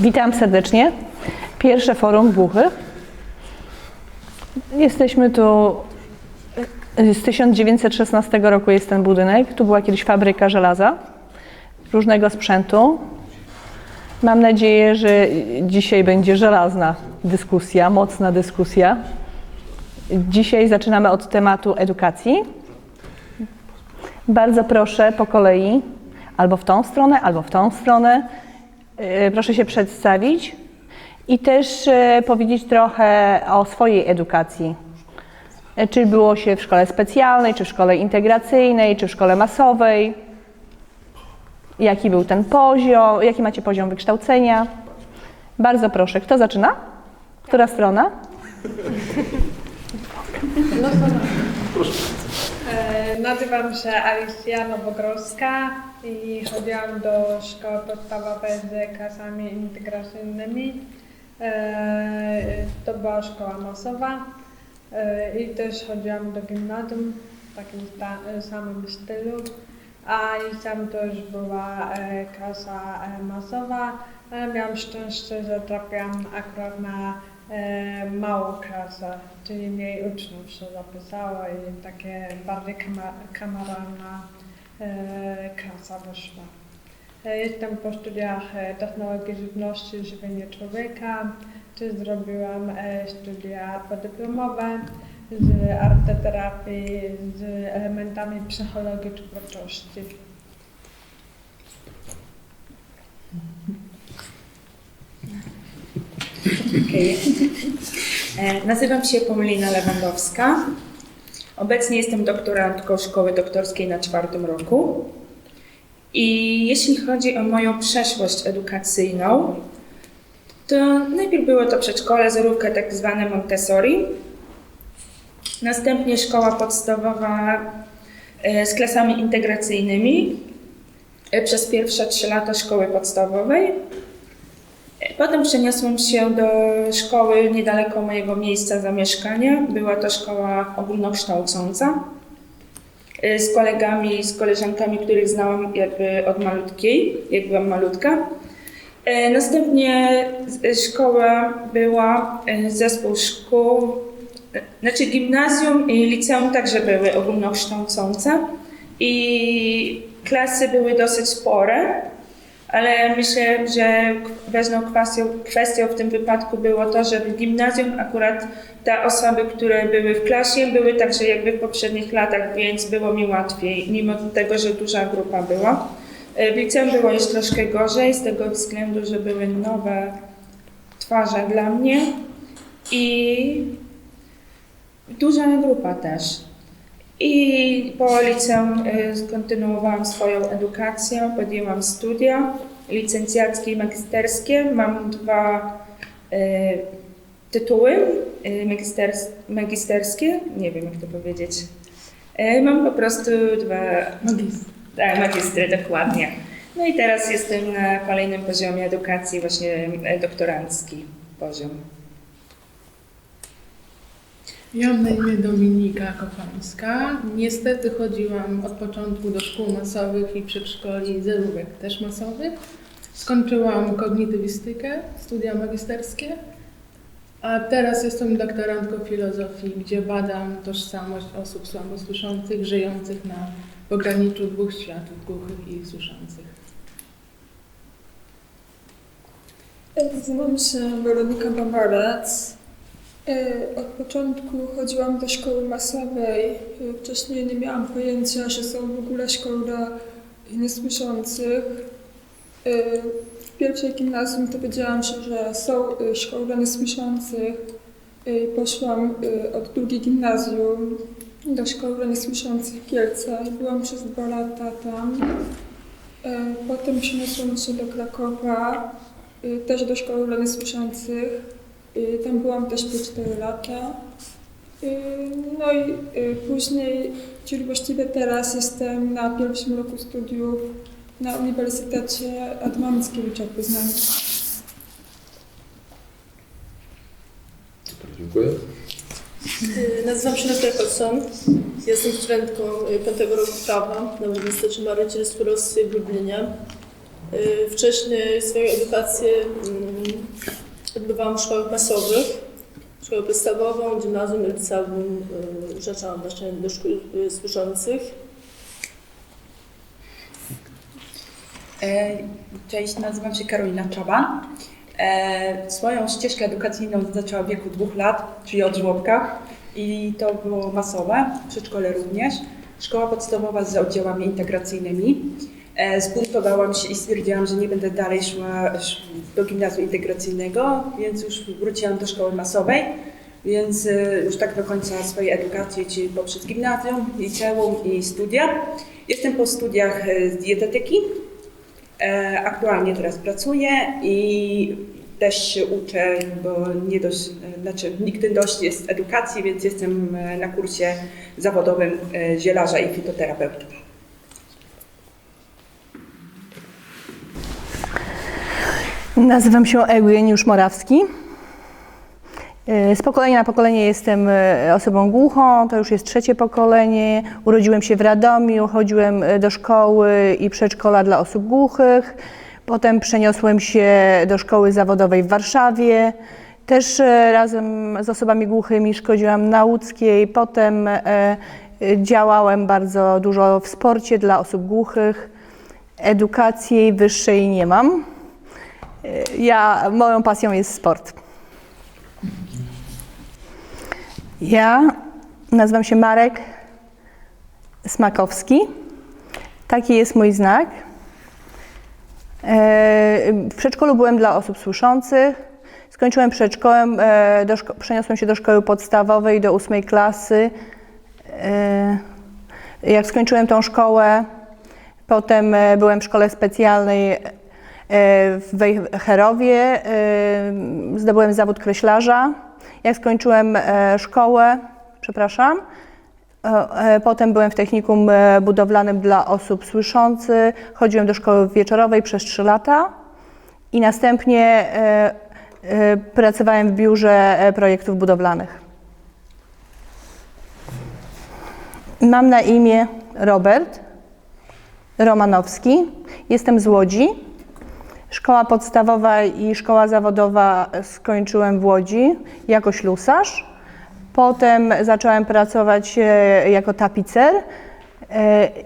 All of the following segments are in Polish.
Witam serdecznie. Pierwsze forum głuchych. Jesteśmy tu, z 1916 roku jest ten budynek. Tu była kiedyś fabryka żelaza, różnego sprzętu. Mam nadzieję, że dzisiaj będzie żelazna dyskusja, mocna dyskusja. Dzisiaj zaczynamy od tematu edukacji. Bardzo proszę po kolei, albo w tą stronę, albo w tą stronę. Proszę się przedstawić i też powiedzieć trochę o swojej edukacji. Czy było się w szkole specjalnej, czy w szkole integracyjnej, czy w szkole masowej? Jaki był ten poziom, jaki macie poziom wykształcenia? Bardzo proszę, kto zaczyna? Która strona? Nazywam się Alicja Nowogrowska i chodziłam do szkoły podstawowej z klasami integracyjnymi. To była szkoła masowa i też chodziłam do gimnazjum w takim samym stylu, a liceum to już była klasa masowa, ale miałam szczęście, że trafiłam akurat na małą klasę, czyli mniej uczniów się zapisało i takie bardziej kameralna klasa wyszła. Jestem po studiach technologii żywności i żywienia człowieka, czy zrobiłam studia podyplomowe z arteterapii, z elementami psychologii twórczości. Okay. Nazywam się Paulina Lewandowska. Obecnie jestem doktorantką szkoły doktorskiej na 4. roku. I jeśli chodzi o moją przeszłość edukacyjną, to najpierw było to przedszkole, zerówka tak zwane Montessori. Następnie szkoła podstawowa z klasami integracyjnymi przez pierwsze 3 lata szkoły podstawowej. Potem przeniosłam się do szkoły niedaleko mojego miejsca zamieszkania. Była to szkoła ogólnokształcąca z kolegami, z koleżankami, których znałam jakby od malutkiej, jak byłam malutka. Następnie szkoła była zespół szkół, znaczy gimnazjum i liceum także były ogólnokształcące i klasy były dosyć spore. Ale myślę, że ważną kwestią w tym wypadku było to, że w gimnazjum akurat te osoby, które były w klasie, były także jakby w poprzednich latach, więc było mi łatwiej, mimo tego, że duża grupa była. W liceum było już troszkę gorzej, z tego względu, że były nowe twarze dla mnie i duża grupa też. I po liceum kontynuowałam swoją edukację, podjęłam studia licencjackie i magisterskie. Mam 2 tytuły magisterskie, nie wiem jak to powiedzieć. Mam po prostu 2 magistry, dokładnie. No i teraz jestem na kolejnym poziomie edukacji, właśnie doktorancki poziom. Ja mam na imię Dominika Kochańska. Niestety chodziłam od początku do szkół masowych i przedszkoli i zerówek też masowych. Skończyłam kognitywistykę, studia magisterskie, a teraz jestem doktorantką filozofii, gdzie badam tożsamość osób słabosłyszących, żyjących na pograniczu 2 światów, głuchych i słyszących. Nazywam się Weronika Bamarec. Od początku chodziłam do szkoły masowej. Wcześniej nie miałam pojęcia, że są w ogóle szkoły dla niesłyszących. W pierwszej gimnazjum dowiedziałam się, że są szkoły dla niesłyszących. Poszłam od drugiej gimnazjum do szkoły dla niesłyszących w Kielcach. Byłam przez 2 lata tam. Potem przeniosłam się do Krakowa, też do szkoły dla niesłyszących. Tam byłam też po 4 lata. No i później, czyli właściwie teraz jestem na 1. roku studiów na Uniwersytecie Adama Mickiewicza w Poznaniu. Super, dziękuję. Nazywam się Natalia Kolson. Jestem studentką 5. roku prawa na Uniwersytecie Marii Curie w Lublinie. Wcześniej swoją edukację odbywałam w szkołach masowych. Szkołę podstawową, gimnazjum i liceum uczęszczałam właśnie do szkół słyszących. Cześć, nazywam się Karolina Czaba. Swoją ścieżkę edukacyjną zaczęłam w wieku 2 lat, czyli od żłobka. I to było masowe, w przedszkole również. Szkoła podstawowa z oddziałami integracyjnymi. Zbuntowałam się i stwierdziłam, że nie będę dalej szła do gimnazjum integracyjnego, więc już wróciłam do szkoły masowej. Więc już tak do końca swojej edukacji, czyli poprzez gimnazjum, liceum i studia. Jestem po studiach z dietetyki. Aktualnie teraz pracuję i też się uczę, bo nie dość, nigdy dość jest edukacji, więc jestem na kursie zawodowym zielarza i fitoterapeuty. Nazywam się Eugeniusz Morawski. Z pokolenia na pokolenie jestem osobą głuchą, to już jest 3. pokolenie. Urodziłem się w Radomiu, chodziłem do szkoły i przedszkola dla osób głuchych. Potem przeniosłem się do szkoły zawodowej w Warszawie. Też razem z osobami głuchymi szkodziłam na łódzkiej. Potem działałem bardzo dużo w sporcie dla osób głuchych. Edukacji wyższej nie mam. Moją pasją jest sport. Ja nazywam się Marek Smakowski. Taki jest mój znak. W przedszkolu byłem dla osób słyszących. Skończyłem przedszkolę, przeniosłem się do szkoły podstawowej do 8 klasy. Jak skończyłem tą szkołę, potem byłem w szkole specjalnej w Wejherowie. Zdobyłem zawód kreślarza. Jak skończyłem szkołę, potem byłem w technikum budowlanym dla osób słyszących, chodziłem do szkoły wieczorowej przez 3 lata i następnie pracowałem w biurze projektów budowlanych. Mam na imię Robert Romanowski, jestem z Łodzi. Szkoła podstawowa i szkoła zawodowa skończyłem w Łodzi jako ślusarz. Potem zacząłem pracować jako tapicer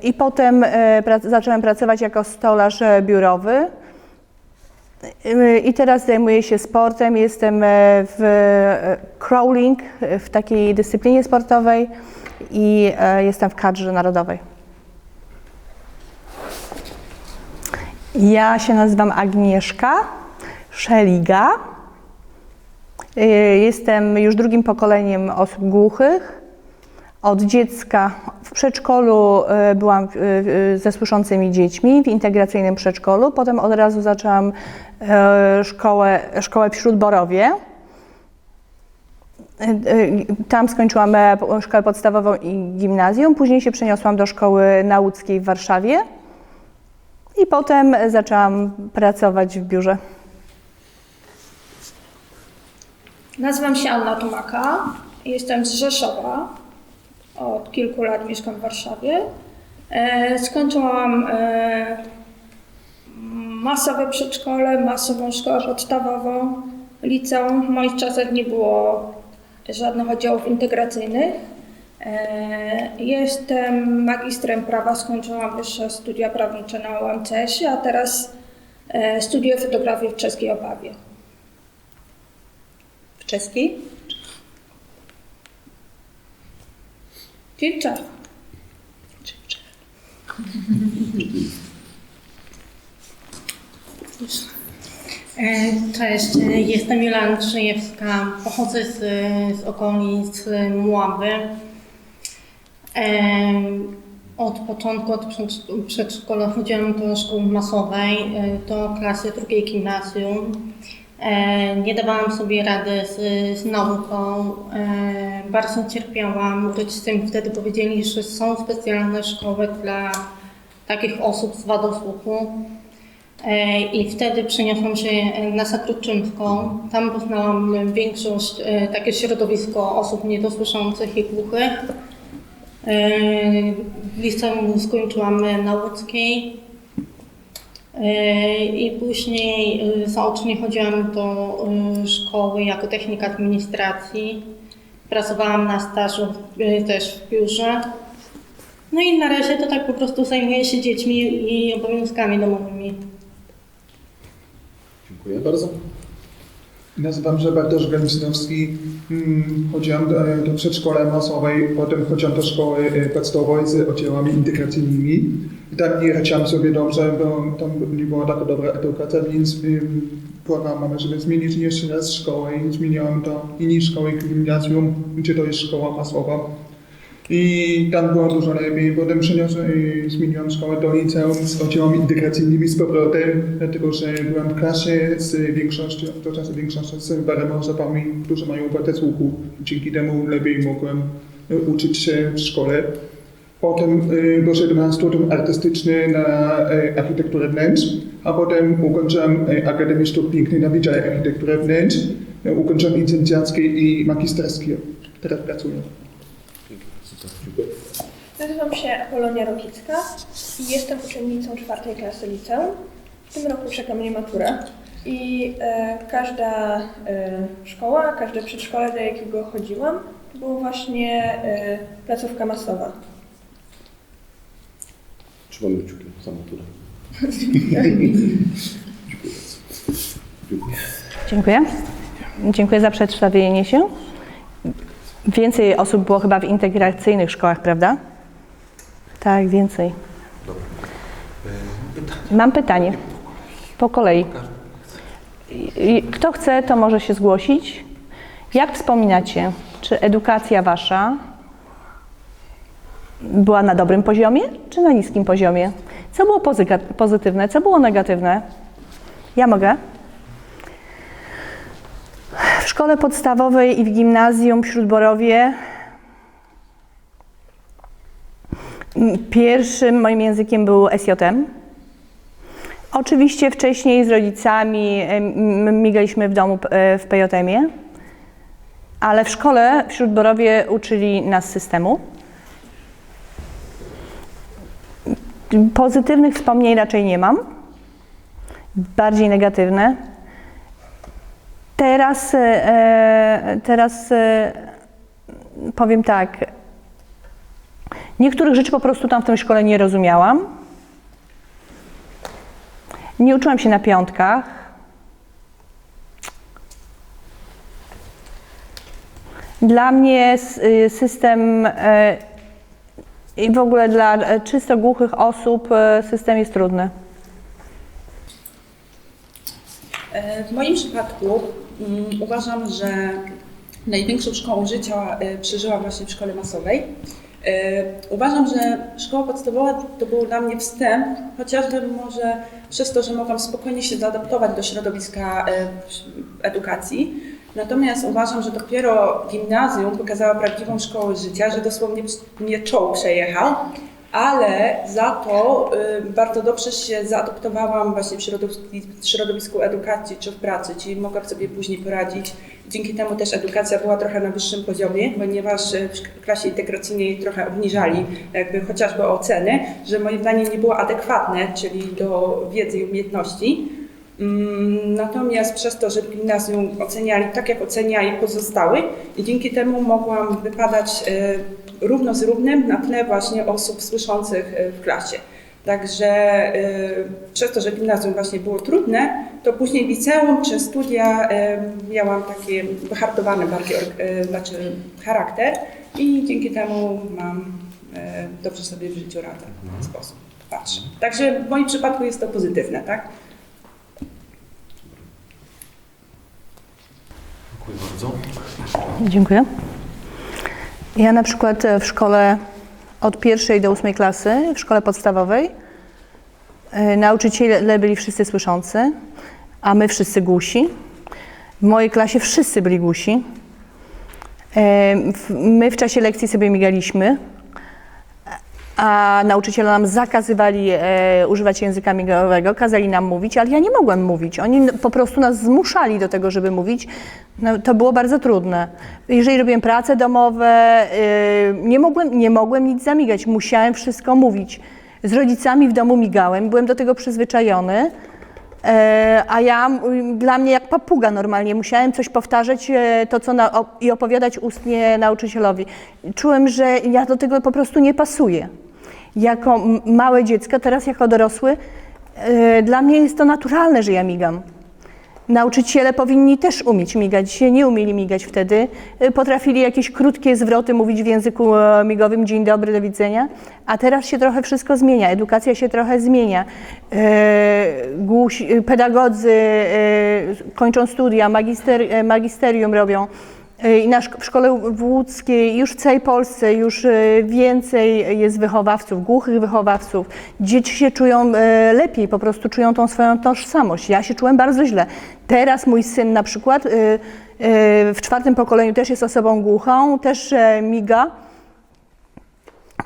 i potem zacząłem pracować jako stolarz biurowy. I teraz zajmuję się sportem. Jestem w crawling, w takiej dyscyplinie sportowej i jestem w kadrze narodowej. Ja się nazywam Agnieszka Szeliga. Jestem już 2. pokoleniem osób głuchych. Od dziecka w przedszkolu byłam ze słyszącymi dziećmi w integracyjnym przedszkolu. Potem od razu zaczęłam szkołę w Śródborowie. Tam skończyłam szkołę podstawową i gimnazjum. Później się przeniosłam do szkoły na Łódzkiej w Warszawie. I potem zaczęłam pracować w biurze. Nazywam się Anna Tomaka, jestem z Rzeszowa, od kilku lat mieszkam w Warszawie. Skończyłam masowe przedszkole, masową szkołę podstawową, liceum. W moich czasach nie było żadnych oddziałów integracyjnych. Jestem magistrem prawa, skończyłam wyższe studia prawnicze na UMCS-ie, a teraz studiuję fotografię w czeskiej Opawie. W czeskiej? Czyli w Czechach. Cześć, jestem Julia Andrzejewska, pochodzę z okolic Mławy. Od początku, od przedszkola chodziłam do szkoły masowej, do klasy 2 gimnazjum. Nie dawałam sobie rady z nauką, bardzo cierpiałam. Rodzice mi wtedy powiedzieli, że są specjalne szkoły dla takich osób z wadą słuchu. I wtedy przeniosłam się na Sakroczymską. Tam poznałam większość, takie środowisko osób niedosłyszących i głuchych. Liceum skończyłam na Łódzkiej. I później zaocznie chodziłam do szkoły jako technik administracji. Pracowałam na stażu też w biurze. No i na razie to tak po prostu zajmuję się dziećmi i obowiązkami domowymi. Dziękuję bardzo. Nazywam się Bartosz Gęsnowski. Chodziłam do przedszkola masowej, potem chodziłam do szkoły podstawowej z oddziałami integracyjnymi. Tam nie radziłam sobie dobrze, bo tam nie była taka dobra edukacja, więc była mama, żeby zmienić jeszcze raz szkołę i zmieniłam do innej szkoły, gimnazjum, gdzie to jest szkoła masowa. I tam było dużo lepiej. Potem zmieniłam szkołę do liceum z oddziałami integracyjnymi z powrotem, dlatego że byłam w klasie z większością z paroma osobami, którzy mają wadę słuchu. Dzięki temu lepiej mogłem uczyć się w szkole. Potem doszedłem na studium artystyczne na architekturę wnętrz, a potem ukończyłam Akademię Sztuk Pięknych na Wydziale Architektury Wnętrz. Ukończyłam licencjackie i magisterskie. Teraz pracuję. Nazywam się Apolonia Rokicka i jestem uczennicą 4. klasy liceum. W tym roku czeka mnie maturę i każda szkoła, każde przedszkole, do jakiego chodziłam, to była właśnie placówka masowa. Trzymamy kciuki za maturę. Dziękuję. Dziękuję za przedstawienie się. Więcej osób było chyba w integracyjnych szkołach, prawda? Tak, więcej. Mam pytanie. Po kolei. Kto chce, to może się zgłosić. Jak wspominacie, czy edukacja wasza była na dobrym poziomie, czy na niskim poziomie? Co było pozytywne, co było negatywne? Ja mogę? W szkole podstawowej i w gimnazjum w Śródborowie pierwszym moim językiem był SJM. Oczywiście wcześniej z rodzicami migaliśmy w domu w PJM-ie, ale w szkole w Śródborowie uczyli nas systemu. Pozytywnych wspomnień raczej nie mam, bardziej negatywne. Teraz powiem tak, niektórych rzeczy po prostu tam w tej szkole nie rozumiałam. Nie uczyłam się na piątkach. Dla mnie system i w ogóle dla czysto głuchych osób system jest trudny. W moim przypadku uważam, że największą szkołą życia przeżyłam właśnie w szkole masowej. Uważam, że szkoła podstawowa to był dla mnie wstęp, chociażby może przez to, że mogłam spokojnie się zaadaptować do środowiska edukacji. Natomiast uważam, że dopiero gimnazjum pokazała prawdziwą szkołę życia, że dosłownie mnie czołg przejechał, ale za to bardzo dobrze się zaadoptowałam właśnie w środowisku edukacji czy w pracy, czyli mogłam sobie później poradzić. Dzięki temu też edukacja była trochę na wyższym poziomie, ponieważ w klasie integracyjnej trochę obniżali jakby chociażby oceny, że moim zdaniem nie było adekwatne, czyli do wiedzy i umiejętności. Natomiast przez to, że w gimnazjum oceniali tak, jak oceniali pozostałych i dzięki temu mogłam wypadać równo z równym na tle właśnie osób słyszących w klasie. Także przez to, że gimnazjum właśnie było trudne, to później liceum czy studia miałam taki wyhartowany bardziej charakter i dzięki temu mam dobrze sobie w życiu radę w ten sposób. Patrzę. Także w moim przypadku jest to pozytywne, tak? Dziękuję bardzo. Dziękuję. Ja na przykład w szkole od 1. do 8. klasy, w szkole podstawowej, nauczyciele byli wszyscy słyszący, a my wszyscy głusi. W mojej klasie wszyscy byli głusi. My w czasie lekcji sobie migaliśmy, a nauczyciele nam zakazywali używać języka migowego, kazali nam mówić, ale ja nie mogłam mówić. Oni po prostu nas zmuszali do tego, żeby mówić. No, to było bardzo trudne. Jeżeli robiłem prace domowe, nie mogłem nic zamigać, musiałem wszystko mówić. Z rodzicami w domu migałem, byłem do tego przyzwyczajony, a dla mnie jak papuga normalnie, musiałem coś powtarzać i opowiadać ustnie nauczycielowi. Czułem, że ja do tego po prostu nie pasuję. Jako małe dziecko, teraz jako dorosły, dla mnie jest to naturalne, że ja migam. Nauczyciele powinni też umieć migać, nie umieli migać wtedy. Potrafili jakieś krótkie zwroty mówić w języku migowym, dzień dobry, do widzenia, a teraz się trochę wszystko zmienia, edukacja się trochę zmienia. Pedagodzy kończą studia, magisterium robią. I w szkole łódzkiej, już w całej Polsce, już więcej jest wychowawców, głuchych wychowawców. Dzieci się czują lepiej, po prostu czują tą swoją tożsamość. Ja się czułem bardzo źle. Teraz mój syn na przykład w 4. pokoleniu też jest osobą głuchą, też miga.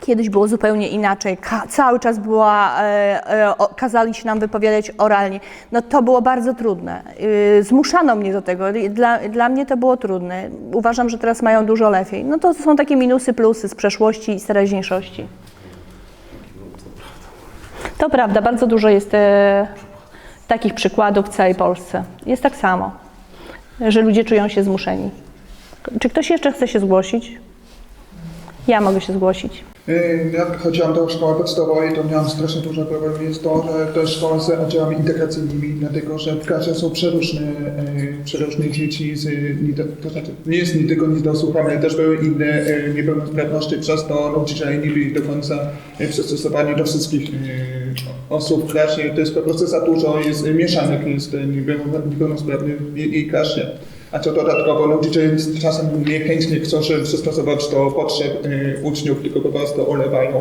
Kiedyś było zupełnie inaczej. Cały czas kazali się nam wypowiadać oralnie. No to było bardzo trudne. Zmuszano mnie do tego. Dla mnie to było trudne. Uważam, że teraz mają dużo lepiej. No to są takie minusy, plusy z przeszłości i z teraźniejszości. To prawda, bardzo dużo jest takich przykładów w całej Polsce. Jest tak samo, że ludzie czują się zmuszeni. Czy ktoś jeszcze chce się zgłosić? Ja mogę się zgłosić. Jak chodziłam do szkoły podstawowej, to miałam strasznie duży problem. Jest to, że to jest szkoła z oddziałami integracyjnymi, dlatego że w klasie są przeróżne dzieci, to znaczy nie jest tylko niedosłuchane, też były inne niepełnosprawności, przez to nauczyciele nie byli do końca przystosowani do wszystkich osób w klasie. To jest po prostu za dużo, jest mieszanek, jest niepełnosprawnych w jej klasie. A co dodatkowo, nauczyciele czasem niechętnie chcą się przystosować do potrzeb uczniów, tylko po prostu olewają.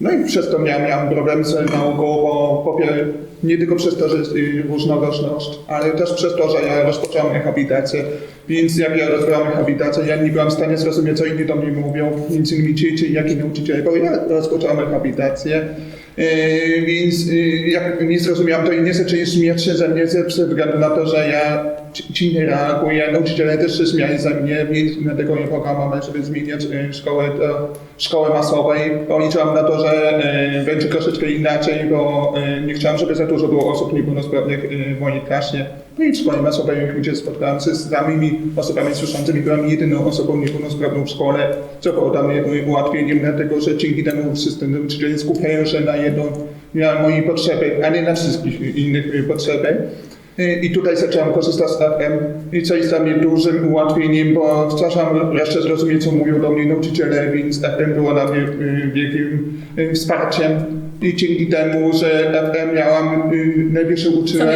No i przez to miałem problem z nauką, bo po pierwsze nie tylko przez to, że jest różnorodność, ale też przez to, że ja rozpocząłem rehabilitację. Więc jak ja rozpocząłem rehabilitację, ja nie byłam w stanie zrozumieć, co inni do mnie mówią, między innymi ci jakie nauczyciele, bo ja rozpocząłem rehabilitację. Więc jak nie zrozumiałam, to nie zaczęli śmiać się ze mnie ze względu na to, że ja dziwnie reaguję. Nauczyciele też się śmiali ze mnie, więc dlatego nie programowałem, żeby zmieniać szkołę do szkoły masowej. Bo liczyłam na to, że będzie troszeczkę inaczej, bo nie chciałam, żeby za dużo było osób niepełnosprawnych w mojej klasie. No i w szkole masowej, gdzie spotkałem się z samymi osobami słyszącymi, byłam jedyną osobą niepełnosprawną w szkole, co było dla mnie ułatwieniem, dlatego że dzięki temu wszyscy nauczyciele skupiają się na mojej potrzeby, a nie na wszystkich innych potrzebach. I tutaj zacząłem korzystać z FM i co jest dla mnie dużym ułatwieniem, bo zacząłem wreszcie zrozumieć, co mówią do mnie nauczyciele, więc FM było dla mnie wielkim wsparciem. I dzięki temu, że FM miałam najwyższe uczyłem.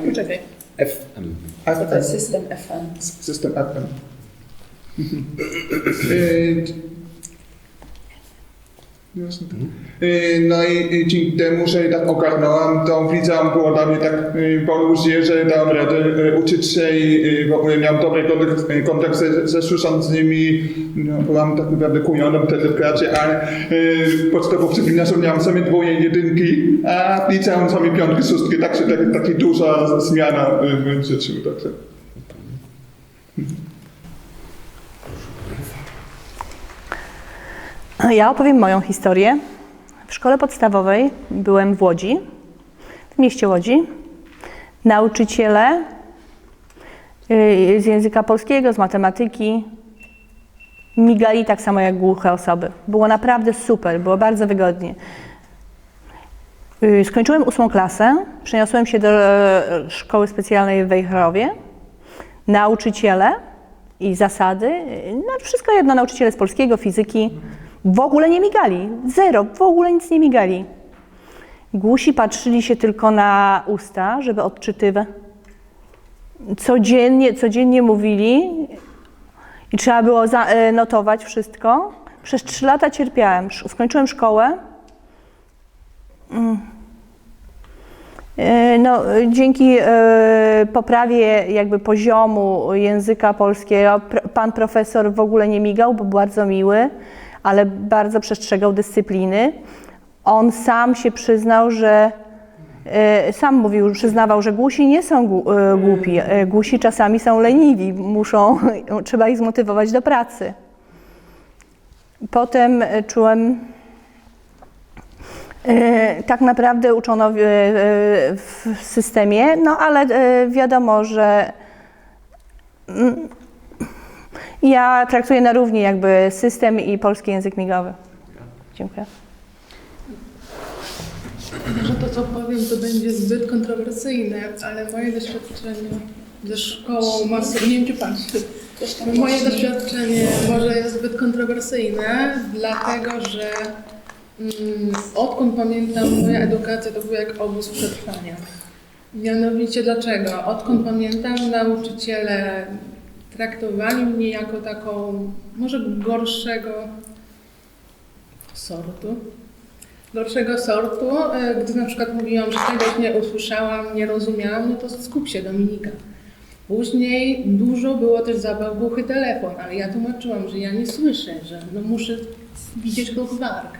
Poczekaj. FM. To jest system FM. System FM. No i dzięki temu, że tak ogarnąłam, to widziałam, było dla mnie tak po luzie, że dałam radę uczyć się i w ogóle miałam dobry kontakt ze słyszącymi. No, byłam tak naprawdę kujonem wtedy w klasie, ale w podstawówce gimnazjum miałam same 2 jedynki, a w liceum same 5, 6, także taka duża zmiana w życiu. Także. Ja opowiem moją historię. W szkole podstawowej byłem w Łodzi, w mieście Łodzi. Nauczyciele z języka polskiego, z matematyki migali tak samo jak głuche osoby. Było naprawdę super, było bardzo wygodnie. Skończyłem 8. klasę, przeniosłem się do szkoły specjalnej w Wejherowie. Nauczyciele i zasady, no wszystko jedno, nauczyciele z polskiego, fizyki, w ogóle nie migali, zero, w ogóle nic nie migali. Głusi patrzyli się tylko na usta, żeby odczytywać. Codziennie mówili i trzeba było notować wszystko. Przez 3 lata cierpiałem, skończyłem szkołę. No, dzięki poprawie jakby poziomu języka polskiego pan profesor w ogóle nie migał, był bardzo miły, ale bardzo przestrzegał dyscypliny. On sam się przyznał, że przyznawał, że głusi nie są głupi. Głusi czasami są leniwi, trzeba ich zmotywować do pracy. Potem czułem Tak naprawdę uczono w systemie, no ale wiadomo, że ja traktuję na równi jakby system i polski język migowy. Dziękuję. Może to, co powiem, to będzie zbyt kontrowersyjne, ale moje doświadczenie ze szkołą masową, nie wiem, czy pan moje doświadczenie może jest zbyt kontrowersyjne, dlatego że odkąd pamiętam, moja edukacja to był jak obóz przetrwania. Mianowicie dlaczego? Odkąd pamiętam, nauczyciele traktowali mnie jako taką może gorszego sortu, gdy na przykład mówiłam, że czegoś nie usłyszałam, nie rozumiałam, no to skup się, Dominika. Później dużo było też zabaw głuchy telefon, ale ja tłumaczyłam, że ja nie słyszę, że no muszę widzieć tylko warg.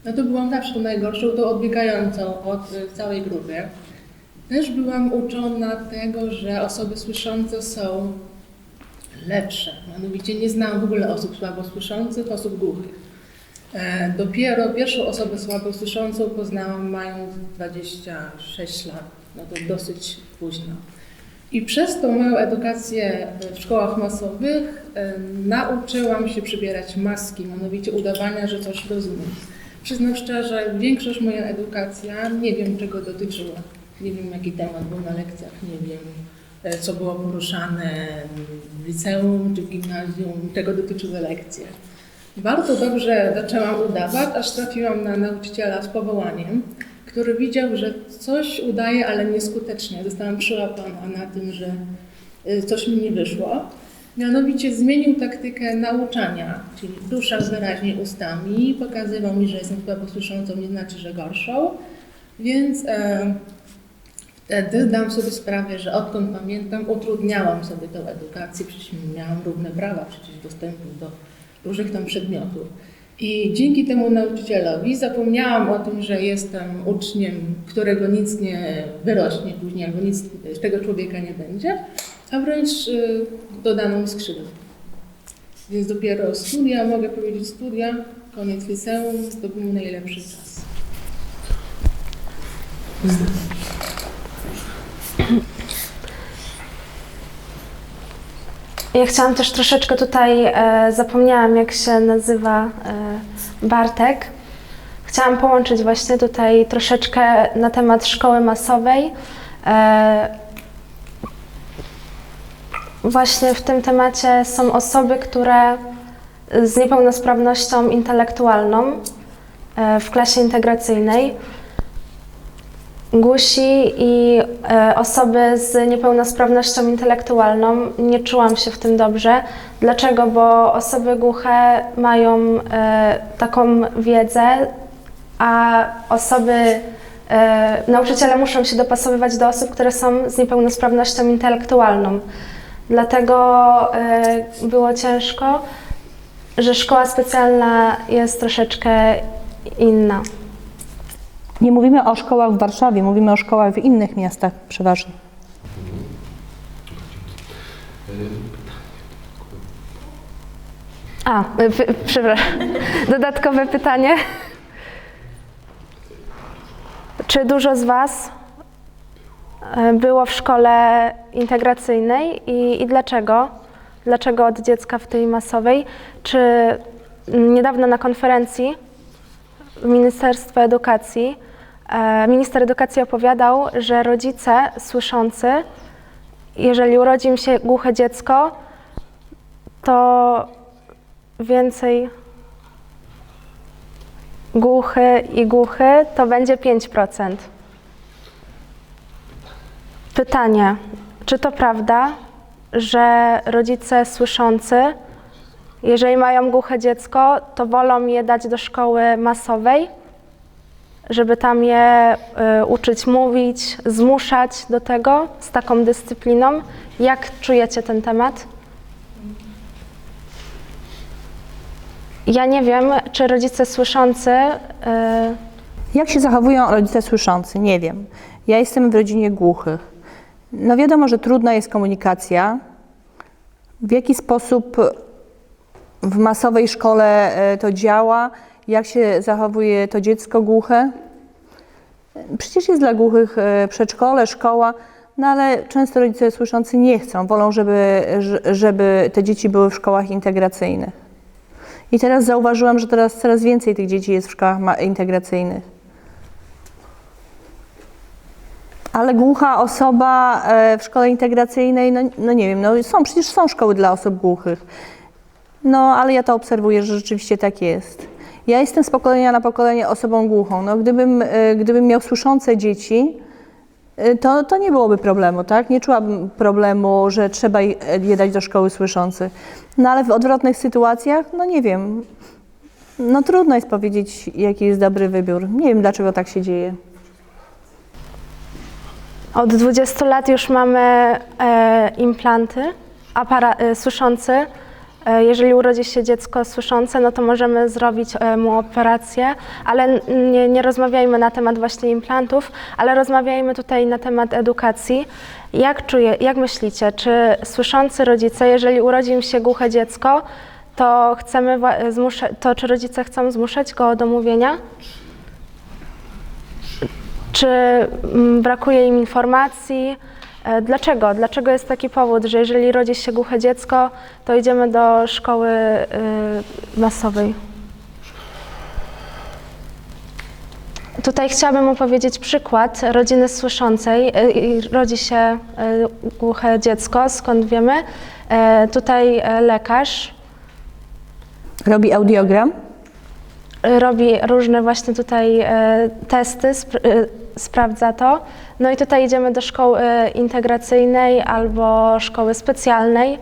No to byłam zawsze tą najgorszą, to odbiegającą od całej grupy. Też byłam uczona tego, że osoby słyszące są lepsze. Mianowicie nie znałam w ogóle osób słabosłyszących, osób głuchych. Dopiero pierwszą osobę słabosłyszącą poznałam mając 26 lat. No to dosyć późno. I przez tą moją edukację w szkołach masowych nauczyłam się przybierać maski, mianowicie udawania, że coś rozumiem. Przyznam szczerze, większość moja edukacja, nie wiem czego dotyczyła. Nie wiem jaki temat był na lekcjach, nie wiem co było poruszane w liceum czy w gimnazjum, czego dotyczyły lekcje. Bardzo dobrze zaczęłam udawać, aż trafiłam na nauczyciela z powołaniem, który widział, że coś udaje, ale nieskutecznie. Zostałam przyłapana na tym, że coś mi nie wyszło. Mianowicie zmienił taktykę nauczania, czyli ruszał wyraźnie ustami, pokazywał mi, że jestem słabosłyszącą, nie znaczy, że gorszą. Więc wtedy zdałam sobie sprawę, że odkąd pamiętam, utrudniałam sobie tę edukację, przecież miałam równe prawa przecież dostępu do różnych tam przedmiotów. I dzięki temu nauczycielowi zapomniałam o tym, że jestem uczniem, którego nic nie wyrośnie później, albo nic z tego człowieka nie będzie, a wręcz dodano mi skrzydeł. Więc dopiero studia, mogę powiedzieć studia, koniec liceum, to był najlepszy czas. Ja chciałam też troszeczkę tutaj, zapomniałam jak się nazywa Bartek. Chciałam połączyć właśnie tutaj troszeczkę na temat szkoły masowej. Właśnie w tym temacie są osoby, które z niepełnosprawnością intelektualną w klasie integracyjnej. Głusi i osoby z niepełnosprawnością intelektualną, nie czułam się w tym dobrze. Dlaczego? Bo osoby głuche mają taką wiedzę, a nauczyciele muszą się dopasowywać do osób, które są z niepełnosprawnością intelektualną. Dlatego było ciężko, że szkoła specjalna jest troszeczkę inna. Nie mówimy o szkołach w Warszawie, mówimy o szkołach w innych miastach przeważnie. Przepraszam. Dodatkowe pytanie. Czy dużo z Was było w szkole integracyjnej i dlaczego? Dlaczego od dziecka w tej masowej? Czy niedawno na konferencji Ministerstwa Edukacji minister edukacji opowiadał, że rodzice słyszący, jeżeli urodzi im się głuche dziecko, to więcej głuchy to będzie 5%. Pytanie, czy to prawda, że rodzice słyszący, jeżeli mają głuche dziecko, to wolą je dać do szkoły masowej, żeby tam je uczyć mówić, zmuszać do tego z taką dyscypliną? Jak czujecie ten temat? Ja nie wiem, czy rodzice słyszący... Jak się zachowują rodzice słyszący? Nie wiem. Ja jestem w rodzinie głuchych. No wiadomo, że trudna jest komunikacja. W jaki sposób w masowej szkole to działa? Jak się zachowuje to dziecko głuche? Przecież jest dla głuchych przedszkole, szkoła, no ale często rodzice słyszący nie chcą, wolą, żeby te dzieci były w szkołach integracyjnych. I teraz zauważyłam, że teraz coraz więcej tych dzieci jest w szkołach integracyjnych. Ale głucha osoba w szkole integracyjnej, no nie wiem, przecież są szkoły dla osób głuchych. No ale ja to obserwuję, że rzeczywiście tak jest. Ja jestem z pokolenia na pokolenie osobą głuchą. No, gdybym miał słyszące dzieci, to nie byłoby problemu, tak? Nie czułabym problemu, że trzeba je dać do szkoły słyszących. No ale w odwrotnych sytuacjach, no nie wiem, no trudno jest powiedzieć, jaki jest dobry wybór. Nie wiem, dlaczego tak się dzieje. Od 20 lat już mamy implanty, słyszący. Jeżeli urodzi się dziecko słyszące, no to możemy zrobić mu operację, ale nie rozmawiajmy na temat właśnie implantów, ale rozmawiajmy tutaj na temat edukacji. Jak myślicie, czy słyszący rodzice, jeżeli urodzi im się głuche dziecko, to czy rodzice chcą zmuszać go do mówienia? Czy brakuje im informacji? Dlaczego? Dlaczego jest taki powód, że jeżeli rodzi się głuche dziecko, to idziemy do szkoły masowej? Tutaj chciałabym opowiedzieć przykład rodziny słyszącej. Rodzi się głuche dziecko, skąd wiemy? Tutaj lekarz robi audiogram? Robi różne właśnie tutaj testy, sprawdza to. No i tutaj idziemy do szkoły integracyjnej albo szkoły specjalnej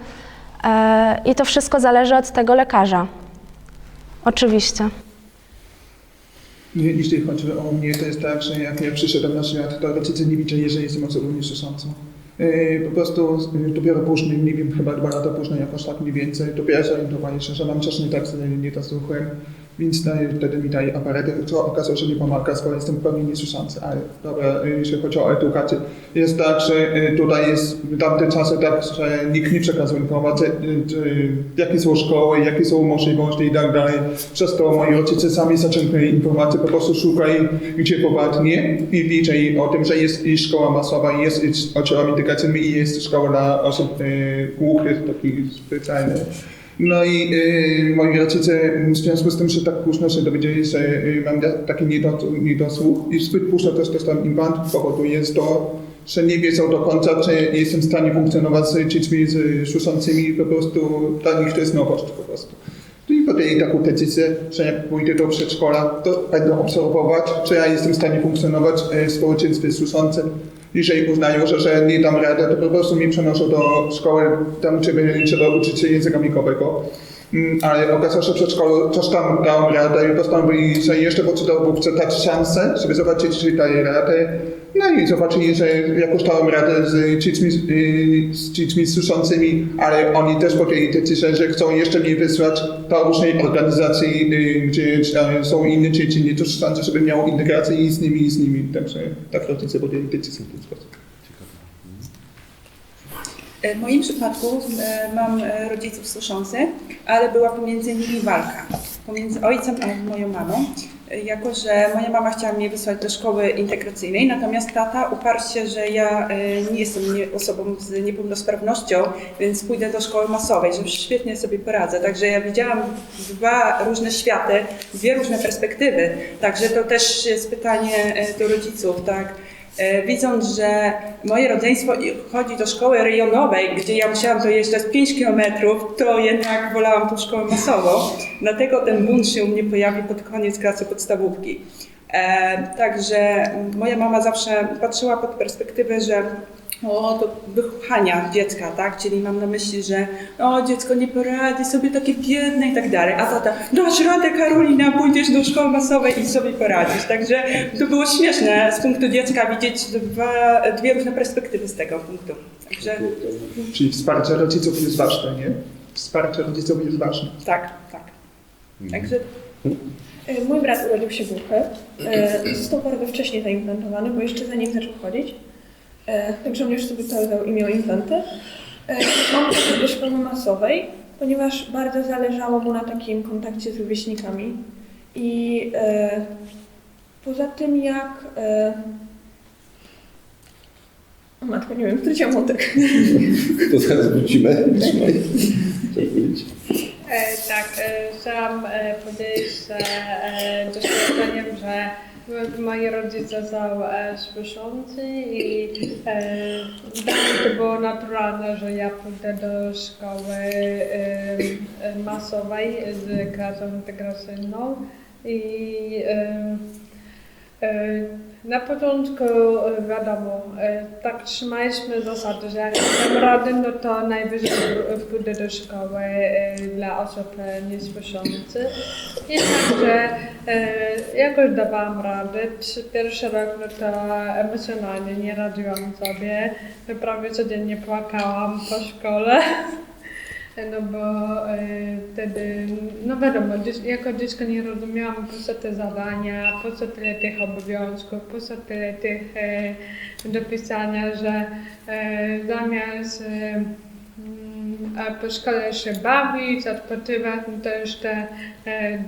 i to wszystko zależy od tego lekarza. Oczywiście. Jeśli chodzi o mnie, to jest tak, że jak ja przyszedłem na świat, to rodzice nie widzieli, że jestem osobą niesłyszącą. Po prostu dopiero później, nie wiem, chyba 2 lata później, jakoś tak mniej więcej, dopiero zorientowali się, że mam czasem tak niedosłuchem, więc wtedy mi daje aparaty, co okazało się, że nie pomaga, skoro jestem pełnie niesłyszący. Ale dobra, jeśli chodzi o edukację, jest tak, że tutaj jest w tamte czasy tak, że nikt nie przekazał informacji, jakie są szkoły, jakie są możliwości i tak dalej. Przez to moi rodzice sami zaczęli informacje, po prostu szukali, gdzie popadnie i wiedzieli o tym, że jest szkoła masowa, jest oddziałami integracyjnymi i jest szkoła dla osób głuchych, takich specjalnych. No i moi rodzice w związku z tym, że tak późno się dowiedzieli, że mam taki niedosłuch i zbyt późno też dostałem implant, powoduje to, że nie wiedzą do końca, czy jestem w stanie funkcjonować z dziećmi słyszącymi, po prostu dla nich to jest nowość po prostu. I podjęli taką decyzję, że jak pójdę do przedszkola, to będę obserwować, czy ja jestem w stanie funkcjonować w społeczeństwie słyszącym. Jeżeli uznają, że nie dam radę, to po prostu mnie przenoszą do szkoły, tam trzeba uczyć się języka migowego. Ale okazało się, że w przedszkolu też tam dałem radę i postanowili, że jeszcze chcę dać szansę, żeby zobaczyć, czy daję radę. No i zobaczyli, że jakoś dałem radę z dziećmi słyszącymi, ale oni też podjęli decyzję, że chcą jeszcze mnie wysłać do różnej organizacji, gdzie są inne dzieci niedosłyszące, żeby miało integrację i z nimi. Także tak rodzice podjęli decyzję w ten sposób. W moim przypadku mam rodziców słyszących, ale była pomiędzy nimi walka. Pomiędzy ojcem a moją mamą. Jako że moja mama chciała mnie wysłać do szkoły integracyjnej, natomiast tata uparł się, że ja nie jestem osobą z niepełnosprawnością, więc pójdę do szkoły masowej, że świetnie sobie poradzę. Także ja widziałam 2 różne światy, 2 różne perspektywy. Także to też jest pytanie do rodziców, tak? Widząc, że moje rodzeństwo chodzi do szkoły rejonowej, gdzie ja musiałam dojeżdżać 5 kilometrów, to jednak wolałam tą szkołę masową. Dlatego ten bunt się u mnie pojawił pod koniec klasy podstawówki. Także moja mama zawsze patrzyła pod perspektywę, że do wychowania dziecka, tak? Czyli mam na myśli, że dziecko nie poradzi sobie, takie biedne i tak dalej. A tata, dasz radę Karolina, pójdziesz do szkoły masowej i sobie poradzisz. Także to było śmieszne z punktu dziecka widzieć 2 różne perspektywy z tego punktu. Także... Czyli wsparcie rodziców jest ważne, nie? Wsparcie rodziców jest ważne. Tak. Także... Mój brat urodził się głuchy. Został bardzo wcześnie zaimplantowany, bo jeszcze zanim zaczął chodzić. Także on już sobie pełnił i miał implanty. On poszedł do szkoły masowej, ponieważ bardzo zależało mu na takim kontakcie z rówieśnikami. I Poza tym o matko, nie wiem, straciłam wątek. To zaraz wrócimy. Trzymaj. Chciałam powiedzieć, że doświadczeniem, że moi rodzice są słyszący i dla mnie to było naturalne, że ja pójdę do szkoły masowej z klasą integracyjną i na początku wiadomo, tak trzymaliśmy zasady, że jak dam radę, no to najwyżej pójdę do szkoły dla osób niesłyszących. Jednakże jakoś dawałam radę. Pierwszy rok no to emocjonalnie nie radziłam sobie. Prawie codziennie płakałam po szkole. No bo wtedy, no wiadomo, jako dziecko nie rozumiałam, po co te zadania, po co tyle tych obowiązków, po co tyle tych do pisania, że zamiast po szkole się bawić, odpoczywać, no to jeszcze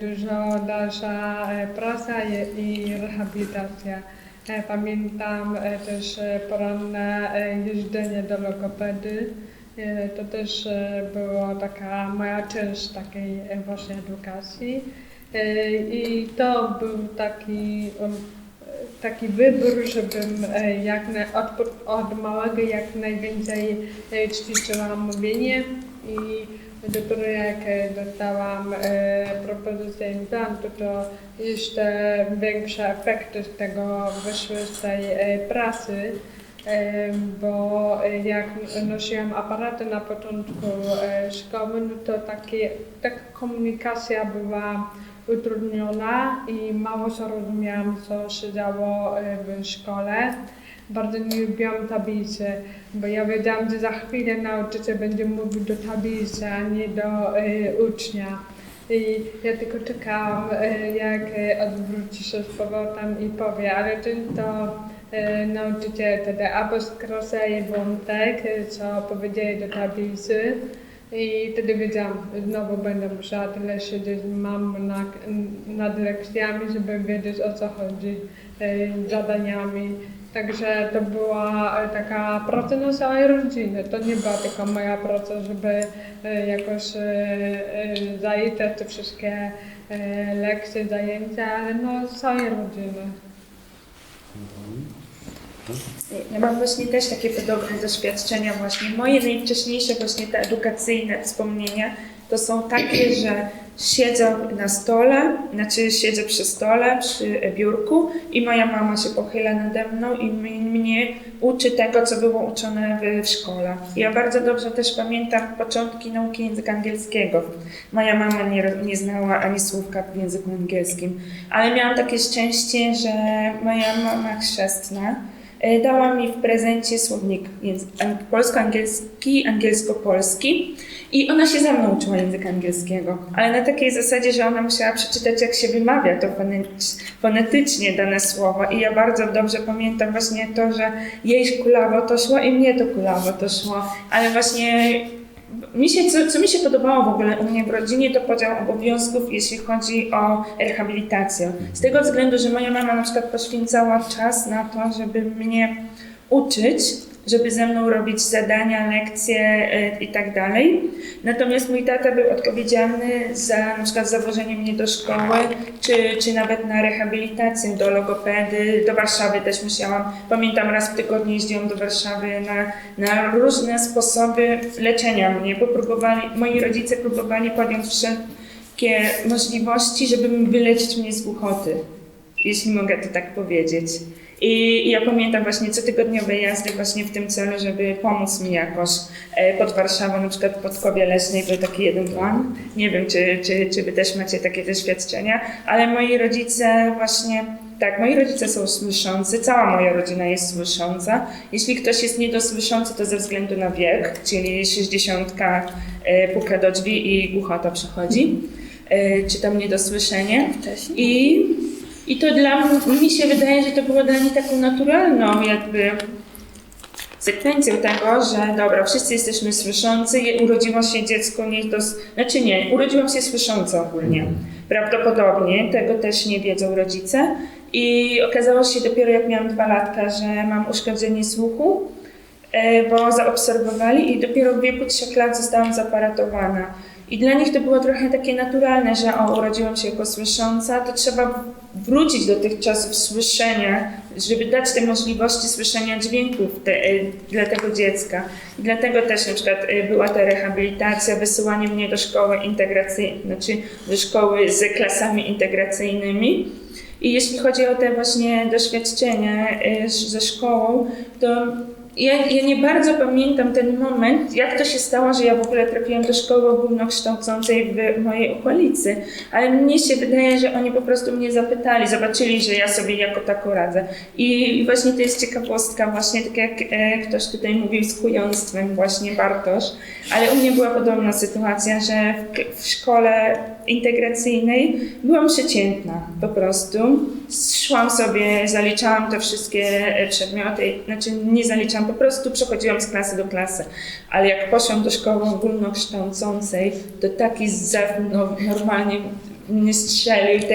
dużo dalsza praca i rehabilitacja. Pamiętam też poranne jeżdżenie do logopedy. To też była taka moja część takiej właśnie edukacji i to był taki wybór, żebym od małego jak najwięcej ćwiczyłam mówienie i dopiero jak dostałam propozycję implantu, to jeszcze większe efekty z tego wyszły z tej pracy. Bo jak nosiłam aparaty na początku szkoły, no to taka komunikacja była utrudniona i mało co rozumiałam, co się działo w szkole. Bardzo nie lubiłam tablicy, bo ja wiedziałam, że za chwilę nauczyciel będzie mówił do tablicy, a nie do ucznia. I ja tylko czekałam, jak odwróci się z powrotem i powie, ale często nauczyciel wtedy albo skreślali wątek, co powiedzieli do tablicy i wtedy wiedziałam, znowu będę musiała tyle siedzieć z mamą nad lekcjami, żeby wiedzieć, o co chodzi z zadaniami. Także to była taka praca na całej rodziny. To nie była tylko moja praca, żeby jakoś zaliczać te wszystkie lekcje, zajęcia, ale no z całej rodziny. Ja mam właśnie też takie podobne doświadczenia właśnie. Moje najwcześniejsze właśnie te edukacyjne wspomnienia to są takie, że siedzę na stole, siedzę przy stole, przy biurku i moja mama się pochyla nade mną i mnie uczy tego, co było uczone w szkole. Ja bardzo dobrze też pamiętam początki nauki języka angielskiego. Moja mama nie znała ani słówka w języku angielskim, ale miałam takie szczęście, że moja mama chrzestna dała mi w prezencie słownik polsko-angielski, angielsko-polski i ona się ze mną uczyła języka angielskiego, ale na takiej zasadzie, że ona musiała przeczytać, jak się wymawia to fonetycznie dane słowo i ja bardzo dobrze pamiętam właśnie to, że jej kulawo to szło i mnie to kulawo to szło, ale właśnie co mi się podobało w ogóle u mnie w rodzinie, to podział obowiązków, jeśli chodzi o rehabilitację. Z tego względu, że moja mama na przykład poświęcała czas na to, żeby mnie uczyć, żeby ze mną robić zadania, lekcje i tak dalej. Natomiast mój tata był odpowiedzialny za na przykład zawożenie mnie do szkoły, czy nawet na rehabilitację do logopedy. Do Warszawy też musiałam. Pamiętam, raz w tygodniu jeździłam do Warszawy na różne sposoby leczenia mnie, bo moi rodzice próbowali podjąć wszelkie możliwości, żeby wyleczyć mnie z głuchoty, jeśli mogę to tak powiedzieć. I ja pamiętam właśnie cotygodniowe jazdy właśnie w tym celu, żeby pomóc mi jakoś pod Warszawą, na przykład pod Podkowie Leśnej był taki jeden plan. Nie wiem, czy wy też macie takie doświadczenia, ale moi rodzice właśnie, tak, moi rodzice są słyszący, cała moja rodzina jest słysząca. Jeśli ktoś jest niedosłyszący, to ze względu na wiek, czyli 60 puka do drzwi i głuchota przychodzi, czy tam niedosłyszenie. I to mi się wydaje, że to było dla mnie taką naturalną jakby sekwencją tego, że dobra, wszyscy jesteśmy słyszący, urodziło się dziecko urodziłam się słysząca ogólnie. Prawdopodobnie, tego też nie wiedzą rodzice. i okazało się dopiero jak miałam 2 latka, że mam uszkodzenie słuchu, bo zaobserwowali i dopiero w wieku 3 lat zostałam zaparatowana. I dla nich to było trochę takie naturalne, że urodziłam się jako słysząca, to trzeba wrócić do tych czasów słyszenia, żeby dać te możliwości słyszenia dźwięków dla tego dziecka. I dlatego też na przykład była ta rehabilitacja, wysyłanie mnie do szkoły integracyjnej, znaczy do szkoły z klasami integracyjnymi. I jeśli chodzi o te właśnie doświadczenia ze szkołą, to ja nie bardzo pamiętam ten moment, jak to się stało, że ja w ogóle trafiłam do szkoły ogólnokształcącej w mojej okolicy, ale mnie się wydaje, że oni po prostu mnie zapytali, zobaczyli, że ja sobie jako tako radzę. I właśnie to jest ciekawostka, właśnie tak jak ktoś tutaj mówił z kujonstwem, właśnie Bartosz, ale u mnie była podobna sytuacja, że w szkole integracyjnej byłam przeciętna po prostu. Szłam sobie, zaliczałam te wszystkie przedmioty, znaczy nie zaliczałam, po prostu przechodziłam z klasy do klasy. Ale jak poszłam do szkoły ogólnokształcącej, to taki zew normalnie mnie strzelił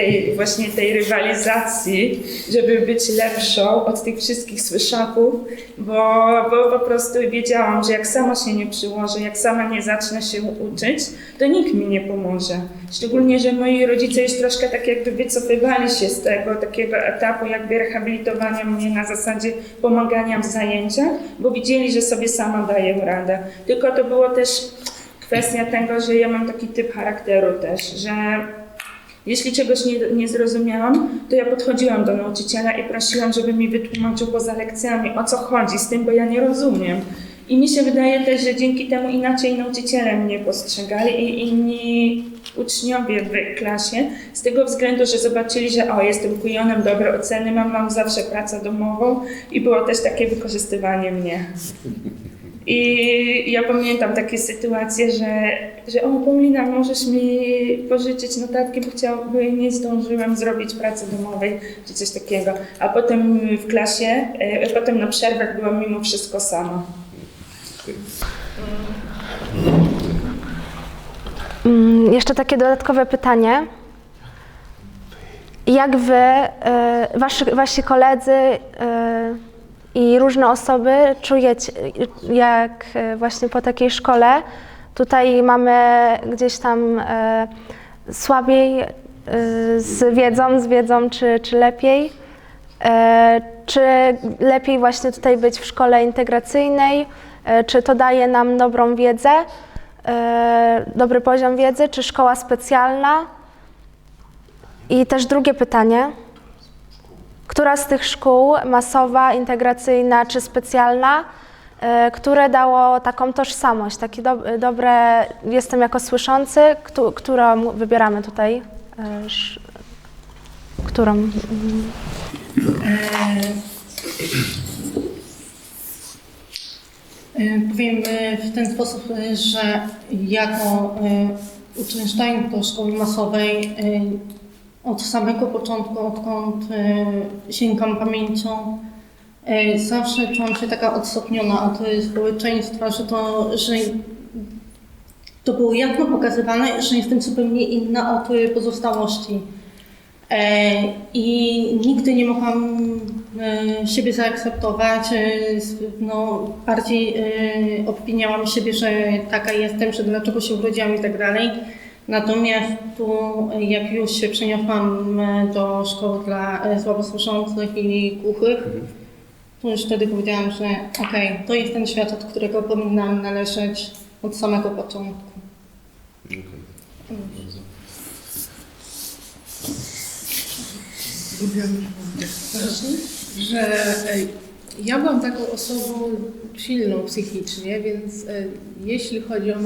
tej rywalizacji, żeby być lepszą od tych wszystkich słyszaków, bo po prostu wiedziałam, że jak sama się nie przyłożę, jak sama nie zacznę się uczyć, to nikt mi nie pomoże. Szczególnie, że moi rodzice już troszkę tak jakby wycofywali się z tego takiego etapu jakby rehabilitowania mnie na zasadzie pomagania w zajęciach, bo widzieli, że sobie sama daję radę. Tylko to było też kwestia tego, że ja mam taki typ charakteru też, że jeśli czegoś nie zrozumiałam, to ja podchodziłam do nauczyciela i prosiłam, żeby mi wytłumaczył poza lekcjami, o co chodzi z tym, bo ja nie rozumiem. I mi się wydaje też, że dzięki temu inaczej nauczyciele mnie postrzegali i inni uczniowie w klasie, z tego względu, że zobaczyli, że jestem kujonem, dobre oceny, mam zawsze pracę domową i było też takie wykorzystywanie mnie. I ja pamiętam takie sytuacje, że Paulina, możesz mi pożyczyć notatki, bo nie zdążyłam zrobić pracy domowej, czy coś takiego. A potem w klasie, potem na przerwach byłam mimo wszystko sama. Jeszcze takie dodatkowe pytanie. Jak wy, wasi koledzy i różne osoby czujecie, jak właśnie po takiej szkole tutaj mamy gdzieś tam słabiej z wiedzą, czy lepiej? Czy lepiej właśnie tutaj być w szkole integracyjnej? Czy to daje nam dobrą wiedzę, dobry poziom wiedzy, czy szkoła specjalna? I też drugie pytanie. Która z tych szkół, masowa, integracyjna czy specjalna, które dało taką tożsamość, takie dobre, jestem jako słyszący, którą wybieramy tutaj? Którą? Powiem w ten sposób, że jako uczęszczając do szkoły masowej od samego początku, odkąd sięgam pamięcią, zawsze czułam się taka odstąpiona od społeczeństwa, że to było jasno pokazywane, że jestem zupełnie inna od pozostałości. I nigdy nie mogłam siebie zaakceptować, bardziej obwiniałam siebie, że taka jestem, że dlaczego się urodziłam i tak dalej. Natomiast tu, jak już się przeniosłam do szkoły dla słabosłyszących i głuchych, to już wtedy powiedziałam, że to jest ten świat, od którego powinnam należeć od samego początku. Że ja byłam taką osobą silną psychicznie, więc jeśli chodzi o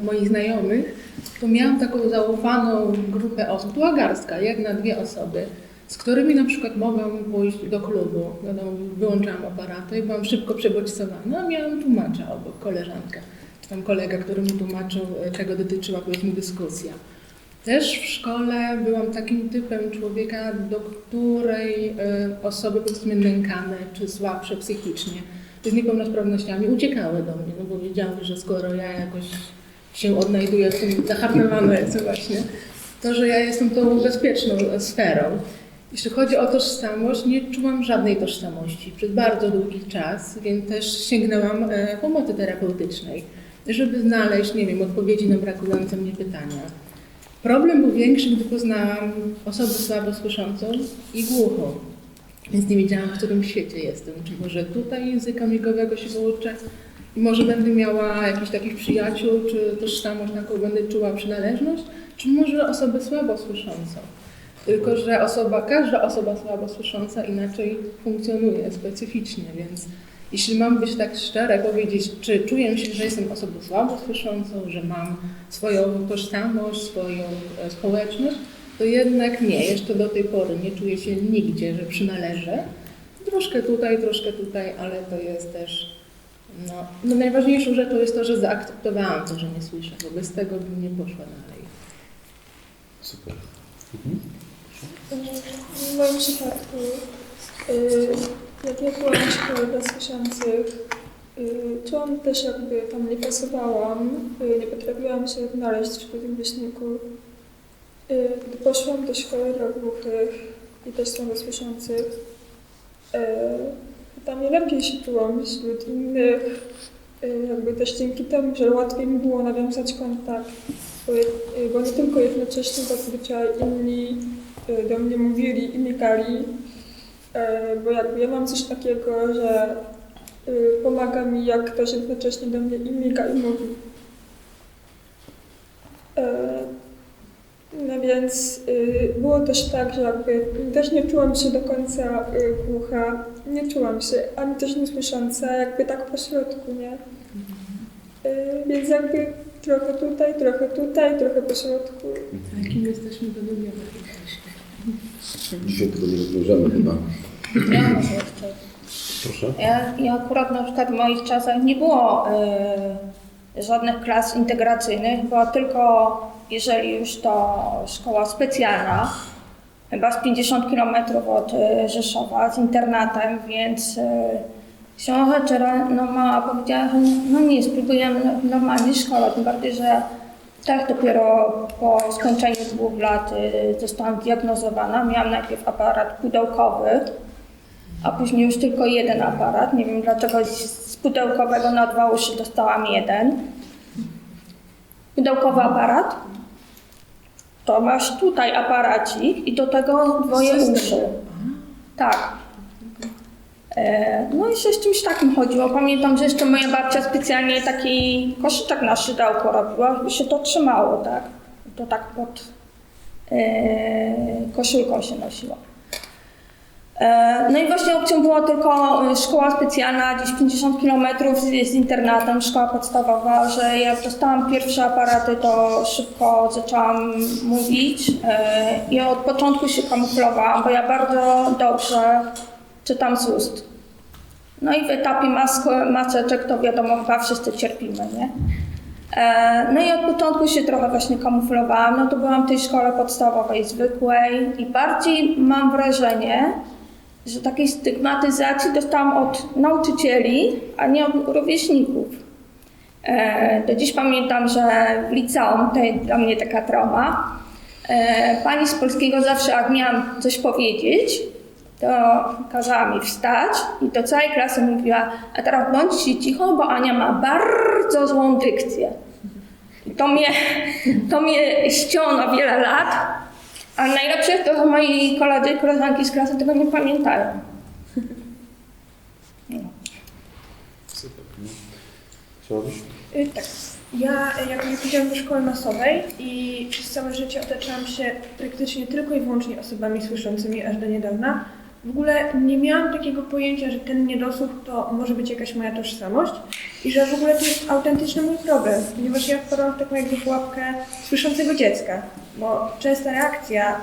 moich znajomych, to miałam taką zaufaną grupę osób, była garstka, 1-2 osoby, z którymi na przykład mogłam pójść do klubu. Wiadomo, wyłączałam aparaty i byłam szybko przebodźcowana, a miałam tłumacza obok, koleżankę, czy tam kolega, który mi tłumaczył, czego dotyczyła powiedzmy dyskusja. Też w szkole byłam takim typem człowieka, do której osoby powiedzmy nękane czy słabsze psychicznie z niepełnosprawnościami uciekały do mnie, bo wiedziały, że skoro ja jakoś się odnajduję w tym zahartowanym właśnie, to że ja jestem tą bezpieczną sferą. Jeśli chodzi o tożsamość, nie czułam żadnej tożsamości przez bardzo długi czas, więc też sięgnęłam pomocy terapeutycznej, żeby znaleźć, nie wiem, odpowiedzi na brakujące mnie pytania. Problem był większy, gdy poznałam osobę słabosłyszącą i głuchą, więc nie wiedziałam, w którym świecie jestem. Czy może tutaj języka migowego się uczę i może będę miała jakichś takich przyjaciół, czy tożsamość, na kogo będę czuła przynależność, czy może osobę słabosłyszącą. Tylko że każda osoba słabosłysząca inaczej funkcjonuje specyficznie, więc jeśli mam być tak szczera, powiedzieć, czy czuję się, że jestem osobą słabosłyszącą, że mam swoją tożsamość, swoją społeczność, to jednak nie. Jeszcze do tej pory nie czuję się nigdzie, że przynależę. Troszkę tutaj, ale to jest też... No najważniejszą rzeczą jest to, że zaakceptowałam to, że nie słyszę, bo bez tego bym nie poszła dalej. Super. W moim przypadku, jak ja byłam w szkole dla słyszących, czułam też jakby tam nie pasowałam, nie potrafiłam się odnaleźć wśród rówieśników. Gdy poszłam do szkoły dla głuchych i też słabosłyszących, tam lepiej się czułam wśród innych, jakby też dzięki temu, że łatwiej mi było nawiązać kontakt, bo nie tylko jednocześnie zazwyczaj inni do mnie mówili i mykali, bo jakby ja mam coś takiego, że pomaga mi, jak ktoś jednocześnie do mnie i mika i mówi. No więc było też tak, że jakby też nie czułam się do końca głucha, nie czułam się ani też niesłysząca, jakby tak po środku, nie? Więc jakby trochę tutaj, trochę po środku. Jakim jesteśmy według mnie? Dzisiaj tego nie rozwiążemy chyba. Ja może jeszcze. Proszę. Ja akurat na przykład w moich czasach nie było żadnych klas integracyjnych, była tylko, jeżeli już to szkoła specjalna, chyba z 50 km od Rzeszowa, z internatem, więc książę mama powiedziała, że no nie, spróbujemy w normalnej szkole, tym bardziej, że tak dopiero po skończeniu 2 lat zostałam zdiagnozowana. Miałam najpierw aparat pudełkowy, a później już tylko jeden aparat. Nie wiem dlaczego z pudełkowego na 2 uszy dostałam 1. Pudełkowy aparat, to masz tutaj aparacik i do tego 2 uszy. Tak. No i się z czymś takim chodziło. Pamiętam, że jeszcze moja babcia specjalnie taki koszyczek na szydełko robiła, żeby się to trzymało, tak? To tak pod koszulką się nosiło. No i właśnie opcją była tylko szkoła specjalna, gdzieś 50 km z internatem, szkoła podstawowa, że jak dostałam pierwsze aparaty, to szybko zaczęłam mówić i od początku się kamuflowałam, bo ja bardzo dobrze czytam z ust. No i w etapie maseczek to wiadomo, chyba wszyscy cierpimy, nie? No i od początku się trochę właśnie kamuflowałam, no to byłam w tej szkole podstawowej zwykłej i bardziej mam wrażenie, że takiej stygmatyzacji dostałam od nauczycieli, a nie od rówieśników. Do dziś pamiętam, że w liceum, to jest dla mnie taka trauma, pani z polskiego zawsze jak miałam coś powiedzieć, to kazała mi wstać i do całej klasy mówiła, a teraz bądźcie cicho, bo Ania ma bardzo złą dykcję. I to mnie ścięło na wiele lat, a najlepsze jest to, że moi koledzy i koleżanki z klasy tego nie pamiętają. Super. Chciałabyś? Tak. Ja jak chodziłam do szkoły masowej i przez całe życie otaczałam się praktycznie tylko i wyłącznie osobami słyszącymi aż do niedawna. W ogóle nie miałam takiego pojęcia, że ten niedosłuch to może być jakaś moja tożsamość i że w ogóle to jest autentyczny mój problem, ponieważ ja wpadłam w taką jakby pułapkę słyszącego dziecka, bo częsta reakcja,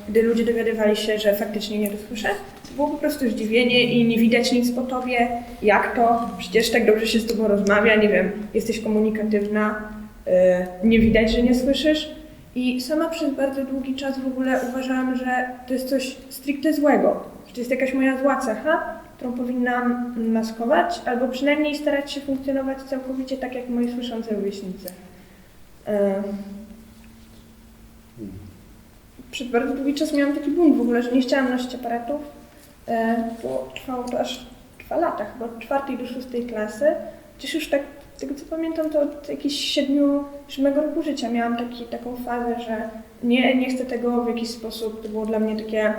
gdy ludzie dowiadywali się, że faktycznie nie dosłyszę, to było po prostu zdziwienie i nie widać nic po tobie, jak to, przecież tak dobrze się z tobą rozmawia, nie wiem, jesteś komunikatywna, nie widać, że nie słyszysz. I sama przez bardzo długi czas w ogóle uważałam, że to jest coś stricte złego, że to jest jakaś moja zła cecha, którą powinnam maskować, albo przynajmniej starać się funkcjonować całkowicie tak jak moi słyszące rówieśnicy. przez bardzo długi czas miałam taki bunt w ogóle, że nie chciałam nosić aparatów, bo trwało to aż 2 lata, chyba od 4. do 6. klasy. Chociaż już tak, z tego co pamiętam, to od jakichś 7 roku życia miałam taką fazę, że nie chcę tego w jakiś sposób, to było dla mnie takie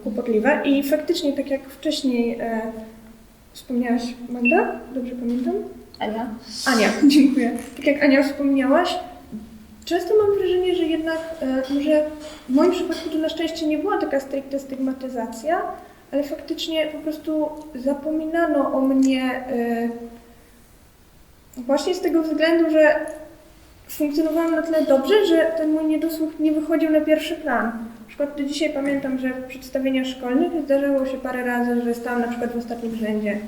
kłopotliwe. I faktycznie, tak jak wcześniej wspomniałaś, Magda, dobrze pamiętam? Ania, dziękuję. Tak jak Ania wspomniałaś, często mam wrażenie, że jednak może w moim przypadku to na szczęście nie była taka stricte stygmatyzacja, ale faktycznie po prostu zapominano o mnie właśnie z tego względu, że funkcjonowałam na tyle dobrze, że ten mój niedosłuch nie wychodził na pierwszy plan. Na przykład do dzisiaj pamiętam, że w przedstawieniach szkolnych zdarzało się parę razy, że stałam na przykład w ostatnim rzędzie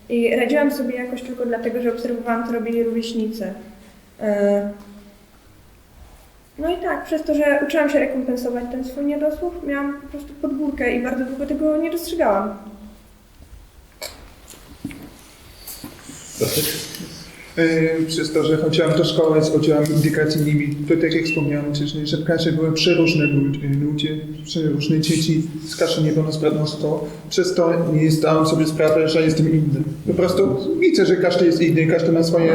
i radziłam sobie jakoś tylko dlatego, że obserwowałam, co robili rówieśnicy. No i tak, przez to, że uczyłam się rekompensować ten swój niedosłuch, miałam po prostu podgórkę i bardzo długo tego nie dostrzegałam. Przez to, że chodziłam do szkoły z oddziałami integracyjnymi, to tak jak wspomniałem wcześniej, że w klasie były przeróżne ludzie, przeróżne dzieci z klasą niepełnosprawnością. Przez to nie zdałam sobie sprawy, że jestem inny. Po prostu widzę, że każdy jest inny, każdy ma swoje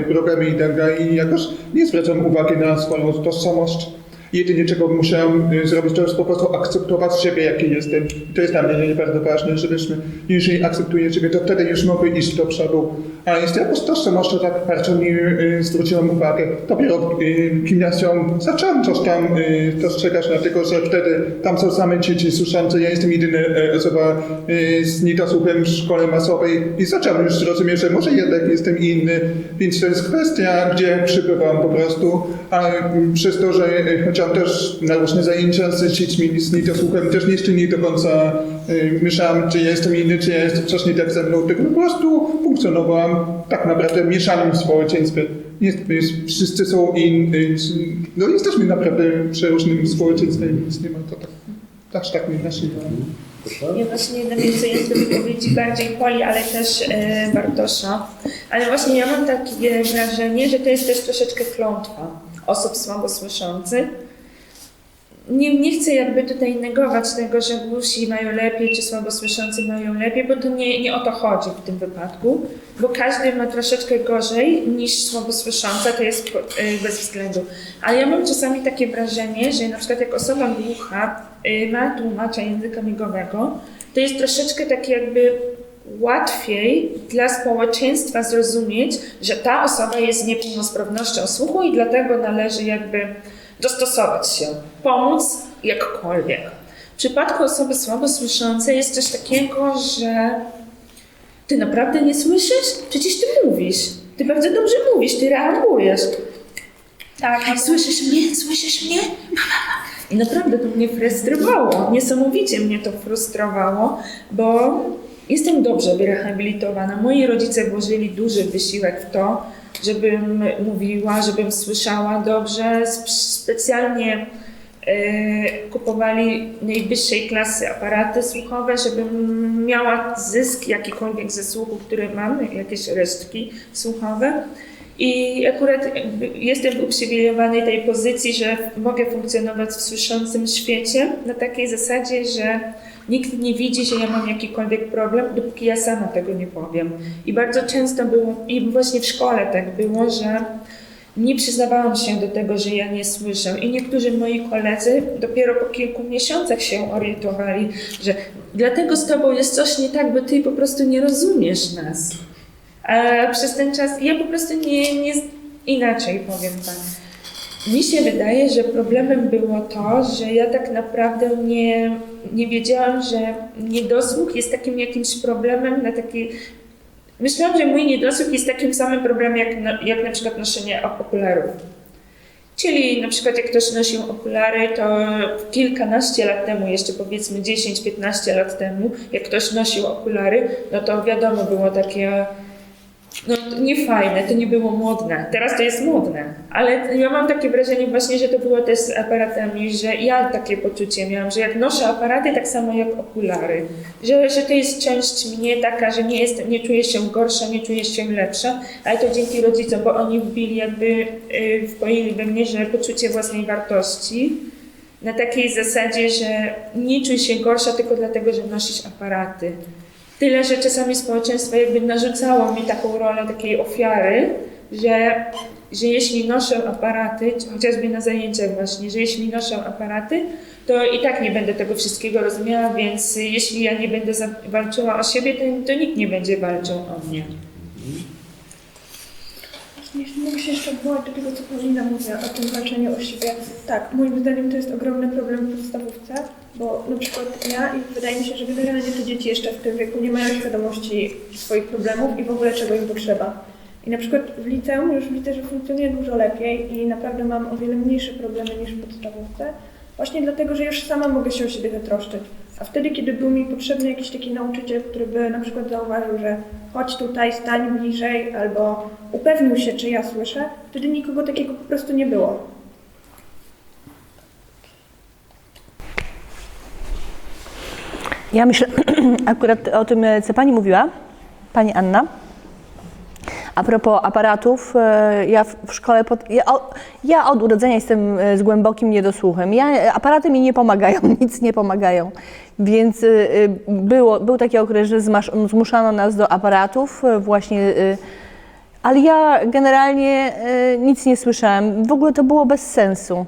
problemy i tak dalej i jakoś nie zwracam uwagi na swoją tożsamość. Jedynie czego musiałem zrobić, to jest po prostu akceptować siebie, jaki jestem. To jest dla mnie bardzo ważne, żebyśmy, jeżeli akceptuję siebie, to wtedy już mogę iść do przodu. A jest jakoś tożsamością tak bardzo nie zwróciłem uwagę. Dopiero w gimnazjum zacząłem coś tam dostrzegać, dlatego że wtedy tam są same dzieci słyszące. Ja jestem jedyna osoba z niedosłuchem w szkole masowej i zacząłem już zrozumieć, że może jednak jestem inny. Więc to jest kwestia, gdzie przybywam po prostu. A przez to, że chodziłam też na różne zajęcia z dziećmi z niedosłuchem, też jeszcze nie do końca myślałam, czy ja jestem inny, czy ja jestem coś nie tak ze mną, tylko po prostu funkcjonowałam tak naprawdę mieszanym w społeczeństwie. Wszyscy są inni, no jesteśmy naprawdę przeróżnym społeczeństwem, więc nie ma to tak mnie naszywa. Ja właśnie nawiązuję do wypowiedzi bardziej Poli, ale też Bartosza. Ale właśnie ja mam takie wrażenie, że to jest też troszeczkę klątwa osób słabo słyszących. Nie chcę jakby tutaj negować tego, że głusi mają lepiej, czy słabosłyszący mają lepiej, bo to nie o to chodzi w tym wypadku, bo każdy ma troszeczkę gorzej niż słabosłysząca, to jest bez względu. Ale ja mam czasami takie wrażenie, że na przykład jak osoba głucha ma tłumacza języka migowego, to jest troszeczkę tak jakby łatwiej dla społeczeństwa zrozumieć, że ta osoba jest z niepełnosprawnością słuchu i dlatego należy jakby dostosować się, pomóc jakkolwiek. W przypadku osoby słabo słyszącej jest coś takiego, że ty naprawdę nie słyszysz? Przecież ty mówisz. Ty bardzo dobrze mówisz, ty reagujesz. Tak. Słyszysz mnie? Słyszysz mnie? I naprawdę to mnie frustrowało. Niesamowicie mnie to frustrowało, bo jestem dobrze wyrehabilitowana. Moi rodzice włożyli duży wysiłek w to, żebym mówiła, żebym słyszała dobrze. Specjalnie kupowali najwyższej klasy aparaty słuchowe, żebym miała zysk jakikolwiek ze słuchu, który mam, jakieś resztki słuchowe. I akurat jestem w uprzywilejowanej tej pozycji, że mogę funkcjonować w słyszącym świecie na takiej zasadzie, że nikt nie widzi, że ja mam jakikolwiek problem, dopóki ja sama tego nie powiem. I bardzo często było, i właśnie w szkole tak było, że nie przyznawałam się do tego, że ja nie słyszę. I niektórzy moi koledzy dopiero po kilku miesiącach się orientowali, że dlatego z tobą jest coś nie tak, bo ty po prostu nie rozumiesz nas. A przez ten czas ja po prostu nie inaczej powiem tak. Mi się wydaje, że problemem było to, że ja tak naprawdę nie wiedziałam, że niedosłuch jest takim jakimś problemem na taki... Myślałam, że mój niedosłuch jest takim samym problemem jak na przykład noszenie okularów. Czyli na przykład jak ktoś nosił okulary, to kilkanaście lat temu, jeszcze powiedzmy 10-15 lat temu, jak ktoś nosił okulary, no to wiadomo było takie... No niefajne, to nie było modne. Teraz to jest modne. Ale ja mam takie wrażenie właśnie, że to było też z aparatami, że ja takie poczucie miałam, że jak noszę aparaty, tak samo jak okulary. Że to jest część mnie taka, że nie czuję się gorsza, nie czuję się lepsza, ale to dzięki rodzicom, bo oni wbili jakby, wpoili we mnie, że poczucie własnej wartości na takiej zasadzie, że nie czuj się gorsza tylko dlatego, że nosisz aparaty. Tyle, że czasami społeczeństwo jakby narzucało mi taką rolę takiej ofiary, że jeśli noszę aparaty, chociażby na zajęciach właśnie, że jeśli noszę aparaty, to i tak nie będę tego wszystkiego rozumiała, więc jeśli ja nie będę walczyła o siebie, to nikt nie będzie walczył o mnie. Jeśli mogę się jeszcze odwołać do tego, co Paulina mówiła o tym walczeniu o siebie. Tak, moim zdaniem to jest ogromny problem w podstawówce, bo na przykład ja i wydaje mi się, że generalnie te dzieci jeszcze w tym wieku nie mają świadomości swoich problemów i w ogóle czego im potrzeba. I na przykład w liceum już widzę, że funkcjonuje dużo lepiej i naprawdę mam o wiele mniejsze problemy niż w podstawówce. Właśnie dlatego, że już sama mogę się o siebie zatroszczyć. A wtedy, kiedy był mi potrzebny jakiś taki nauczyciel, który by na przykład zauważył, że chodź tutaj, stań bliżej, albo upewnił się, czy ja słyszę, wtedy nikogo takiego po prostu nie było. Ja myślę akurat o tym, co Pani mówiła, Pani Anna. A propos aparatów, ja w szkole, ja od urodzenia jestem z głębokim niedosłuchem. Aparaty mi nie pomagają, nic nie pomagają. Więc był taki okres, że zmuszano nas do aparatów właśnie, ale ja generalnie nic nie słyszałam. W ogóle to było bez sensu.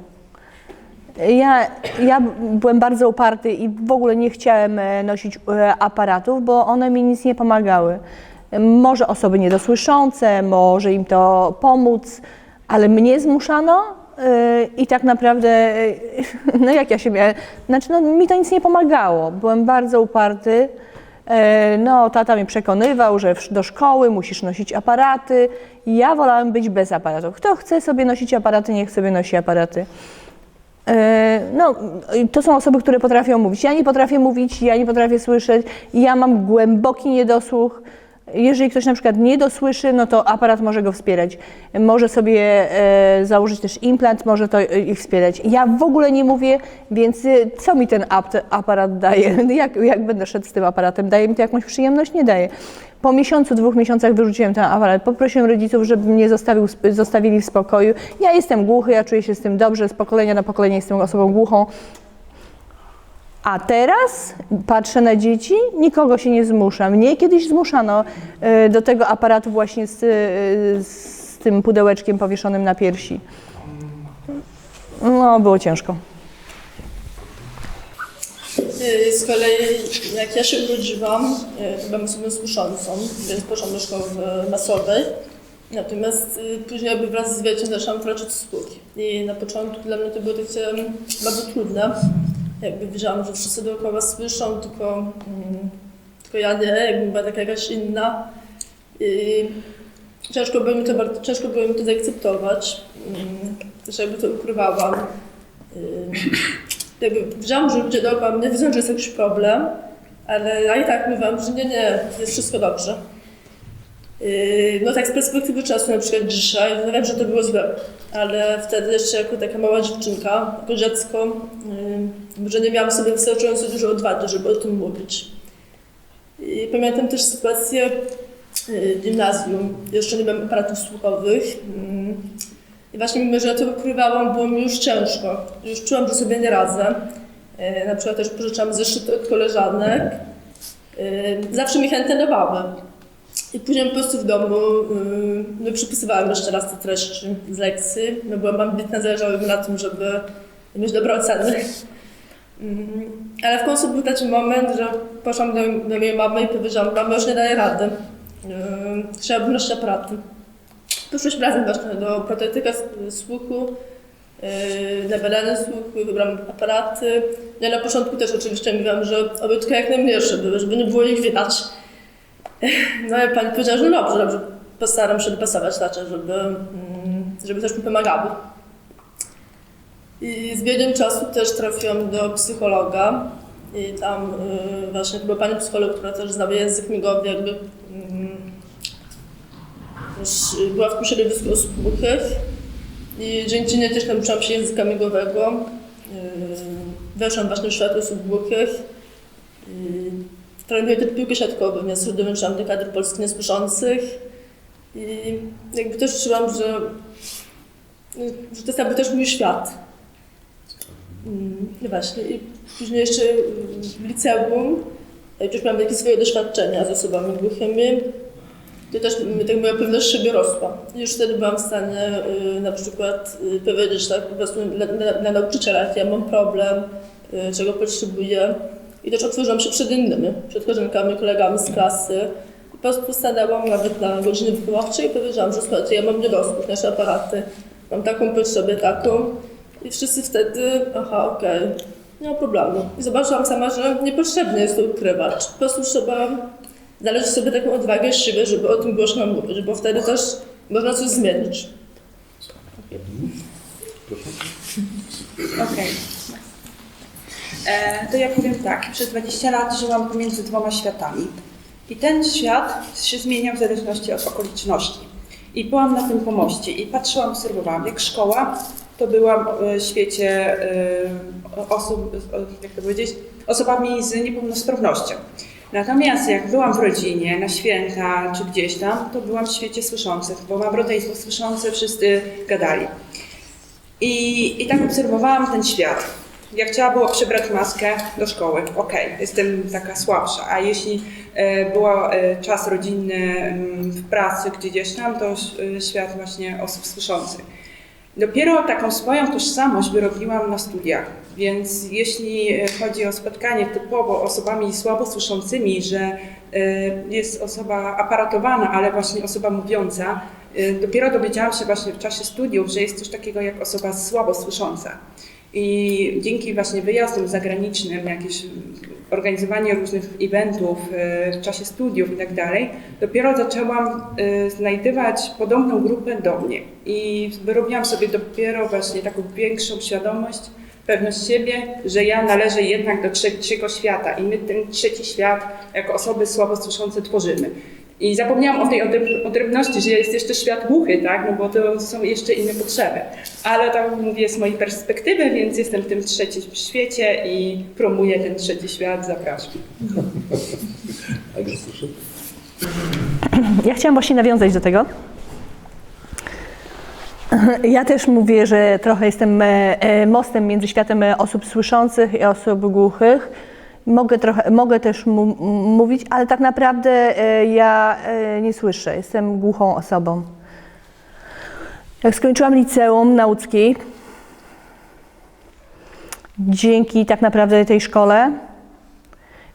Ja byłem bardzo uparty i w ogóle nie chciałem nosić aparatów, bo one mi nic nie pomagały. Może osoby niedosłyszące, może im to pomóc, ale mnie zmuszano i tak naprawdę, no jak ja się miałem, znaczy no, mi to nic nie pomagało. Byłem bardzo uparty. No, tata mnie przekonywał, że do szkoły musisz nosić aparaty. Ja wolałam być bez aparatów. Kto chce sobie nosić aparaty, niech sobie nosi aparaty. No, to są osoby, które potrafią mówić. Ja nie potrafię mówić, ja nie potrafię słyszeć, ja mam głęboki niedosłuch. Jeżeli ktoś na przykład nie dosłyszy, no to aparat może go wspierać. Może sobie założyć też implant, może to ich wspierać. Ja w ogóle nie mówię, więc co mi ten aparat daje? Jak będę szedł z tym aparatem? Daje mi to jakąś przyjemność? Nie daje. Po miesiącu, 2 miesiącach wyrzuciłem ten aparat. Poprosiłem rodziców, żeby mnie zostawili w spokoju. Ja jestem głuchy, ja czuję się z tym dobrze, z pokolenia na pokolenie jestem osobą głuchą. A teraz patrzę na dzieci, nikogo się nie zmusza. Mnie kiedyś zmuszano do tego aparatu właśnie z tym pudełeczkiem powieszonym na piersi. No, było ciężko. Z kolei jak ja się urodziłam, byłam osobą słyszącą, więc poszłam do szkoły masowej. Natomiast później jakby wraz z wiekiem zaczęłam tracić słuch. I na początku dla mnie to było takie bardzo trudne. Jakby wiedziałam, że wszyscy dookoła słyszą, tylko ja nie, jakby była taka jakaś inna. I ciężko było mi to zaakceptować. Też jakby to ukrywałam. Jakby wiedziałam, że ludzie dookoła mnie widzą, że jest jakiś problem, ale ja i tak mówiłam, że nie, jest wszystko dobrze. No tak z perspektywy czasu, na przykład dzisiaj, no wiem, że to było złe, ale wtedy jeszcze jako taka mała dziewczynka, jako dziecko, że nie miałam sobie wystarczająco dużo odwagi, żeby o tym mówić. I pamiętam też sytuację w gimnazjum, jeszcze nie miałam aparatów słuchowych i właśnie mimo, że ja to ukrywałam, było mi już ciężko. Już czułam, że sobie nie radzę. Na przykład też pożyczałam zeszyty od koleżanek. Zawsze mi chętnie dawały. I później po prostu w domu przypisywałam jeszcze raz te treści z lekcji. No byłam ambitna, zależało mi na tym, żeby mieć dobre oceny. Ale w końcu był taki moment, że poszłam do mojej mamy i powiedziałam, mama już nie daje rady. Chciałabym nosić aparaty. Poszłyśmy razem właśnie do protetyka słuchu, na badanie słuchu, wybrałam aparaty. Ja na początku też oczywiście mówiłam, że oby tylko jak najmniejsze były, żeby nie było ich widać. No i pani powiedziała, że dobrze, postaram się dopasować tacie, żeby też mi pomagały. I z biegiem czasu też trafiłam do psychologa i tam właśnie była pani psycholog, która też znała język migowy, jakby była w tym środowisku osób głuchych i dzięki niej też nauczyłam się języka migowego. Weszłam właśnie w świat osób głuchych. Trenuję też piłkę siatkową, więc dołączyłam do kadry polskich niesłyszących i jakby też czułam, że to jest jakby też mój świat. No właśnie, i później jeszcze w liceum już miałam takie swoje doświadczenia z osobami głuchymi. To też tak moja pewność siebie rosła. Już wtedy byłam w stanie na przykład powiedzieć tak po prostu dla nauczyciela, jaki ja mam problem, czego potrzebuję. I też otworzyłam się przed innymi, przed koleżankami, kolegami z klasy. I po prostu stanęłam nawet na godzinie wychowawczej i powiedziałam, że słuchajcie, ja mam niedosłuch, nasze aparaty, mam taką potrzebę, taką. I wszyscy wtedy, okej, nie ma problemu. I zobaczyłam sama, że niepotrzebnie jest to ukrywać. Po prostu trzeba znaleźć sobie taką odwagę, siłę, żeby o tym głośno mówić, bo wtedy też można coś zmienić. Okej. To ja powiem tak, przez 20 lat żyłam pomiędzy dwoma światami i ten świat się zmieniał w zależności od okoliczności. I byłam na tym pomoście i patrzyłam, obserwowałam, jak szkoła, to byłam w świecie osób, jak to powiedzieć, osobami z niepełnosprawnością. Natomiast jak byłam w rodzinie, na święta czy gdzieś tam, to byłam w świecie słyszących, bo mam rodzeństwo słyszące, wszyscy gadali. I tak obserwowałam ten świat. Jak trzeba było przebrać maskę do szkoły, jestem taka słabsza, a jeśli był czas rodzinny w pracy gdzieś tam, to świat właśnie osób słyszących. Dopiero taką swoją tożsamość wyrobiłam na studiach, więc jeśli chodzi o spotkanie typowo osobami słabosłyszącymi, że jest osoba aparatowana, ale właśnie osoba mówiąca, dopiero dowiedziałam się właśnie w czasie studiów, że jest coś takiego jak osoba słabosłysząca. I dzięki właśnie wyjazdom zagranicznym, jakieś organizowanie różnych eventów w czasie studiów i tak dalej, dopiero zaczęłam znajdywać podobną grupę do mnie. I wyrobiłam sobie dopiero właśnie taką większą świadomość, pewność siebie, że ja należę jednak do trzeciego świata i my ten trzeci świat jako osoby słabosłyszące tworzymy. I zapomniałam o tej odrębności, że jest jeszcze świat głuchy, tak? No bo to są jeszcze inne potrzeby. Ale to mówię z mojej perspektywy, więc jestem w tym trzecim świecie i promuję ten trzeci świat. Zapraszam. Ja chciałam właśnie nawiązać do tego. Ja też mówię, że trochę jestem mostem między światem osób słyszących i osób głuchych. Mogę też mówić, ale tak naprawdę ja nie słyszę, jestem głuchą osobą. Jak skończyłam liceum na Łódzkiej, dzięki tak naprawdę tej szkole,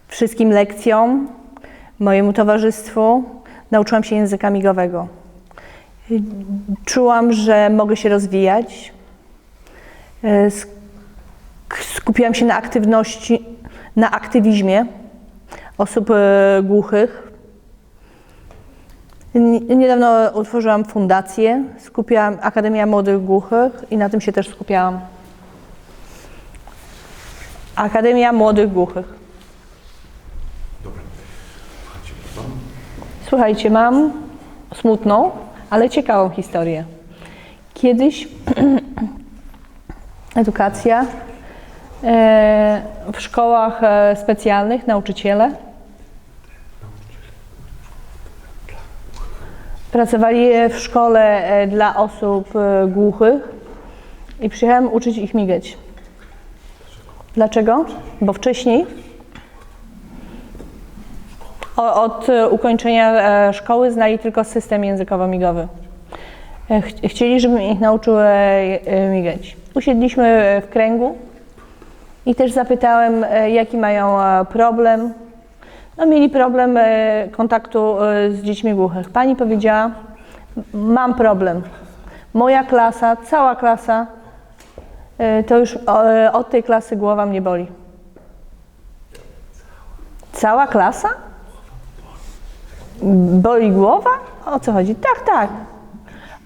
wszystkim lekcjom, mojemu towarzystwu, nauczyłam się języka migowego. Czułam, że mogę się rozwijać. Skupiłam się na aktywizmie osób głuchych. Niedawno utworzyłam fundację, Akademia Młodych Głuchych i na tym się też skupiałam. Akademia Młodych Głuchych. Słuchajcie, mam smutną, ale ciekawą historię. Kiedyś edukacja w szkołach specjalnych, nauczyciele pracowali w szkole dla osób głuchych i przyjechałam uczyć ich migać. Dlaczego? Bo wcześniej od ukończenia szkoły znali tylko system językowo-migowy. Chcieli, żebym ich nauczył migać. Usiedliśmy w kręgu i też zapytałem, jaki mają problem. No, mieli problem kontaktu z dziećmi głuchych. Pani powiedziała, mam problem. Moja klasa, cała klasa, to już od tej klasy głowa mnie boli. Cała klasa? Boli głowa? O co chodzi? Tak, tak.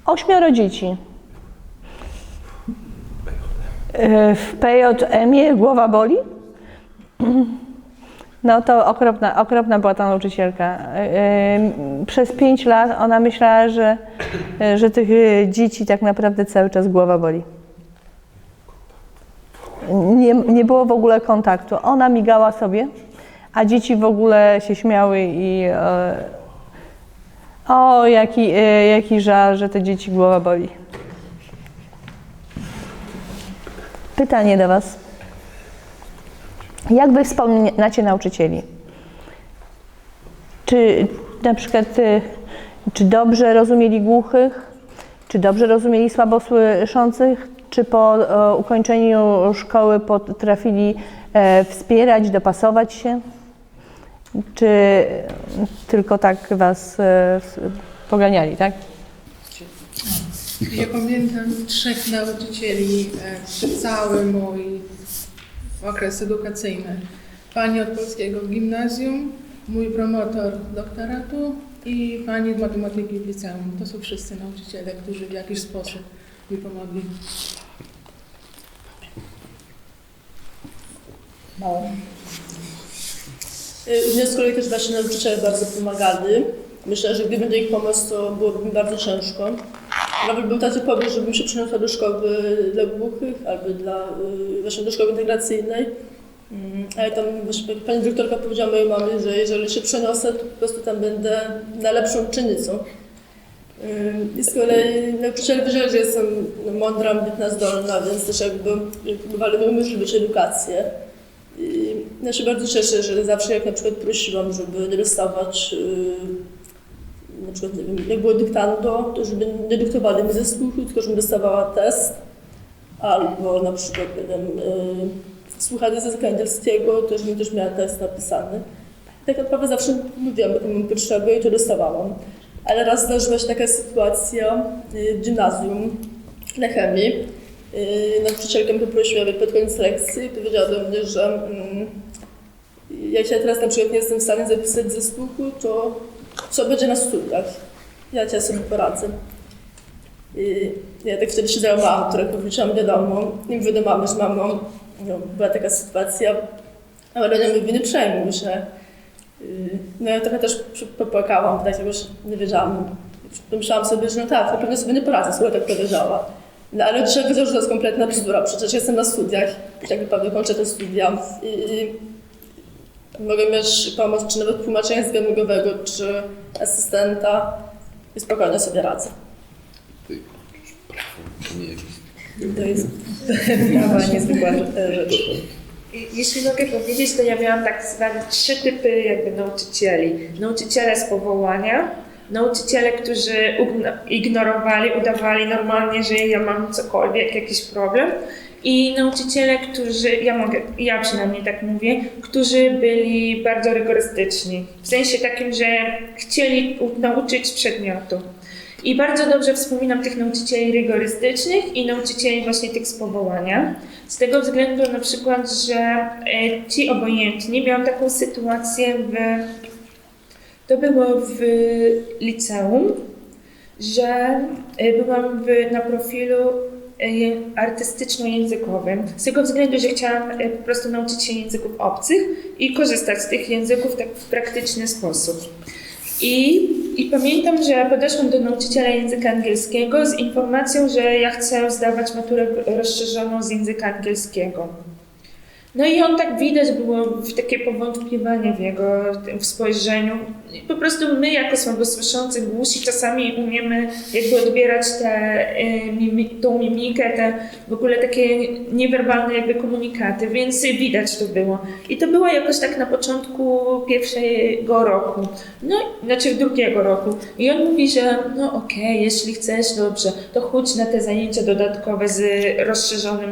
8 dzieci. W PJM-ie głowa boli? No to okropna była ta nauczycielka. Przez 5 lat ona myślała, że tych dzieci tak naprawdę cały czas głowa boli. Nie było w ogóle kontaktu. Ona migała sobie, a dzieci w ogóle się śmiały i o, jaki żal, że te dzieci głowa boli. Pytanie do Was. Jak wy wspominacie nauczycieli? Czy na przykład, czy dobrze rozumieli głuchych? Czy dobrze rozumieli słabosłyszących? Czy po ukończeniu szkoły potrafili wspierać, dopasować się? Czy tylko tak was poganiali, tak? Ja pamiętam 3 nauczycieli przez cały mój okres edukacyjny. Pani od polskiego gimnazjum, mój promotor doktoratu i pani z matematyki w liceum. To są wszyscy nauczyciele, którzy w jakiś sposób mi pomogli. U mnie z kolei też właśnie nauczyciele bardzo pomagali. Myślę, że gdyby nie ich pomoc, to byłoby mi bardzo ciężko. Nawet był taki pomysł, żebym się przeniosła do szkoły dla głuchych albo właśnie do szkoły integracyjnej. Ale tam właśnie pani dyrektorka powiedziała mojej mamie, że jeżeli się przeniosę, to po prostu tam będę najlepszą uczennicą. I z kolei nauczyciele wiedzieli, że jestem mądra, ambitna, zdolna, więc też jakby próbowali mi umożliwić edukację. I ja się bardzo cieszę, że zawsze jak na przykład prosiłam, żeby nie dostawać, na przykład nie wiem, jak było dyktando, to żeby nie dyktowali mi ze słuchu, tylko żebym dostawała test, albo na przykład nie wiem, słuchanie z języka angielskiego, to żebym też miała test napisany. Tak naprawdę zawsze mówiłam, jaką mam potrzebę i to dostawałam. Ale raz zdarzyła się taka sytuacja w gimnazjum na chemii. Nauczycielka mnie poprosiła pod koniec lekcji i powiedziała do mnie, że jak ja teraz na przykład nie jestem w stanie zapisać ze słuchu, to co będzie na studiach? Ja sobie poradzę. I ja tak wtedy siedziałam na autorach, wróciłam do domu i mówię do mamy, że mamo, była taka sytuacja, ale Lenia mówi, nie przejmuj się. No ja trochę też popłakałam, tak jakoś nie wiedziałam. Pomyślałam sobie, że no tak, na pewno sobie nie poradzę, skoro tak powiedziała. No ale dzisiaj widzę, że to jest kompletna bzdura, przecież jestem na studiach, tak naprawdę kończę te studia i mogę mieć pomoc, czy nawet tłumaczenia języka migowego, czy asystenta i spokojnie sobie radzę. To jest prawa niezwykła rzecz. Jeśli mogę powiedzieć, to ja miałam tak zwane 3 typy jakby nauczycieli. Nauczyciele z powołania, nauczyciele, którzy ignorowali, udawali normalnie, że ja mam cokolwiek, jakiś problem, i nauczyciele, którzy, ja przynajmniej tak mówię, którzy byli bardzo rygorystyczni. W sensie takim, że chcieli nauczyć przedmiotu. I bardzo dobrze wspominam tych nauczycieli rygorystycznych i nauczycieli właśnie tych z powołania. Z tego względu na przykład, że ci obojętni, miałam taką sytuację to było w liceum, że byłam na profilu artystyczno-językowym, z tego względu, że chciałam po prostu nauczyć się języków obcych i korzystać z tych języków tak w praktyczny sposób. I pamiętam, że podeszłam do nauczyciela języka angielskiego z informacją, że ja chcę zdawać maturę rozszerzoną z języka angielskiego. No i on tak widać było takie powątpiewanie w spojrzeniu. I po prostu my jako słabosłyszący, głusi czasami umiemy jakby odbierać tą mimikę, te w ogóle takie niewerbalne jakby komunikaty, więc widać to było. I to było jakoś tak na początku pierwszego roku, drugiego roku. I on mówi, że no okej, jeśli chcesz, dobrze, to chodź na te zajęcia dodatkowe z rozszerzonym,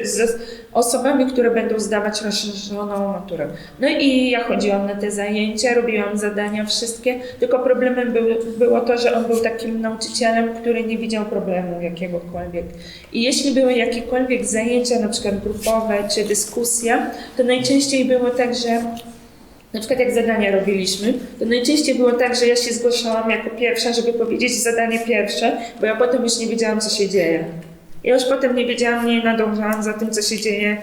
z osobami, które będą zdawać rozszerzoną maturę. No i ja chodziłam na te zajęcia, robiłam zadania wszystkie, tylko problemem było to, że on był takim nauczycielem, który nie widział problemu jakiegokolwiek. I jeśli były jakiekolwiek zajęcia, na przykład grupowe czy dyskusja, to najczęściej było tak, że na przykład jak zadania robiliśmy, to najczęściej było tak, że ja się zgłaszałam jako pierwsza, żeby powiedzieć zadanie pierwsze, bo ja potem już nie wiedziałam, co się dzieje. Ja już potem nie wiedziałam, nie nadążałam za tym, co się dzieje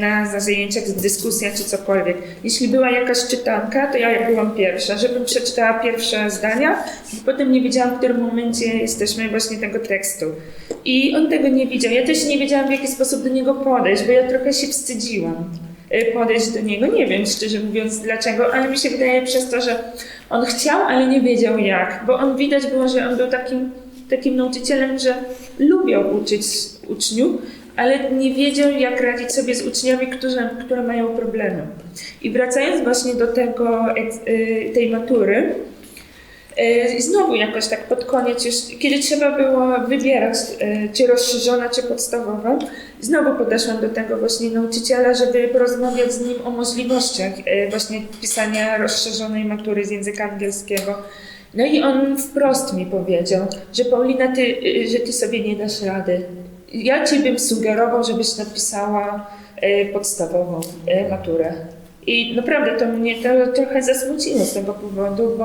na zajęciach, dyskusjach czy cokolwiek. Jeśli była jakaś czytanka, to ja byłam pierwsza, żebym przeczytała pierwsze zdania i potem nie wiedziałam, w którym momencie jesteśmy właśnie tego tekstu. I on tego nie widział. Ja też nie wiedziałam, w jaki sposób do niego podejść, bo ja trochę się wstydziłam podejść do niego. Nie wiem, szczerze mówiąc, dlaczego, ale mi się wydaje przez to, że on chciał, ale nie wiedział jak, bo on widać było, że on był takim nauczycielem, że lubiał uczyć uczniów, ale nie wiedział, jak radzić sobie z uczniami, które mają problemy. I wracając właśnie do tej matury, znowu jakoś tak pod koniec, już kiedy trzeba było wybierać, czy rozszerzona, czy podstawowa, znowu podeszłam do tego właśnie nauczyciela, żeby porozmawiać z nim o możliwościach właśnie pisania rozszerzonej matury z języka angielskiego. No i on wprost mi powiedział, że Paulina, że ty sobie nie dasz rady. Ja ci bym sugerował, żebyś napisała podstawową maturę. I naprawdę to mnie trochę zasmuciło z tego powodu, bo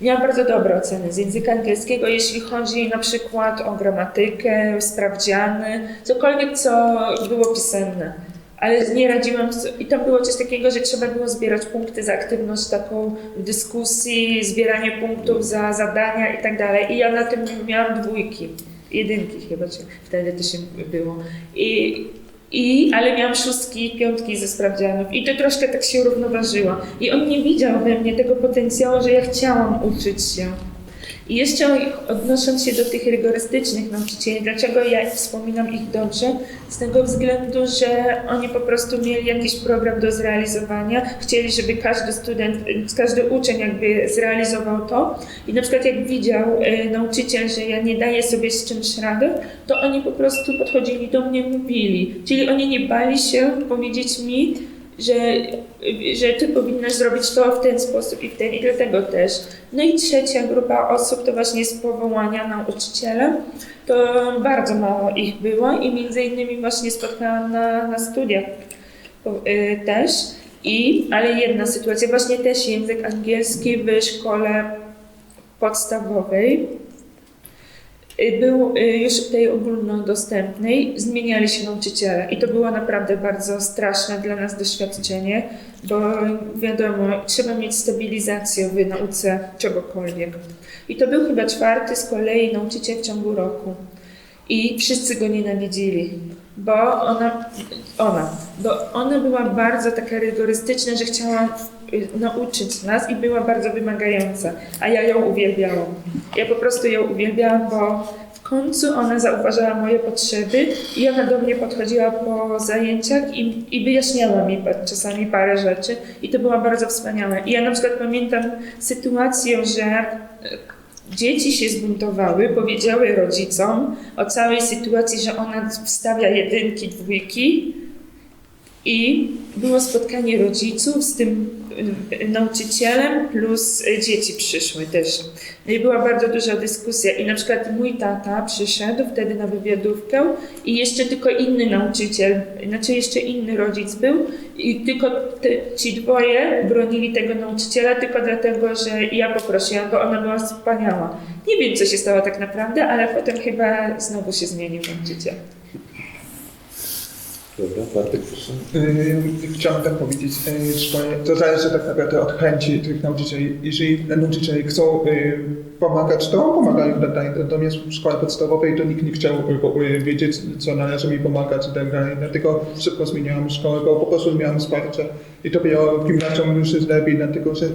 miałam bardzo dobre oceny z języka angielskiego, jeśli chodzi na przykład o gramatykę, sprawdziany, cokolwiek, co było pisemne. Ale nie radziłam, i tam było coś takiego, że trzeba było zbierać punkty za aktywność taką w dyskusji, zbieranie punktów za zadania i tak dalej. I ja na tym miałam 2, 1 chyba, czy wtedy to się było. Ale miałam 6, 5 ze sprawdzianów i to troszkę tak się równoważyło. I on nie widział we mnie tego potencjału, że ja chciałam uczyć się. I jeszcze odnosząc się do tych rygorystycznych nauczycieli, dlaczego ja wspominam ich dobrze? Z tego względu, że oni po prostu mieli jakiś program do zrealizowania, chcieli, żeby każdy student, każdy uczeń jakby zrealizował to. I na przykład jak widział nauczyciel, że ja nie daję sobie z czymś rady, to oni po prostu podchodzili do mnie, mówili. Czyli oni nie bali się powiedzieć mi, że ty powinnaś zrobić to w ten sposób i w ten, i dlatego też. No i trzecia grupa osób to właśnie z powołania nauczyciele. To bardzo mało ich było i między innymi właśnie spotkałam na studiach też. Ale jedna sytuacja, właśnie też język angielski w szkole podstawowej był już w tej ogólnodostępnej, zmieniali się nauczyciele i to było naprawdę bardzo straszne dla nas doświadczenie, bo wiadomo, trzeba mieć stabilizację w nauce czegokolwiek. I to był chyba 4. z kolei nauczyciel w ciągu roku i wszyscy go nienawidzili, bo ona była bardzo taka rygorystyczna, że chciała nauczyć nas i była bardzo wymagająca, a ja ją uwielbiałam. Ja po prostu ją uwielbiałam, bo w końcu ona zauważała moje potrzeby i ona do mnie podchodziła po zajęciach i wyjaśniała mi czasami parę rzeczy i to było bardzo wspaniałe. I ja na przykład pamiętam sytuację, że dzieci się zbuntowały, powiedziały rodzicom o całej sytuacji, że ona wstawia 1, 2 i było spotkanie rodziców z tym nauczycielem plus dzieci przyszły też. No i była bardzo duża dyskusja i na przykład mój tata przyszedł wtedy na wywiadówkę i jeszcze tylko inny nauczyciel, znaczy jeszcze inny rodzic był i tylko ci 2 bronili tego nauczyciela tylko dlatego, że ja poprosiłam, bo ona była wspaniała. Nie wiem, co się stało tak naprawdę, ale potem chyba znowu się zmienił nauczyciel. Dobra, Bartek, proszę. Chciałem tak powiedzieć, to zależy tak naprawdę od chęci tych nauczycieli. Jeżeli nauczyciele chcą pomagać, to pomagają. Natomiast w szkole podstawowej to nikt nie chciał wiedzieć, co należy mi pomagać i tak dalej. Dlatego szybko zmieniałam szkołę, bo po prostu miałam wsparcie. I dopiero w gimnazjum już jest lepiej, dlatego że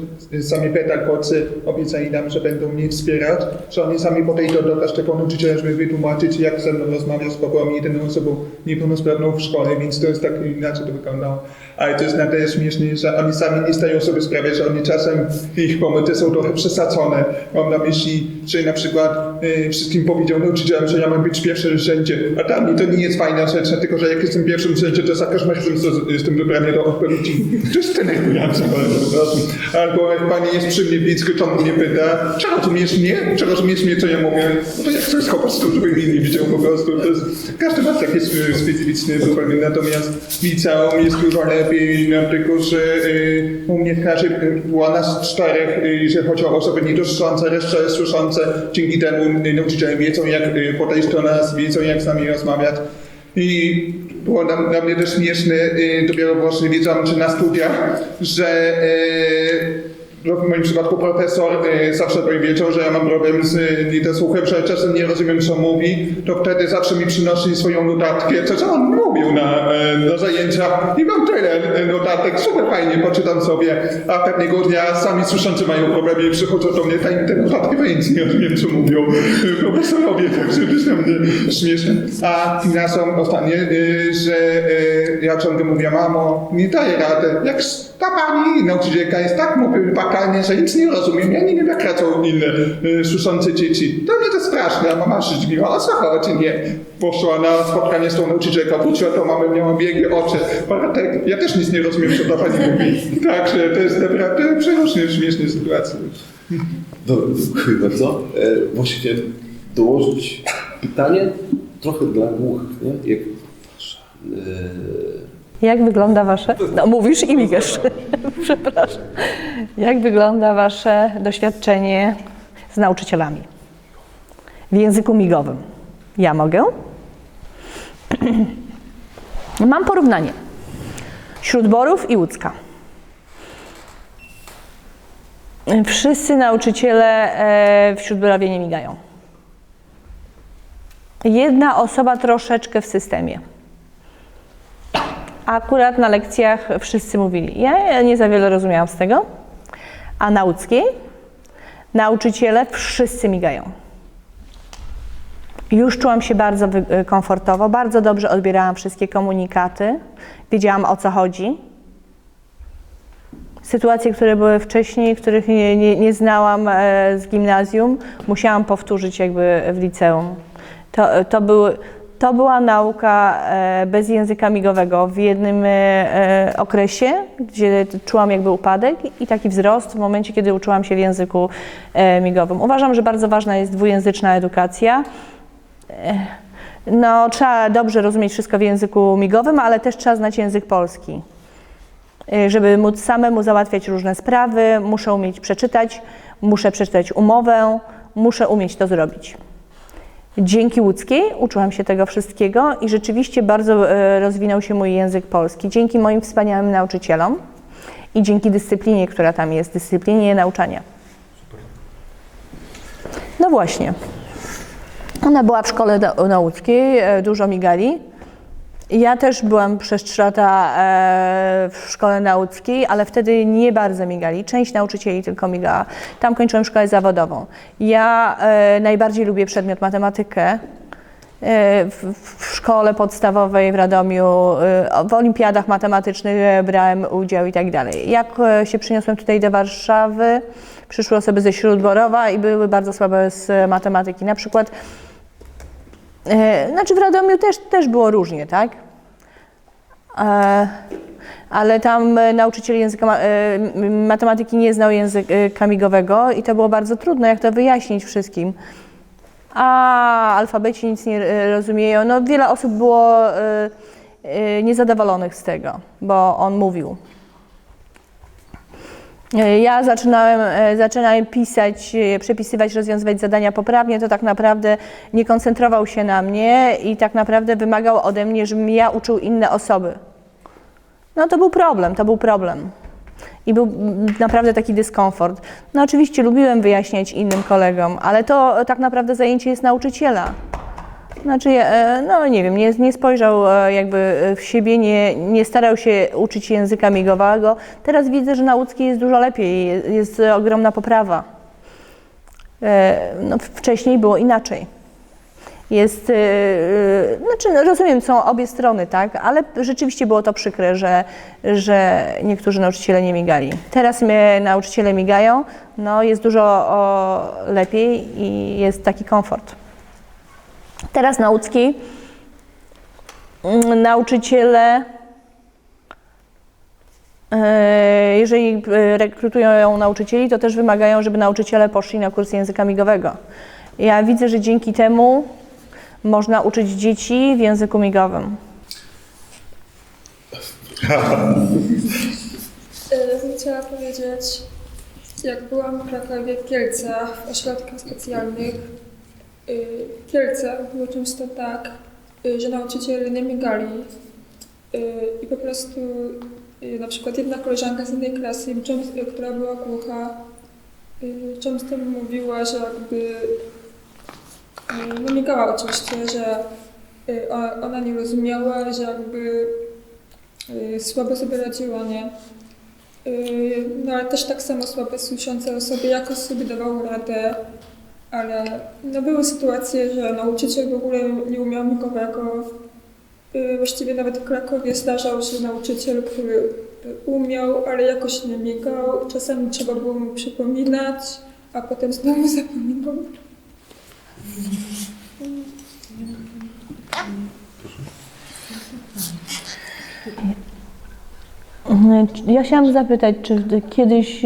sami pedagodzy obiecali nam, że będą mnie wspierać, że oni sami podejdą do każdego nauczyciela, żeby wytłumaczyć, jak ze mną rozmawiać, bo byłam jedyną osobą niepełnosprawną w szkole, więc to jest tak inaczej to wyglądało. Ale to jest na tyle śmieszne, że oni sami nie zdają sobie sprawy, że oni czasem ich pomysły są trochę przesadzone. Mam na myśli, że na przykład wszystkim powiedział nauczycielem, że ja mam być pierwszy w rzędzie, a dla mnie to nie jest fajna rzecz, tylko że jak jestem pierwszym w rzędzie, to za każdym razem jestem wybrany do odpowiedzi. To jest denerwujące po prostu. Albo jak pani jest przy mnie blisko, to mnie pyta, czy rozumiesz mnie? Czy rozumiesz mnie, co ja mówię? No to jak to jest po prostu, żeby mnie nie widział po prostu. To jest, każdy ma takie specyficzne zupełnie, natomiast w liceum jest dużo lepiej, dlatego że u mnie w klasie było nas 4, jeżeli chodzi o osoby niedosłyszące, reszta słyszące. Dzięki temu nauczyciele wiedzą, jak podejść do nas, wiedzą, jak z nami rozmawiać. I było dla mnie też śmieszne, dopiero właśnie wiedziałam, czy na studiach, że w moim przypadku profesor zawsze powiedział, że ja mam problem z niedosłuchem, że czasem nie rozumiem, co mówi, to wtedy zawsze mi przynosi swoją notatkę, co on mówił na zajęciach i mam tyle notatek, super fajnie, poczytam sobie, a pewnego dnia sami słyszący mają problemy i przychodzą do mnie, daj mi te notatki, bo nic nie rozumiem, co mówią profesorowie, także to jest dla mnie śmieszne. A gimnazjum ostatnie, że ja ciągle mówię, mamo, nie daję rady, jak ta pani nauczycielka jest tak bakalnie, że nic nie rozumiem, ja nie wiem, jak radzą inne słyszące dzieci. To mnie to straszne, a mama życzliwa, o co chodzi? Nie. Poszła na spotkanie z tą nauczycielką, wróciła do mamy, miała biegłe oczy. Bartek, ja też nic nie rozumiem, co ta pani mówi. Także to jest naprawdę przeróżnie śmieszne sytuacje. Dobra, dziękuję bardzo. Właśnie chciałem dołożyć pytanie trochę dla głuchych, nie? Jak wygląda wasze... No mówisz i migasz. Przepraszam. Jak wygląda wasze doświadczenie z nauczycielami w języku migowym? Ja mogę? Mam porównanie. Śródborów i Łódzka. Wszyscy nauczyciele w Śródborowie nie migają. Jedna osoba troszeczkę w systemie. Akurat na lekcjach wszyscy mówili. Ja nie za wiele rozumiałam z tego. A na łódzkiej nauczyciele wszyscy migają. Już czułam się bardzo komfortowo, bardzo dobrze odbierałam wszystkie komunikaty, wiedziałam, o co chodzi. Sytuacje, które były wcześniej, których nie znałam z gimnazjum, musiałam powtórzyć jakby w liceum. To była nauka bez języka migowego w jednym okresie, gdzie czułam jakby upadek i taki wzrost w momencie, kiedy uczyłam się w języku migowym. Uważam, że bardzo ważna jest dwujęzyczna edukacja. No, trzeba dobrze rozumieć wszystko w języku migowym, ale też trzeba znać język polski. Żeby móc samemu załatwiać różne sprawy, muszę umieć przeczytać, muszę przeczytać umowę, muszę umieć to zrobić. Dzięki łódzkiej uczyłam się tego wszystkiego i rzeczywiście bardzo rozwinął się mój język polski. Dzięki moim wspaniałym nauczycielom i dzięki dyscyplinie, która tam jest, dyscyplinie nauczania. No właśnie. Ona była w szkole na łódzkiej, dużo migali. Ja też byłam przez 3 lata w szkole nauckiej, ale wtedy nie bardzo migali. Część nauczycieli tylko migała. Tam kończyłam szkołę zawodową. Ja najbardziej lubię przedmiot matematykę. W szkole podstawowej w Radomiu, w olimpiadach matematycznych brałem udział i tak dalej. Jak się przyniosłem tutaj do Warszawy, przyszły osoby ze Śródborowa i były bardzo słabe z matematyki. Na przykład w Radomiu też było różnie, tak? Ale tam nauczyciel języka matematyki nie znał języka migowego i to było bardzo trudno, jak to wyjaśnić wszystkim. A alfabeci nic nie rozumieją. No, wiele osób było niezadowolonych z tego, bo on mówił. Ja zaczynałem pisać, przepisywać, rozwiązywać zadania poprawnie, to tak naprawdę nie koncentrował się na mnie i tak naprawdę wymagał ode mnie, żebym ja uczył inne osoby. No to był problem. I był naprawdę taki dyskomfort. No oczywiście lubiłem wyjaśniać innym kolegom, ale to tak naprawdę zajęcie jest nauczyciela. Znaczy, no nie wiem, nie spojrzał jakby w siebie, nie starał się uczyć języka migowego. Teraz widzę, że na łódzkiej jest dużo lepiej, jest ogromna poprawa. No, wcześniej było inaczej. Rozumiem, są obie strony, tak, ale rzeczywiście było to przykre, że niektórzy nauczyciele nie migali. Teraz mnie nauczyciele migają, no jest dużo lepiej i jest taki komfort. Teraz na łódzkiej nauczyciele, jeżeli rekrutują nauczycieli, to też wymagają, żeby nauczyciele poszli na kurs języka migowego. Ja widzę, że dzięki temu można uczyć dzieci w języku migowym. Chciałam powiedzieć, jak byłam w Krakowie w Kielcach, w ośrodkach specjalnych, w Kielcach było często tak, że nauczyciele nie migali i po prostu na przykład jedna koleżanka z innej klasy, która była głucha, często mi mówiła, że jakby, no migała oczywiście, że ona nie rozumiała, że jakby słabo sobie radziła, nie? No ale też tak samo słabo słyszące osoby jakoś sobie dawały radę, ale no były sytuacje, że nauczyciel w ogóle nie umiał migowego. Właściwie nawet w Krakowie zdarzał się nauczyciel, który umiał, ale jakoś nie migał. Czasami trzeba było mu przypominać, a potem znowu zapominał. Ja chciałam zapytać, czy kiedyś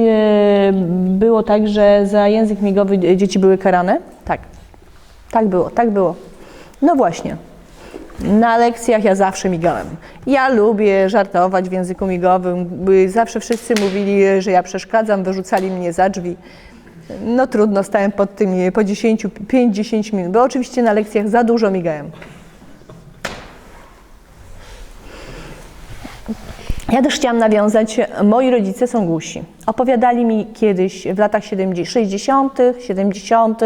było tak, że za język migowy dzieci były karane? Tak. Tak było. No właśnie. Na lekcjach ja zawsze migałem. Ja lubię żartować w języku migowym. Zawsze wszyscy mówili, że ja przeszkadzam, wyrzucali mnie za drzwi. No trudno, stałem pod tymi po 5-10 minut, bo oczywiście na lekcjach za dużo migałem. Ja też chciałam nawiązać, moi rodzice są głusi. Opowiadali mi kiedyś w latach 60., 70.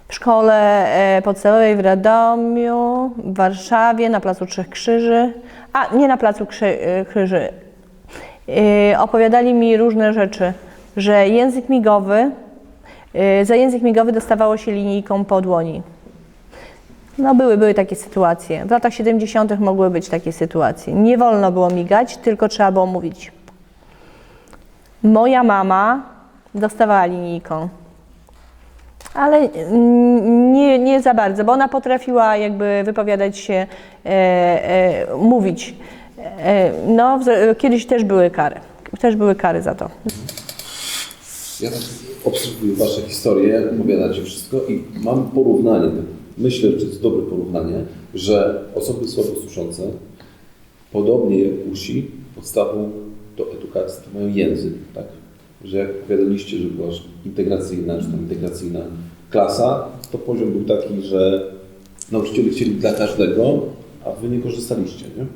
w szkole podstawowej w Radomiu, w Warszawie, na Placu Trzech Krzyży, a nie na Placu Krzyży. Opowiadali mi różne rzeczy, że język migowy, za język migowy dostawało się linijką po dłoni. No były takie sytuacje. W latach 70. mogły być takie sytuacje. Nie wolno było migać, tylko trzeba było mówić. Moja mama dostawała linijką, ale nie za bardzo, bo ona potrafiła jakby wypowiadać się, mówić. No, kiedyś też były kary. Też były kary za to. Ja tak obserwuję Wasze historie, opowiadacie wszystko i mam porównanie. Myślę, że to jest dobre porównanie, że osoby słabosłyszące, podobnie jak usi, podstawą do edukacji to mają język, tak? Że jak opowiadaliście, że była integracyjna, czy tam integracyjna klasa, to poziom był taki, że nauczyciele chcieli dla każdego, a wy nie korzystaliście, nie?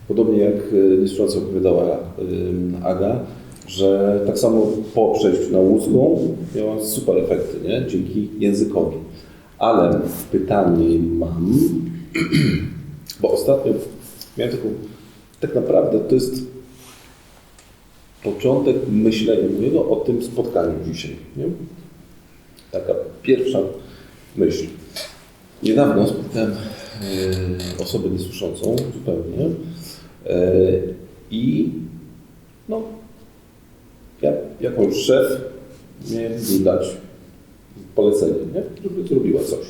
Podobnie jak niesłyszalnie opowiadała Aga, że tak samo po przejściu na łódzką miała super efekty, nie? Dzięki językowi. Ale pytanie mam, bo ostatnio miałem taką, tak naprawdę to jest początek myślenia mojego o tym spotkaniu dzisiaj. Nie? Taka pierwsza myśl. Niedawno spotkałem osobę niesłyszącą zupełnie i no, ja jako szef miałem jej dać polecenie, nie? Żeby zrobiła coś.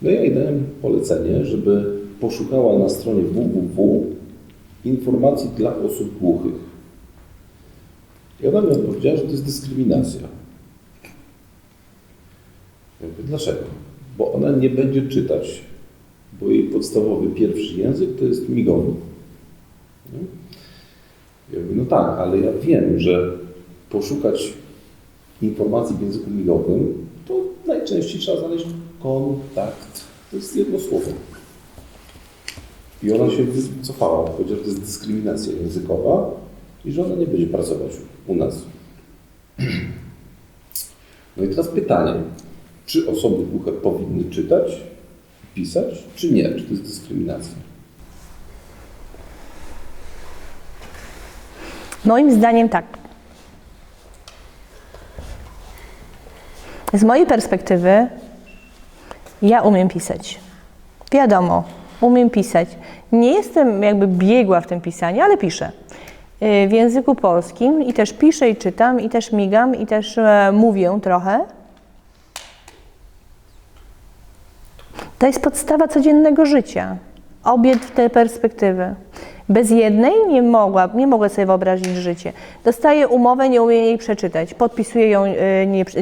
No ja jej dałem polecenie, żeby poszukała na stronie www informacji dla osób głuchych. I ona mi odpowiedziała, że to jest dyskryminacja. Ja mówię, dlaczego? Bo ona nie będzie czytać, bo jej podstawowy pierwszy język to jest migowy. Nie? Ja mówię, no tak, ale ja wiem, że poszukać informacji w języku migowym, to najczęściej trzeba znaleźć kontakt. To jest jedno słowo. I ona się wycofała, powiedziała, że to jest dyskryminacja językowa i że ona nie będzie pracować u nas. No i teraz pytanie, czy osoby głuche powinny czytać, pisać, czy nie? Czy to jest dyskryminacja? Moim zdaniem tak. Z mojej perspektywy ja umiem pisać. Wiadomo, umiem pisać. Nie jestem jakby biegła w tym pisaniu, ale piszę. W języku polskim i też piszę i czytam, i też migam, i też mówię trochę. To jest podstawa codziennego życia. Obie te perspektywy. Bez jednej nie mogę sobie wyobrazić życie. Dostaję umowę, nie umiem jej przeczytać. Podpisuję ją,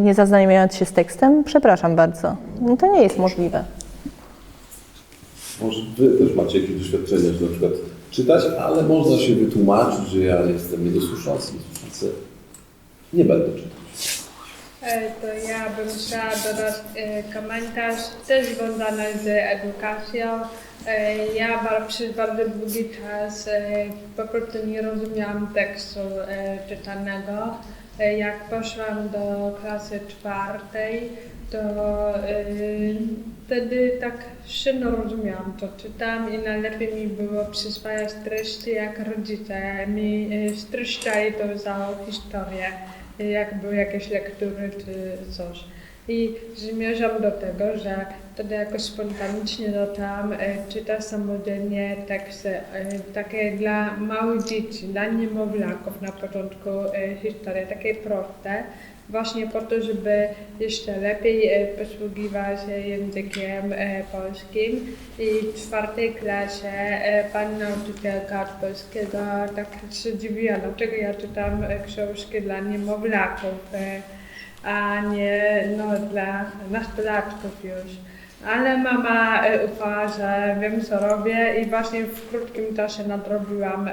nie zaznajamiając się z tekstem. Przepraszam bardzo. No to nie jest możliwe. Może wy też macie jakieś doświadczenia, że na przykład czytać, ale można się wytłumaczyć, że ja jestem niedosłyszący, nie będę czytać. To ja bym chciała dodać komentarz też związany z edukacją, Ja przez bardzo długi czas po prostu nie rozumiałam tekstu czytanego. Jak poszłam do klasy 4, to wtedy tak szybko rozumiałam, co czytam i najlepiej mi było przyswajać treści jak rodzice. Mi streszczali to za historię, jak były jakieś lektury czy coś. I zmierzam do tego, że wtedy jakoś spontanicznie zaczęłam czytać samodzielnie teksty takie dla małych dzieci, dla niemowlaków na początku historii, takie proste, właśnie po to, żeby jeszcze lepiej posługiwać się językiem polskim. I w 4. klasie pani nauczycielka polskiego tak się dziwiła, dlaczego ja czytam książki dla niemowlaków, a nie dla nastolatków już. Ale mama ufała, że wiem co robię i właśnie w krótkim czasie nadrobiłam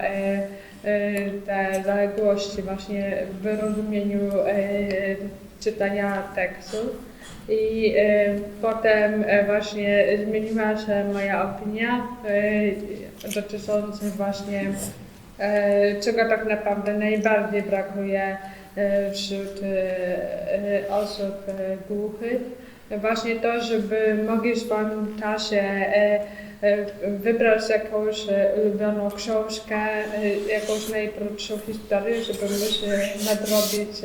te zaległości właśnie w wyrozumieniu czytania tekstów. I potem właśnie zmieniła się moja opinia dotycząca właśnie czego tak naprawdę najbardziej brakuje wśród osób głuchych. Właśnie to, żeby mogli w swoim czasie wybrać jakąś ulubioną książkę, jakąś najkrótszą historię, żeby móc nadrobić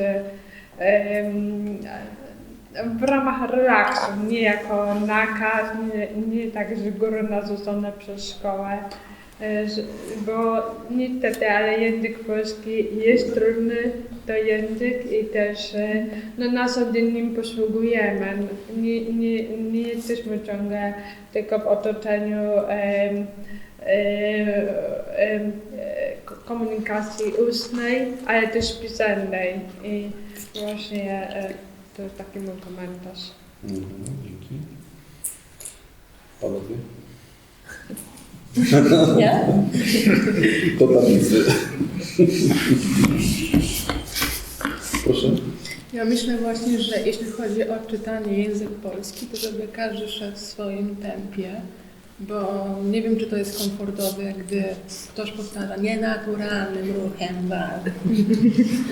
w ramach relaksu, nie jako nakaz, nie tak z góry narzucone przez szkołę. Bo niestety, ale język polski jest trudny, to język i też na co dzień nim posługujemy. Nie jesteśmy ciągle tylko w otoczeniu komunikacji ustnej, ale też pisemnej. I właśnie to jest taki mój komentarz. Dzięki. Panowie? Nie? To tablicy. Proszę. Ja myślę właśnie, że jeśli chodzi o czytanie język polski, to żeby każdy szedł w swoim tempie, bo nie wiem, czy to jest komfortowe, gdy ktoś powtarza nienaturalnym ruchem warg.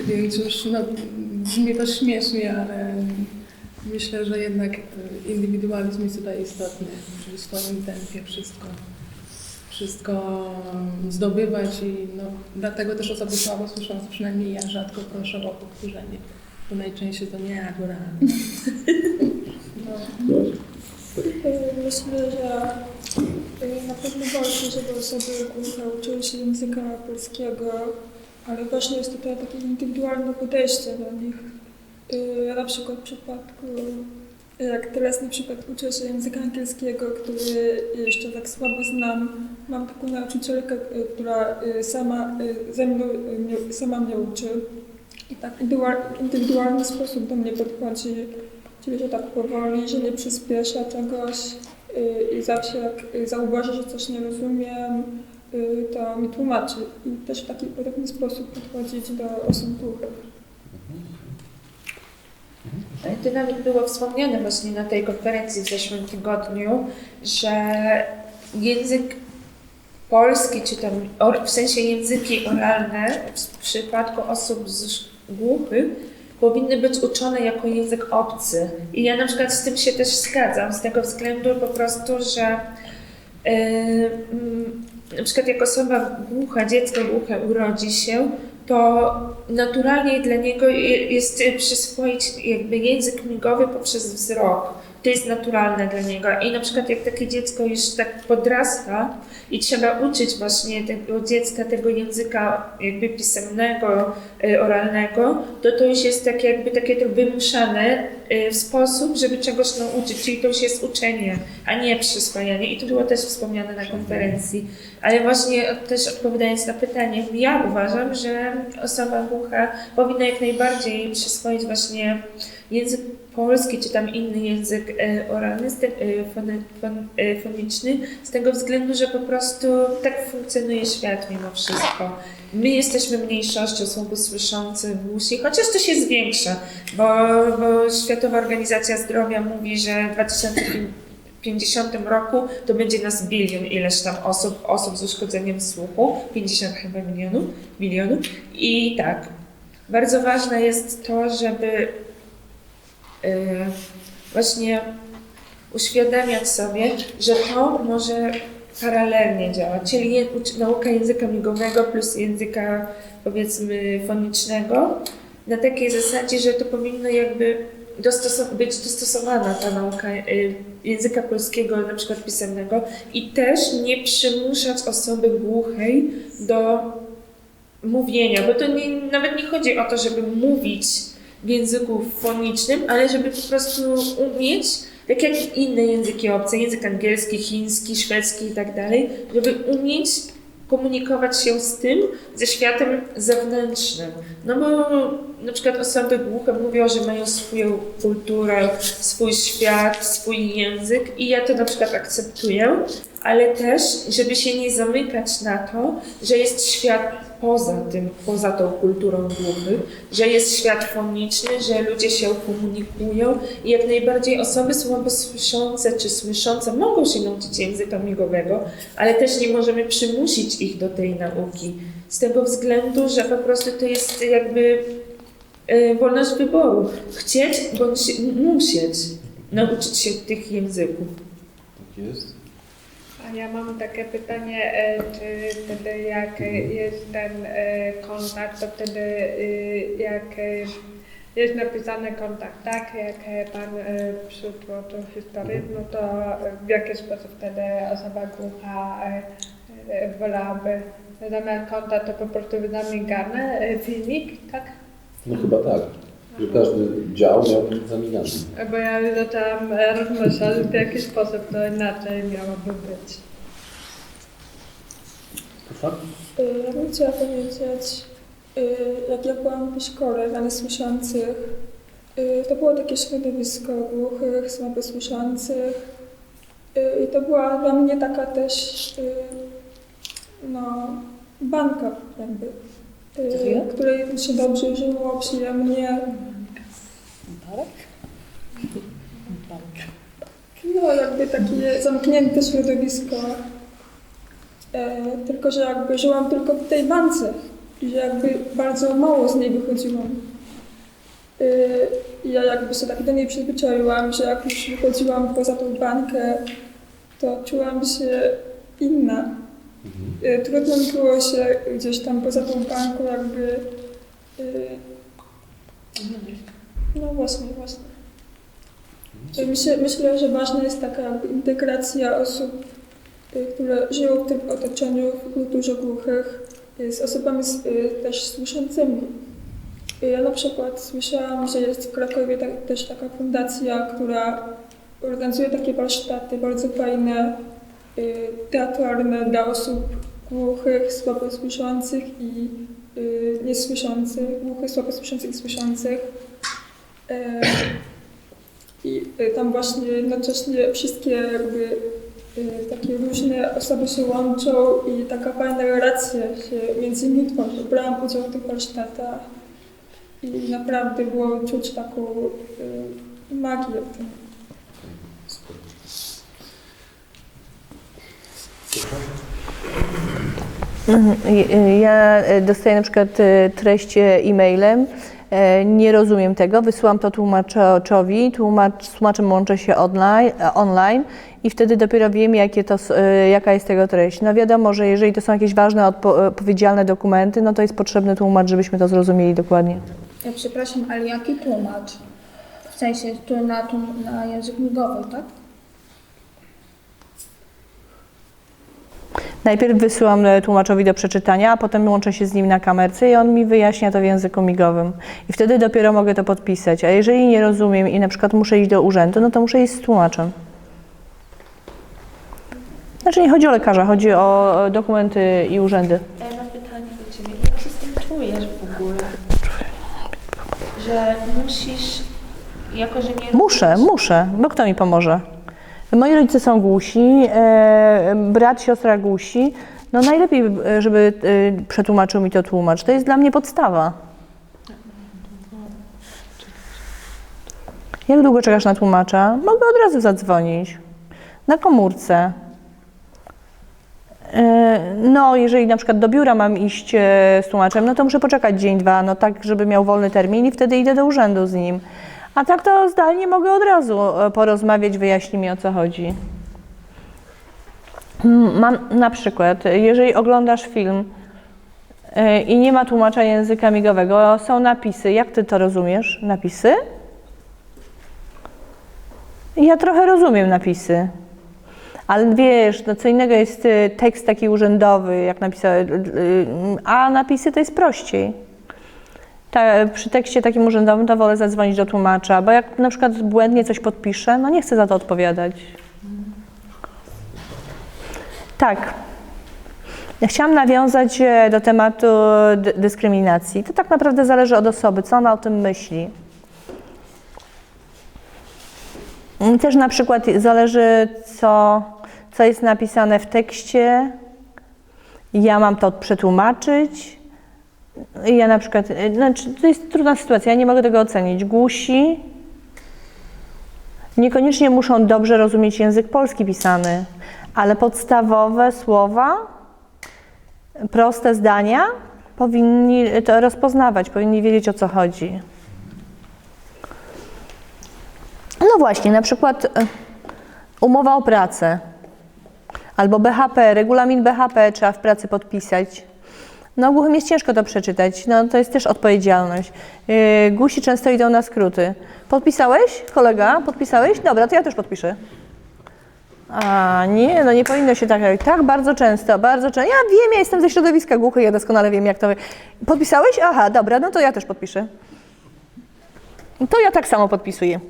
Więc już brzmi to śmiesznie, ale myślę, że jednak indywidualizm jest tutaj istotny, czyli w swoim tempie wszystko zdobywać i dlatego też osoby słabo słyszące, przynajmniej ja rzadko proszę o powtórzenie, bo najczęściej to nienaturalne. Myślę, że na pewno ważne, żeby osoby głuche uczyły się języka polskiego, ale ważne jest tutaj takie indywidualne podejście do nich. Na przykład w przypadku, jak teraz na przykład uczę się języka angielskiego, który jeszcze tak słabo znam, mam taką nauczycielkę, która sama mnie uczy i tak w indywidualny sposób do mnie podchodzi, czyli że tak powoli, że nie przyspiesza czegoś i zawsze jak zauważy, że coś nie rozumiem, to mi tłumaczy i też w taki podobny sposób podchodzić do osób głuchych. To nawet było wspomniane właśnie na tej konferencji w zeszłym tygodniu, że język polski, czy tam w sensie języki oralne w przypadku osób głuchych powinny być uczone jako język obcy. I ja na przykład z tym się też zgadzam, z tego względu po prostu, że na przykład jak osoba głucha, dziecko głuche urodzi się, to naturalnie dla niego jest przyswoić jakby język migowy poprzez wzrok. To jest naturalne dla niego. I na przykład jak takie dziecko już tak podrasta i trzeba uczyć właśnie tego dziecka tego języka jakby pisemnego, oralnego, to już jest takie to wymuszane w sposób, żeby czegoś nauczyć. Czyli to już jest uczenie, a nie przyswajanie. I to było też wspomniane na konferencji. Ale właśnie też odpowiadając na pytanie, ja uważam, że osoba głucha powinna jak najbardziej przyswoić właśnie język polski, czy tam inny język oralny, foniczny, z tego względu, że po prostu tak funkcjonuje świat mimo wszystko. My jesteśmy mniejszością słabosłyszących, głusi, chociaż to się zwiększa, bo Światowa Organizacja Zdrowia mówi, że w 50 roku to będzie nas bilion ileś tam osób z uszkodzeniem słuchu, 50 chyba milionów. I tak, bardzo ważne jest to, żeby właśnie uświadamiać sobie, że to może paralelnie działać, czyli nauka języka migowego plus języka, powiedzmy, fonicznego, na takiej zasadzie, że to powinno jakby być dostosowana ta nauka języka polskiego, na przykład pisemnego, i też nie przymuszać osoby głuchej do mówienia, bo to nawet nie chodzi o to, żeby mówić w języku fonicznym, ale żeby po prostu umieć, tak jak inne języki obce, język angielski, chiński, szwedzki i tak dalej, żeby umieć komunikować się z tym, ze światem zewnętrznym. No bo na przykład osoby głuche mówią, że mają swoją kulturę, swój świat, swój język i ja to na przykład akceptuję, ale też, żeby się nie zamykać na to, że jest świat poza tym, poza tą kulturą głuchych, że jest świat foniczny, że ludzie się komunikują i jak najbardziej osoby słabosłyszące czy słyszące mogą się nauczyć języka migowego, ale też nie możemy przymusić ich do tej nauki. Z tego względu, że po prostu to jest jakby wolność wyboru. Chcieć bądź musieć nauczyć się tych języków. Tak jest. A ja mam takie pytanie, czy wtedy jak jest ten kontakt, to wtedy jak jest napisany kontakt, tak, jak Pan przytoczył historię, no to w jaki sposób wtedy osoba głucha wolałaby zamiast konta, to po prostu wyda migany filmik, tak? No chyba tak, że każdy dział miał być zamigany. Bo ja zaczęłam rozmyślać, w jaki sposób to inaczej miałoby być. Ja bym chciała powiedzieć, jak ja byłam w szkole dla niesłyszących, to było takie środowisko głuchych, słabosłyszących i to była dla mnie taka też bańka jakby, w której się dobrze żyło, przyjemnie. No jakby takie zamknięte środowisko. Tylko że jakby żyłam tylko w tej bańce i że jakby bardzo mało z niej wychodziłam. I ja jakby się tak do niej przyzwyczaiłam, że jak już wychodziłam poza tą bańkę, to czułam się inna. Trudno mi było się gdzieś tam poza tą bańką jakby... No właśnie. Myślę, że ważna jest taka jakby integracja osób, które żyją w tym otoczeniu, w kulturze głuchych, z osobami też słyszącymi. Ja na przykład słyszałam, że jest w Krakowie też taka fundacja, która organizuje takie warsztaty bardzo fajne, teatralne dla osób głuchych, słabosłyszących i niesłyszących, głuchych, słabosłyszących i słyszących. I tam właśnie jednocześnie wszystkie jakby takie różne osoby się łączą i taka fajna relacja się między nimi tworzy. Brałam udział w tych warsztatach i naprawdę było czuć taką magię w tym. Ja dostaję na przykład treść e-mailem, nie rozumiem tego, wysyłam to tłumaczowi, z tłumaczem łączę się online i wtedy dopiero wiem, jaka jest tego treść. No wiadomo, że jeżeli to są jakieś ważne, odpowiedzialne dokumenty, no to jest potrzebny tłumacz, żebyśmy to zrozumieli dokładnie. Ja przepraszam, ale jaki tłumacz? W sensie na język migowy, tak? Najpierw wysyłam tłumaczowi do przeczytania, a potem łączę się z nim na kamerce i on mi wyjaśnia to w języku migowym. I wtedy dopiero mogę to podpisać. A jeżeli nie rozumiem i na przykład muszę iść do urzędu, no to muszę iść z tłumaczem. Znaczy nie chodzi o lekarza, chodzi o dokumenty i urzędy. Ja mam pytanie do Ciebie. Jak się z tym czujesz w ogóle? Że musisz, jako że nie... Muszę, bo kto mi pomoże? Moi rodzice są głusi, brat, siostra głusi. No najlepiej, żeby przetłumaczył mi to tłumacz. To jest dla mnie podstawa. Jak długo czekasz na tłumacza? Mogę od razu zadzwonić. na komórce. No, jeżeli na przykład do biura mam iść z tłumaczem, no to muszę poczekać dzień, dwa, no tak, żeby miał wolny termin i wtedy idę do urzędu z nim. A tak to zdalnie mogę od razu porozmawiać, wyjaśni mi, o co chodzi. Mam na przykład, jeżeli oglądasz film i nie ma tłumacza języka migowego, są napisy. Jak ty to rozumiesz? Napisy? Ja trochę rozumiem napisy. Ale wiesz, no co innego jest tekst taki urzędowy, jak napisałem, a napisy to jest prościej. Przy tekście takim urzędowym to wolę zadzwonić do tłumacza, bo jak na przykład błędnie coś podpiszę, no nie chcę za to odpowiadać. Tak. Ja chciałam nawiązać do tematu dyskryminacji. To tak naprawdę zależy od osoby, co ona o tym myśli. Też na przykład zależy, co jest napisane w tekście. Ja mam to przetłumaczyć. Ja na przykład, znaczy, to jest trudna sytuacja, ja nie mogę tego ocenić. Głusi niekoniecznie muszą dobrze rozumieć język polski pisany, ale podstawowe słowa, proste zdania powinni to rozpoznawać, powinni wiedzieć, o co chodzi. No właśnie, na przykład umowa o pracę albo BHP, regulamin BHP trzeba w pracy podpisać. No głuchym jest ciężko to przeczytać, no to jest też odpowiedzialność. Głusi często idą na skróty. Podpisałeś, kolega? Podpisałeś? Dobra, to ja też podpiszę. A nie, no nie powinno się tak robić. Tak, bardzo często, bardzo często. Ja wiem, ja jestem ze środowiska głuchych, ja doskonale wiem, jak to... Podpisałeś? Aha, dobra, no to ja też podpiszę. To ja tak samo podpisuję.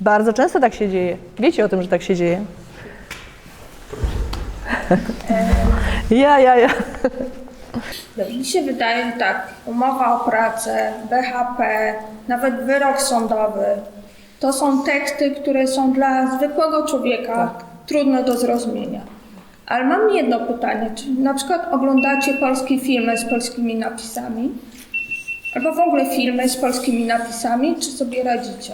Bardzo często tak się dzieje. Wiecie o tym, że tak się dzieje? Ja. Mi się wydaje, tak, umowa o pracę, BHP, nawet wyrok sądowy, to są teksty, które są dla zwykłego człowieka trudne do zrozumienia. Ale mam jedno pytanie, czy na przykład oglądacie polskie filmy z polskimi napisami? Albo w ogóle filmy z polskimi napisami, czy sobie radzicie?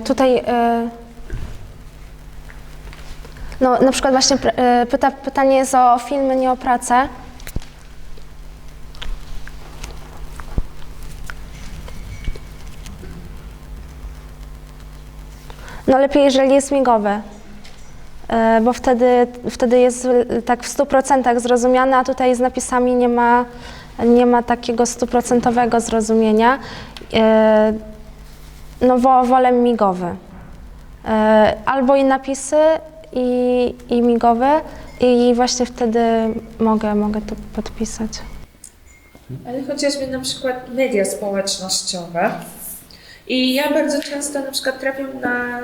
Tutaj no, na przykład właśnie pytanie jest o filmy, nie o pracę. No lepiej, jeżeli jest migowy, bo wtedy jest tak w 100% zrozumiane, a tutaj z napisami nie ma takiego 100% zrozumienia. No wolę migowy. Albo i napisy, i migowe, i właśnie wtedy mogę to podpisać. Ale chociażby na przykład media społecznościowe. I ja bardzo często na przykład trafiam na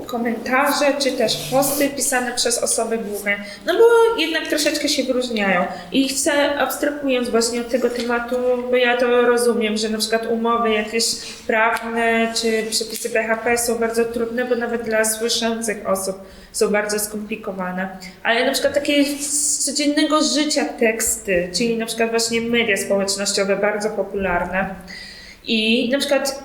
komentarze, czy też posty pisane przez osoby głuche, no bo jednak troszeczkę się wyróżniają. I chcę, abstrahując właśnie od tego tematu, bo ja to rozumiem, że na przykład umowy jakieś prawne, czy przepisy BHP są bardzo trudne, bo nawet dla słyszących osób są bardzo skomplikowane. Ale na przykład takie z codziennego życia teksty, czyli na przykład właśnie media społecznościowe, bardzo popularne. I na przykład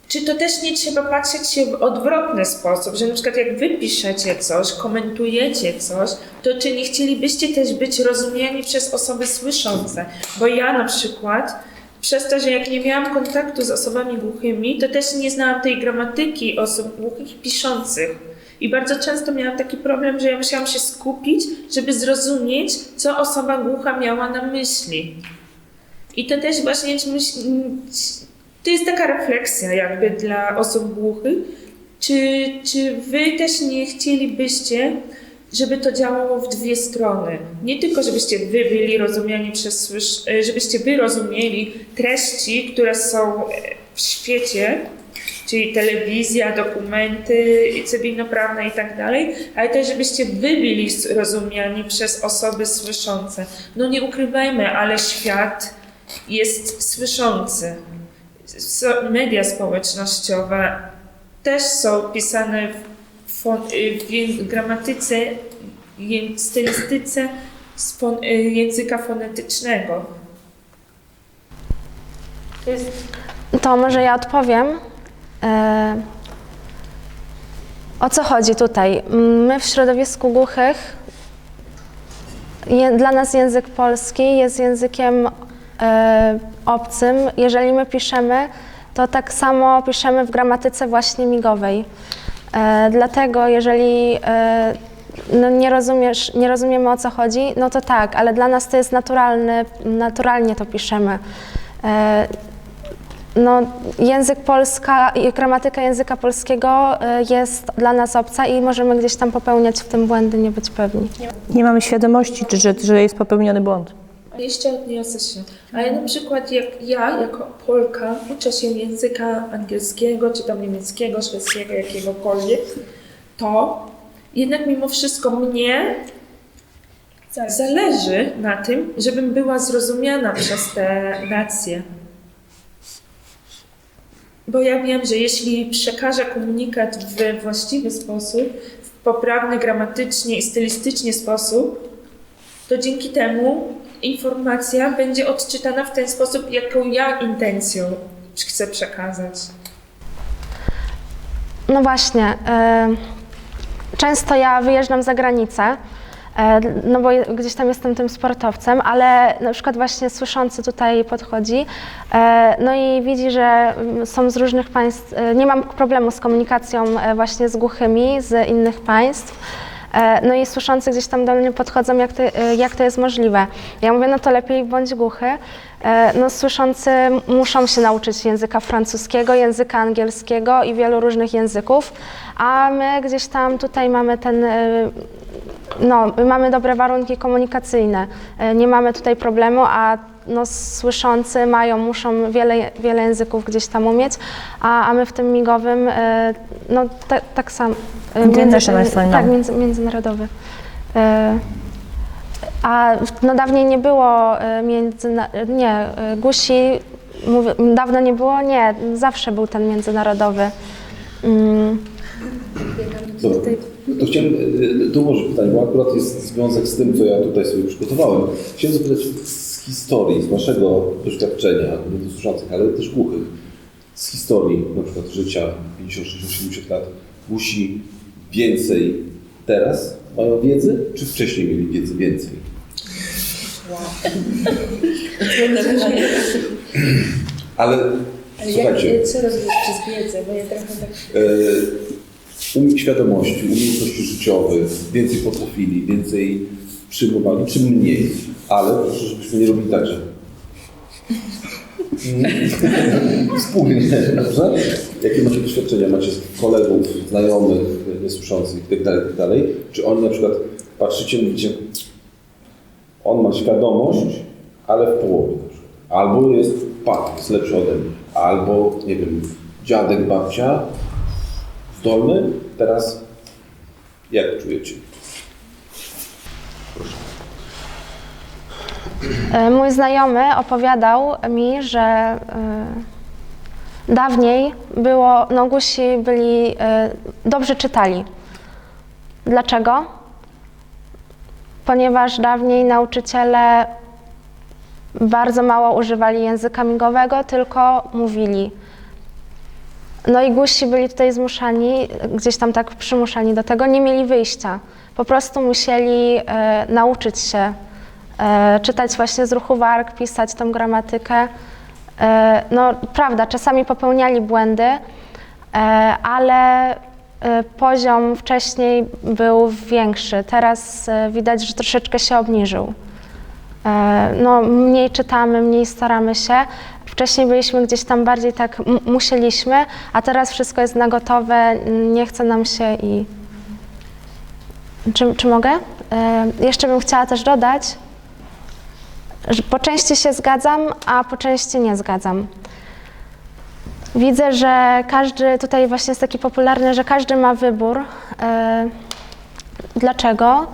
czy to też nie trzeba patrzeć się w odwrotny sposób, że na przykład jak wy piszecie coś, komentujecie coś, to czy nie chcielibyście też być rozumiani przez osoby słyszące? Bo ja na przykład, przez to, że jak nie miałam kontaktu z osobami głuchymi, to też nie znałam tej gramatyki osób głuchych piszących. I bardzo często miałam taki problem, że ja musiałam się skupić, żeby zrozumieć, co osoba głucha miała na myśli. I to też właśnie to jest taka refleksja jakby dla osób głuchych. Czy wy też nie chcielibyście, żeby to działało w dwie strony? Nie tylko, żebyście wy byli rozumiani żebyście wy rozumieli treści, które są w świecie, czyli telewizja, dokumenty cywilnoprawne i tak dalej, ale też żebyście wy byli rozumiani przez osoby słyszące. No nie ukrywajmy, ale świat jest słyszący. Media społecznościowe też są pisane w gramatyce, stylistyce języka fonetycznego. To może ja odpowiem. O co chodzi tutaj? My w środowisku głuchych, dla nas język polski jest językiem obcym. Jeżeli my piszemy, to tak samo piszemy w gramatyce właśnie migowej. Dlatego jeżeli nie rozumiemy o co chodzi, no to tak, ale dla nas to jest naturalnie to piszemy. No, język polska i gramatyka języka polskiego jest dla nas obca i możemy gdzieś tam popełniać w tym błędy, nie być pewni. Nie mamy świadomości, że jest popełniony błąd. Jeszcze odniosę się. Ale na przykład jak ja, jako Polka, uczę się języka angielskiego, czy tam niemieckiego, szwedzkiego, jakiegokolwiek, to jednak mimo wszystko mnie zależy na tym, żebym była zrozumiana przez te nacje. Bo ja wiem, że jeśli przekażę komunikat w właściwy sposób, w poprawny gramatycznie i stylistycznie sposób, to dzięki temu informacja będzie odczytana w ten sposób, jaką ja intencją chcę przekazać. No właśnie, często ja wyjeżdżam za granicę, no bo gdzieś tam jestem tym sportowcem, ale na przykład właśnie słyszący tutaj podchodzi, no i widzi, że są z różnych państw, nie mam problemu z komunikacją właśnie z głuchymi z innych państw. No i słyszący gdzieś tam do mnie podchodzą, jak to jest możliwe. Ja mówię, no to lepiej bądź głuchy. No słyszący muszą się nauczyć języka francuskiego, języka angielskiego i wielu różnych języków, a my gdzieś tam tutaj mamy mamy dobre warunki komunikacyjne. Nie mamy tutaj problemu, a no, słyszący muszą wiele języków gdzieś tam umieć, a my w tym migowym, no tak samo. Międzynarodowy. A no dawniej nie było głusi, dawno nie było, nie, zawsze był ten międzynarodowy. Dobra, to chciałem dołożyć pytanie, bo akurat jest związek z tym, co ja tutaj sobie przygotowałem. Chciałem zapytać z historii, z waszego doświadczenia, nie do słyszących, ale też głuchych, z historii na przykład życia 50, 60, 70 lat, głusi więcej teraz mają wiedzy, czy wcześniej mieli wiedzy więcej? Ale słuchajcie, Co rozumiesz przez wiedzę? Bo ja trochę tak... Świadomości, umiejętności życiowych, więcej potrafili, więcej przyjmowali, czy mniej. Ale proszę, żebyśmy nie robili tak, że wspólnie, dobrze? Jakie macie doświadczenia? Macie kolegów, znajomych, niesłyszących itd. Czy oni na przykład patrzycie i mówicie, on ma świadomość, ale w połowie na przykład. Albo jest jest lepszy ode mnie. Albo, nie wiem, dziadek, babcia, zdolny. Teraz jak czujecie? Proszę. Mój znajomy opowiadał mi, że dawniej głusi dobrze czytali. Dlaczego? Ponieważ dawniej nauczyciele bardzo mało używali języka migowego, tylko mówili. No i głusi byli tutaj zmuszani, gdzieś tam tak przymuszani do tego, nie mieli wyjścia. Po prostu musieli nauczyć się czytać właśnie z ruchu warg, pisać tą gramatykę. No prawda, czasami popełniali błędy, ale poziom wcześniej był większy. Teraz widać, że troszeczkę się obniżył. No, mniej czytamy, mniej staramy się. Wcześniej byliśmy gdzieś tam bardziej tak musieliśmy, a teraz wszystko jest na gotowe, nie chce nam się i... Czy mogę? Jeszcze bym chciała też dodać, że po części się zgadzam, a po części nie zgadzam. Widzę, że każdy, tutaj właśnie jest taki popularny, że każdy ma wybór. Dlaczego?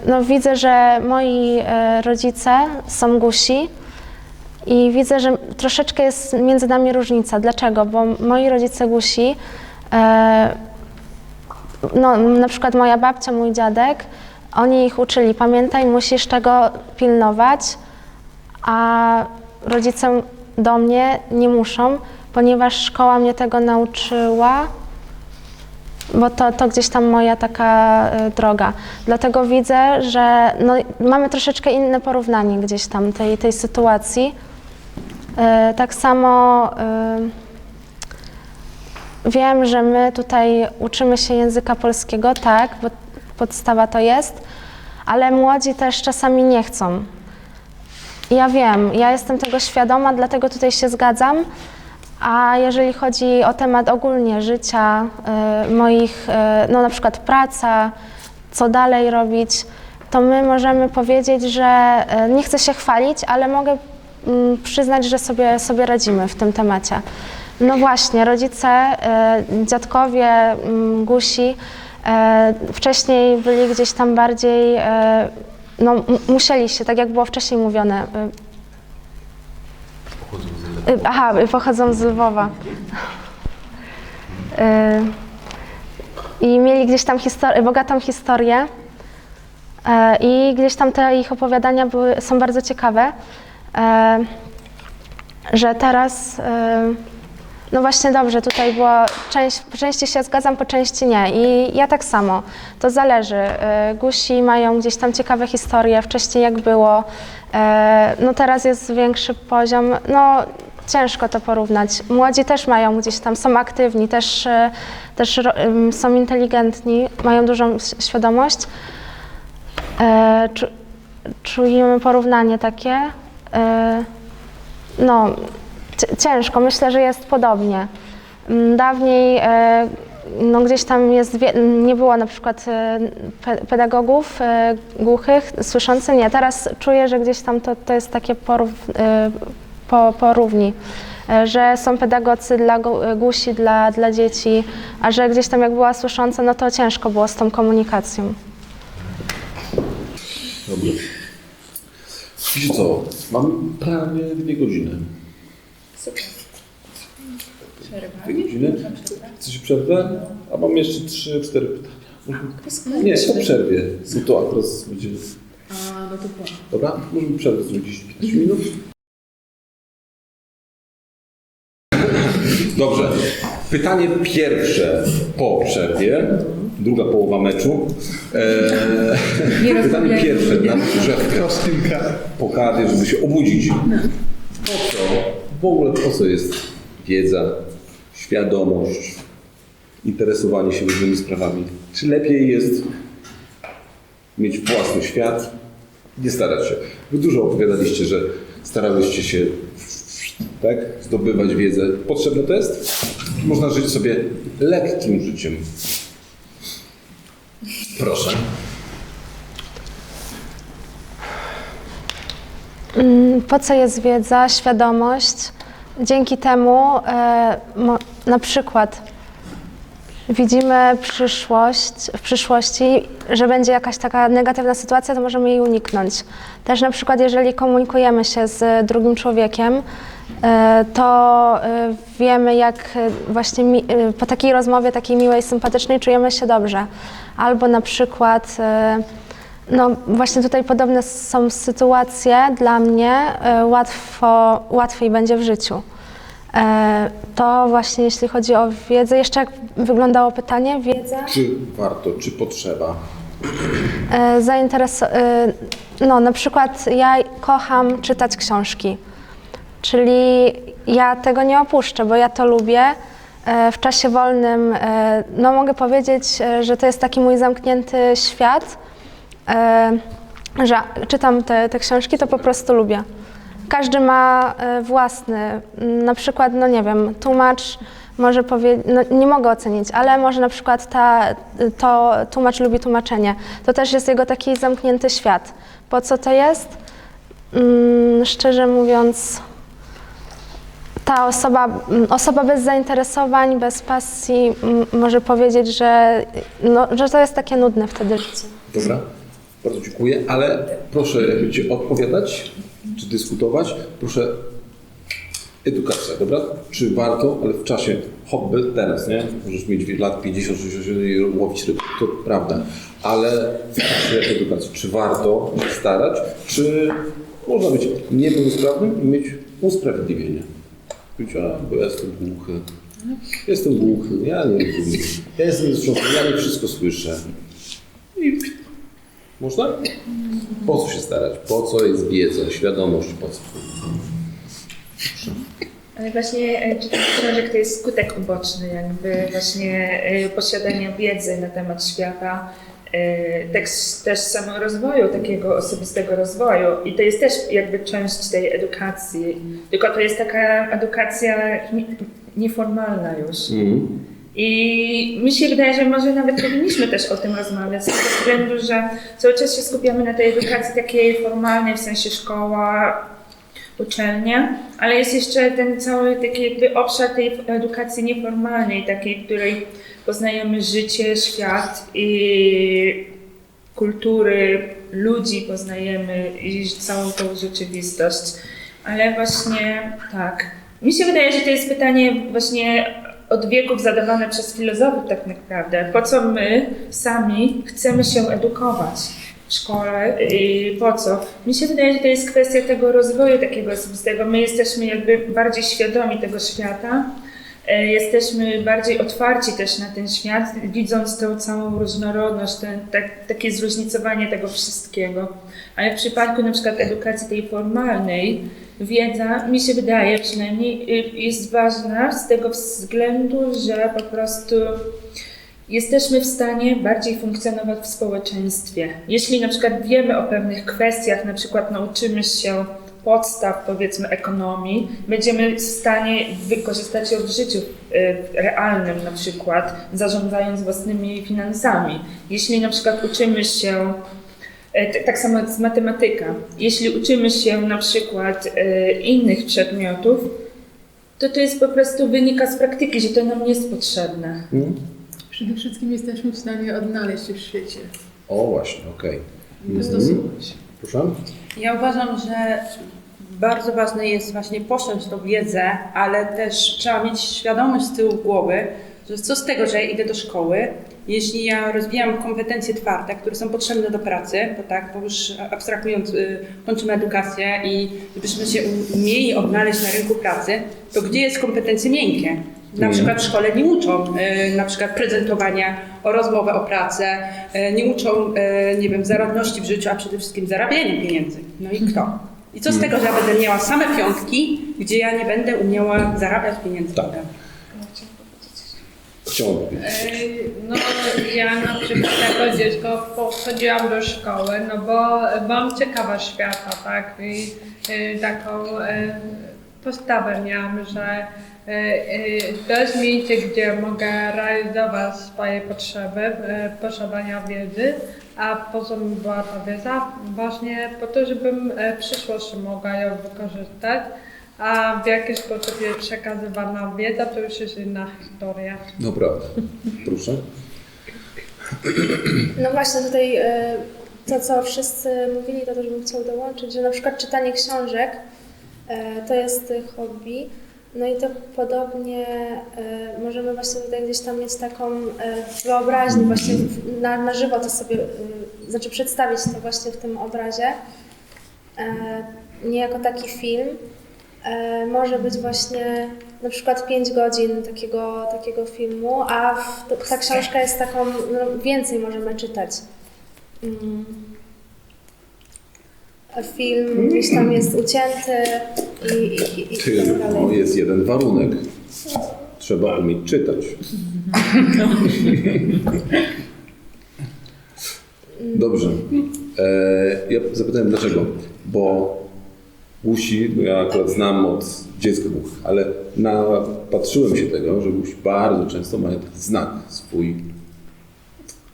No, widzę, że moi rodzice są głusi i widzę, że troszeczkę jest między nami różnica. Dlaczego? Bo moi rodzice głusi, no, na przykład moja babcia, mój dziadek, oni ich uczyli, pamiętaj, musisz tego pilnować, a rodzice do mnie nie muszą, ponieważ szkoła mnie tego nauczyła, bo to gdzieś tam moja taka droga. Dlatego widzę, że no, mamy troszeczkę inne porównanie gdzieś tam tej sytuacji. Tak samo wiem, że my tutaj uczymy się języka polskiego, tak, bo podstawa to jest, ale młodzi też czasami nie chcą. Ja wiem, ja jestem tego świadoma, dlatego tutaj się zgadzam. A jeżeli chodzi o temat ogólnie życia moich, no na przykład praca, co dalej robić, to my możemy powiedzieć, że nie chcę się chwalić, ale mogę przyznać, że sobie radzimy w tym temacie. No właśnie, rodzice, dziadkowie, gusi wcześniej byli gdzieś tam bardziej, no musieli się, tak jak było wcześniej mówione, pochodzą z Lwowa. I mieli gdzieś tam bogatą historię i gdzieś tam te ich opowiadania są bardzo ciekawe, że teraz, no właśnie dobrze, tutaj było po części się zgadzam, po części nie i ja tak samo, to zależy. Gusi mają gdzieś tam ciekawe historie, wcześniej jak było, no teraz jest większy poziom, no ciężko to porównać. Młodzi też mają gdzieś tam, są aktywni, też są inteligentni, mają dużą świadomość. Czujemy porównanie takie. No, ciężko, myślę, że jest podobnie. Dawniej no, gdzieś tam nie było na przykład pedagogów głuchych, słyszących, nie. Teraz czuję, że gdzieś tam to jest takie porówni, że są pedagodzy głusi dla dzieci, a że gdzieś tam jak była słysząca, no to ciężko było z tą komunikacją. Dobrze. Wiecie co, mam prawie 2 godziny. Super. 2 godziny? Chcecie przerwę? A mam jeszcze 3-4 pytania. Nie, po przerwie. No to akurat będzie... No to po. Dobra? Możemy przerwę zrobić 15 minut? Dobrze. Pytanie pierwsze po przerwie. Druga połowa meczu. Pytanie pierwsze na drzewkę. Po kawie, żeby się obudzić. Po co? W ogóle po co jest wiedza, świadomość, interesowanie się różnymi sprawami? Czy lepiej jest mieć własny świat, nie starać się? Wy dużo opowiadaliście, że starałyście się tak, zdobywać wiedzę. Potrzebne to jest? Można żyć sobie lekkim życiem. Proszę. Po co jest wiedza, świadomość? Dzięki temu na przykład widzimy w przyszłości, że będzie jakaś taka negatywna sytuacja, to możemy jej uniknąć. Też na przykład jeżeli komunikujemy się z drugim człowiekiem, to wiemy, jak właśnie po takiej rozmowie, takiej miłej, sympatycznej czujemy się dobrze. Albo na przykład, no właśnie tutaj podobne są sytuacje dla mnie, łatwiej będzie w życiu. To właśnie jeśli chodzi o wiedzę, jeszcze jak wyglądało pytanie, wiedza? Czy warto, czy potrzeba? No na przykład ja kocham czytać książki. Czyli ja tego nie opuszczę, bo ja to lubię. W czasie wolnym, no mogę powiedzieć, że to jest taki mój zamknięty świat, że czytam te książki, to po prostu lubię. Każdy ma własny, na przykład, no nie wiem, tłumacz może powiedzieć, no nie mogę ocenić, ale może na przykład tłumacz lubi tłumaczenie. To też jest jego taki zamknięty świat. Po co to jest? Szczerze mówiąc, ta osoba bez zainteresowań, bez pasji może powiedzieć, że to jest takie nudne wtedy życie. Dobra, bardzo dziękuję, ale proszę Cię odpowiadać, czy dyskutować. Proszę, edukacja, dobra? Czy warto, ale w czasie hobby teraz, nie? Możesz mieć lat 50, 60 i łowić ryby, to prawda, ale w czasie edukacji, czy warto się starać, czy można być niepełnosprawnym i mieć usprawiedliwienie. Bo ja jestem głuchy. Jestem głuchy, ja nie rozumiem. Ja jestem niezrozumiały, ja nie wszystko słyszę. I można? Po co się starać? Po co jest wiedza, świadomość, po co? Ale właśnie czytam książek to jest skutek uboczny, jakby właśnie posiadania wiedzy na temat świata, też samorozwoju, takiego osobistego rozwoju. I to jest też jakby część tej edukacji, tylko to jest taka edukacja nieformalna już. I mi się wydaje, że może nawet powinniśmy też o tym rozmawiać, z tego względu, że cały czas się skupiamy na tej edukacji takiej formalnej, w sensie szkoła, uczelnia, ale jest jeszcze ten cały taki jakby obszar tej edukacji nieformalnej, takiej, w której poznajemy życie, świat i kultury, ludzi poznajemy i całą tą rzeczywistość. Ale właśnie tak, mi się wydaje, że to jest pytanie właśnie od wieków zadawane przez filozofów tak naprawdę. Po co my sami chcemy się edukować w szkole i po co? Mi się wydaje, że to jest kwestia tego rozwoju takiego osobistego. My jesteśmy jakby bardziej świadomi tego świata, jesteśmy bardziej otwarci też na ten świat, widząc tą całą różnorodność, takie zróżnicowanie tego wszystkiego. Ale w przypadku na przykład edukacji tej formalnej, wiedza, mi się wydaje przynajmniej, jest ważna z tego względu, że po prostu jesteśmy w stanie bardziej funkcjonować w społeczeństwie. Jeśli na przykład wiemy o pewnych kwestiach, na przykład nauczymy się podstaw, powiedzmy, ekonomii, będziemy w stanie wykorzystać ją w życiu realnym, na przykład zarządzając własnymi finansami. Jeśli na przykład uczymy się, tak samo z matematyka, jeśli uczymy się na przykład innych przedmiotów, to jest po prostu wynika z praktyki, że to nam nie jest potrzebne. Przede wszystkim jesteśmy w stanie odnaleźć się w świecie. O właśnie, okej. Dostosować. Proszę? Ja uważam, że bardzo ważne jest właśnie posiąść tą wiedzę, ale też trzeba mieć świadomość z tyłu głowy, że co z tego, że ja idę do szkoły, jeśli ja rozwijam kompetencje twarde, które są potrzebne do pracy, bo już abstrahując, kończymy edukację i żebyśmy się umieli odnaleźć na rynku pracy, to gdzie jest kompetencje miękkie? Na przykład w szkole nie uczą na przykład prezentowania, o rozmowę o pracę, nie uczą, nie wiem, zaradności w życiu, a przede wszystkim zarabiania pieniędzy. No i kto? I co z tego, że ja będę miała same piątki, gdzie ja nie będę umiała zarabiać pieniędzy? Tak. Chciałam powiedzieć. No ja na przykład jako dziecko chodziłam do szkoły, no bo byłam ciekawa świata, tak? I taką postawę miałam, że to jest miejsce, gdzie mogę realizować swoje potrzeby, posiadania wiedzy, a po co mi była ta wiedza? Właśnie po to, żebym w przyszłości mogła ją wykorzystać, a w jaki sposób jest przekazywana wiedza, to już jest inna historia. No prawda. Proszę. No właśnie tutaj to, co wszyscy mówili, to też bym chciał dołączyć, że na przykład czytanie książek to jest hobby. No i to podobnie możemy właśnie tutaj gdzieś tam mieć taką wyobraźnię, właśnie na żywo to sobie, znaczy przedstawić to właśnie w tym obrazie, nie jako taki film. Może być właśnie na przykład 5 godzin takiego filmu, a ta książka jest taką, no, więcej możemy czytać. A film gdzieś tam jest ucięty i tak dalej. Jest jeden warunek. Trzeba umieć czytać. Dobrze. Ja zapytałem dlaczego. Bo głusi, no ja akurat znam od dziecka głuchych, ale napatrzyłem się tego, że głusi bardzo często mają taki znak swój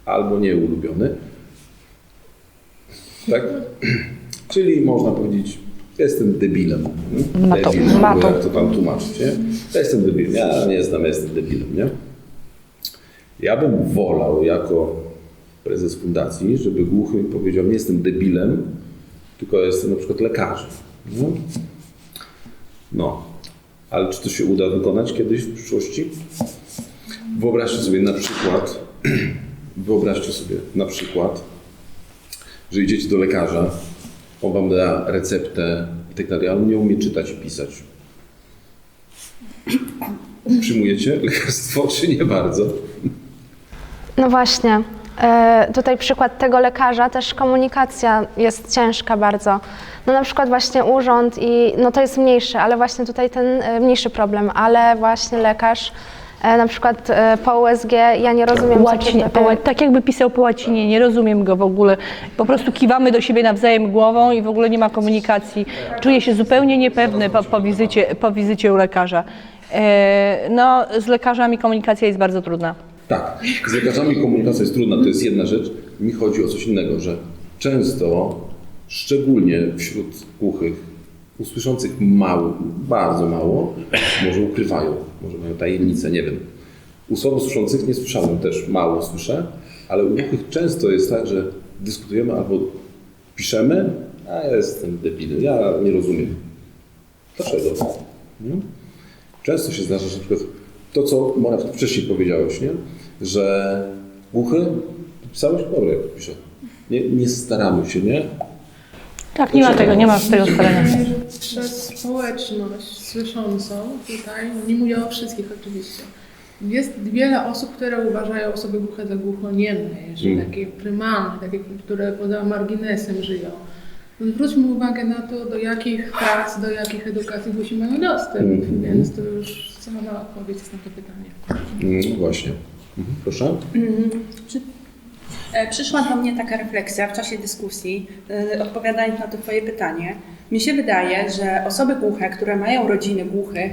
albo nieulubiony. Tak? Czyli można powiedzieć, jestem debilem. Debilem, jak to tam tłumaczyć, nie? Ja jestem debilem, ja nie znam, ja jestem debilem, nie? Ja bym wolał jako prezes fundacji, żeby głuchy powiedział, nie jestem debilem, tylko jestem na przykład lekarzem. No, ale czy to się uda wykonać kiedyś w przyszłości? Wyobraźcie sobie na przykład, że idziecie do lekarza, on wam da receptę i tak dalej, ale nie umie czytać i pisać. Przyjmujecie lekarstwo, czy nie bardzo? No właśnie, tutaj przykład tego lekarza, też komunikacja jest ciężka bardzo. No na przykład właśnie urząd i no to jest mniejszy, ale właśnie tutaj ten mniejszy problem, ale właśnie lekarz, na przykład po USG, ja nie rozumiem, Tak jakby pisał po łacinie, nie rozumiem go w ogóle. Po prostu kiwamy do siebie nawzajem głową i w ogóle nie ma komunikacji. Czuję się zupełnie niepewny po wizycie u lekarza. No, z lekarzami komunikacja jest bardzo trudna. Tak, z lekarzami komunikacja jest trudna, to jest jedna rzecz. Mi chodzi o coś innego, że często, szczególnie wśród głuchych, usłyszących mało, bardzo mało, może ukrywają, może mają tajemnicę, nie wiem. U słabosłyszących nie słyszałem też, mało słyszę, ale u głuchych często jest tak, że dyskutujemy albo piszemy, a ja jestem debilny, ja nie rozumiem. Dlaczego? Często się zdarza, że na przykład to, co Mona wcześniej powiedziałeś, nie? Że głuchy, pisałeś? Dobra, jak piszę. Nie staramy się, nie? Tak, nie ma tego starania. Przez społeczność słyszącą tutaj, nie mówię o wszystkich oczywiście, jest wiele osób, które uważają osoby głuche za głuchoniemne, że takie prymalne, takie, które poza marginesem żyją. Zwróćmy uwagę na to, do jakich prac, do jakich edukacji głusi mają dostęp, więc to już sama odpowiedź jest na to pytanie. Właśnie. Proszę. Przyszła do mnie taka refleksja w czasie dyskusji, odpowiadając na to Twoje pytanie. Mi się wydaje, że osoby głuche, które mają rodziny głuchych,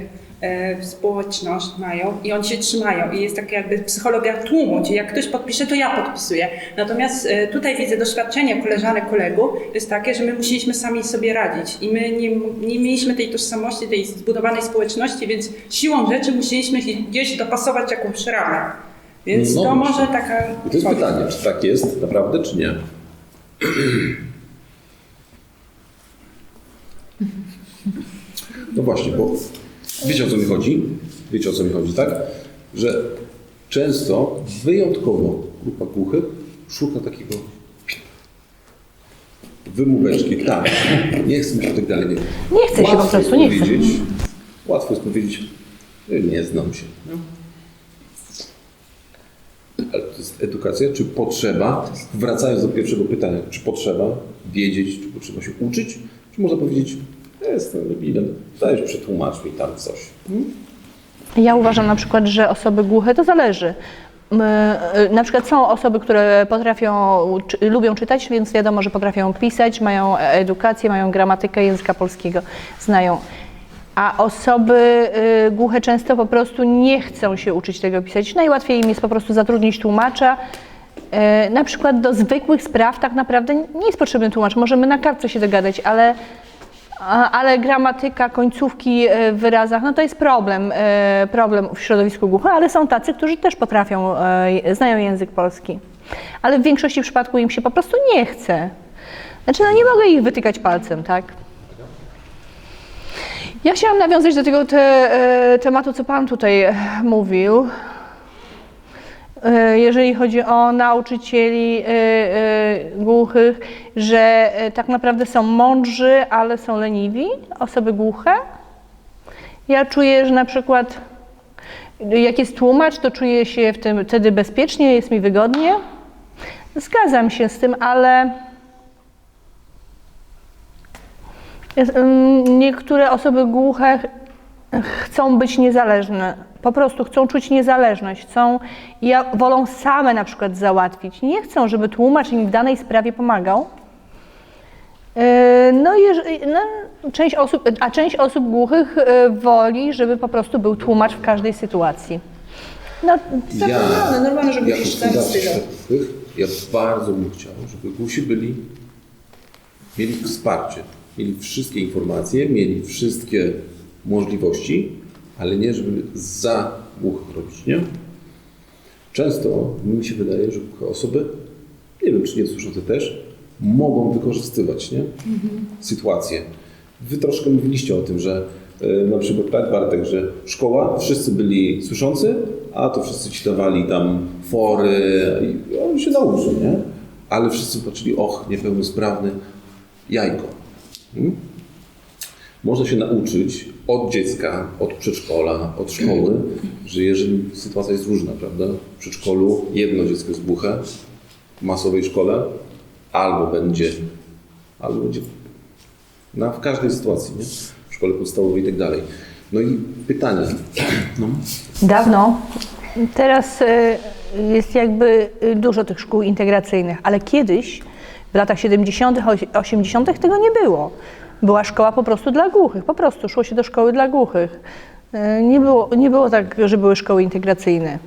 społeczność mają i oni się trzymają i jest taka jakby psychologia tłumu, gdzie jak ktoś podpisze, to ja podpisuję. Natomiast tutaj widzę doświadczenie koleżanek, kolegów jest takie, że my musieliśmy sami sobie radzić i my nie mieliśmy tej tożsamości, tej zbudowanej społeczności, więc siłą rzeczy musieliśmy gdzieś dopasować jakąś ramę. Więc to może taka... I to jest pytanie, czy tak jest naprawdę, czy nie? No właśnie, bo wiecie, o co mi chodzi? Wiecie, o co mi chodzi, tak? Że często, wyjątkowo grupa głuchych szuka takiego wymóweczki. Tak, nie chcę mi się tak dalej. Nie chcę się po prostu, nie chcę. Łatwo jest powiedzieć, nie znam się. No. Ale to jest edukacja, czy potrzeba, wracając do pierwszego pytania, czy potrzeba wiedzieć, czy potrzeba się uczyć, czy można powiedzieć, ja jestem debilem, weź przetłumacz mi tam coś. Ja uważam na przykład, że osoby głuche to zależy. Na przykład są osoby, które lubią czytać, więc wiadomo, że potrafią pisać, mają edukację, mają gramatykę języka polskiego, znają. A osoby głuche często po prostu nie chcą się uczyć tego pisać. Najłatwiej im jest po prostu zatrudnić tłumacza. Na przykład do zwykłych spraw tak naprawdę nie jest potrzebny tłumacz. Możemy na kartce się dogadać, ale gramatyka, końcówki w wyrazach, no to jest problem w środowisku głuchym, ale są tacy, którzy też potrafią, znają język polski. Ale w większości przypadków im się po prostu nie chce. Znaczy, no nie mogę ich wytykać palcem, tak? Ja chciałam nawiązać do tego tematu, co Pan tutaj mówił, jeżeli chodzi o nauczycieli głuchych, że tak naprawdę są mądrzy, ale są leniwi, osoby głuche. Ja czuję, że na przykład jak jest tłumacz, to czuję się wtedy bezpiecznie, jest mi wygodnie. Zgadzam się z tym, ale niektóre osoby głuche chcą być niezależne, po prostu chcą czuć niezależność, wolą same na przykład załatwić, nie chcą, żeby tłumacz im w danej sprawie pomagał. Część osób głuchych woli, żeby po prostu był tłumacz w każdej sytuacji. No, normalne, żeby się ja bardzo bym chciał, żeby głusi mieli wsparcie, mieli wszystkie informacje, mieli wszystkie możliwości, ale nie, żeby za głuchych robić, nie? Często mi się wydaje, że głuche osoby, nie wiem, czy nie słyszące też, mogą wykorzystywać, nie? Sytuację. Wy troszkę mówiliście o tym, że na przykład tak, Bartek, że szkoła, wszyscy byli słyszący, a to wszyscy ci dawali tam fory i on się nauczył, nie? Ale wszyscy patrzyli, niepełnosprawny, jajko. Można się nauczyć od dziecka, od przedszkola, od szkoły, że jeżeli sytuacja jest różna, prawda? W przedszkolu jedno dziecko jest głuche, w masowej szkole albo będzie w każdej sytuacji, nie? W szkole podstawowej i tak dalej. No i pytanie. No. Dawno. Teraz jest jakby dużo tych szkół integracyjnych, ale kiedyś, w latach 70., 80. tego nie było. Była szkoła po prostu dla głuchych, po prostu szło się do szkoły dla głuchych. Nie było tak, że były szkoły integracyjne.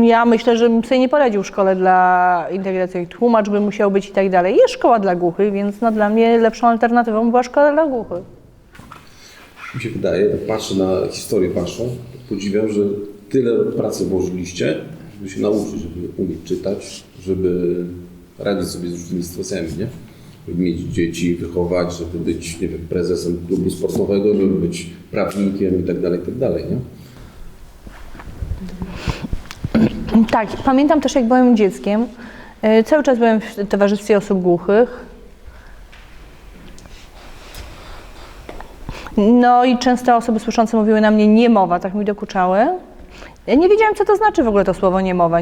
Ja myślę, że bym sobie nie poradził w szkole dla integracyjnej. Tłumacz by musiał być i tak dalej. Jest szkoła dla głuchych, więc no, dla mnie lepszą alternatywą była szkoła dla głuchych. Mi się wydaje, tak patrzę na historię waszą, podziwiam, że tyle pracy włożyliście, żeby się nauczyć, żeby umieć czytać, żeby radzić sobie z różnymi sytuacjami, nie? Żeby mieć dzieci, wychować, żeby być, nie wiem, prezesem klubu sportowego, żeby być prawnikiem i tak dalej, nie? Tak, pamiętam też, jak byłem dzieckiem, cały czas byłem w towarzystwie osób głuchych. No i często osoby słyszące mówiły na mnie niemowa, tak mi dokuczały. Ja nie wiedziałam, co to znaczy w ogóle to słowo niemowa.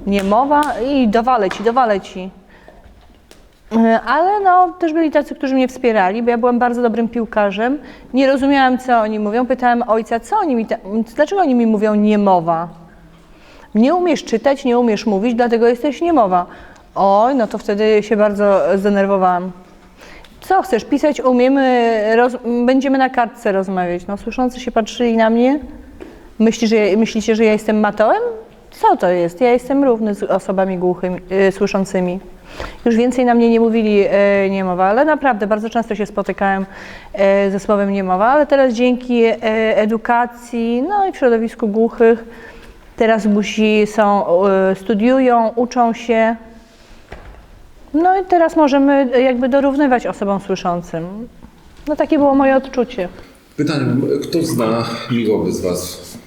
Niemowa i dowalę ci. Ale no, też byli tacy, którzy mnie wspierali, bo ja byłam bardzo dobrym piłkarzem. Nie rozumiałam, co oni mówią. Pytałam ojca, dlaczego oni mi mówią niemowa? Nie umiesz czytać, nie umiesz mówić, dlatego jesteś niemowa. Oj, no to wtedy się bardzo zdenerwowałam. Co chcesz, pisać umiemy, będziemy na kartce rozmawiać. No, słyszący się patrzyli na mnie. Myślicie, że ja jestem matołem? Co to jest? Ja jestem równy z osobami głuchymi, słyszącymi. Już więcej na mnie nie mówili niemowa, ale naprawdę bardzo często się spotykałem ze słowem niemowa, ale teraz dzięki edukacji, no i w środowisku głuchych, teraz głusi studiują, uczą się. No i teraz możemy jakby dorównywać osobom słyszącym. No takie było moje odczucie. Pytanie, kto zna migowy z was?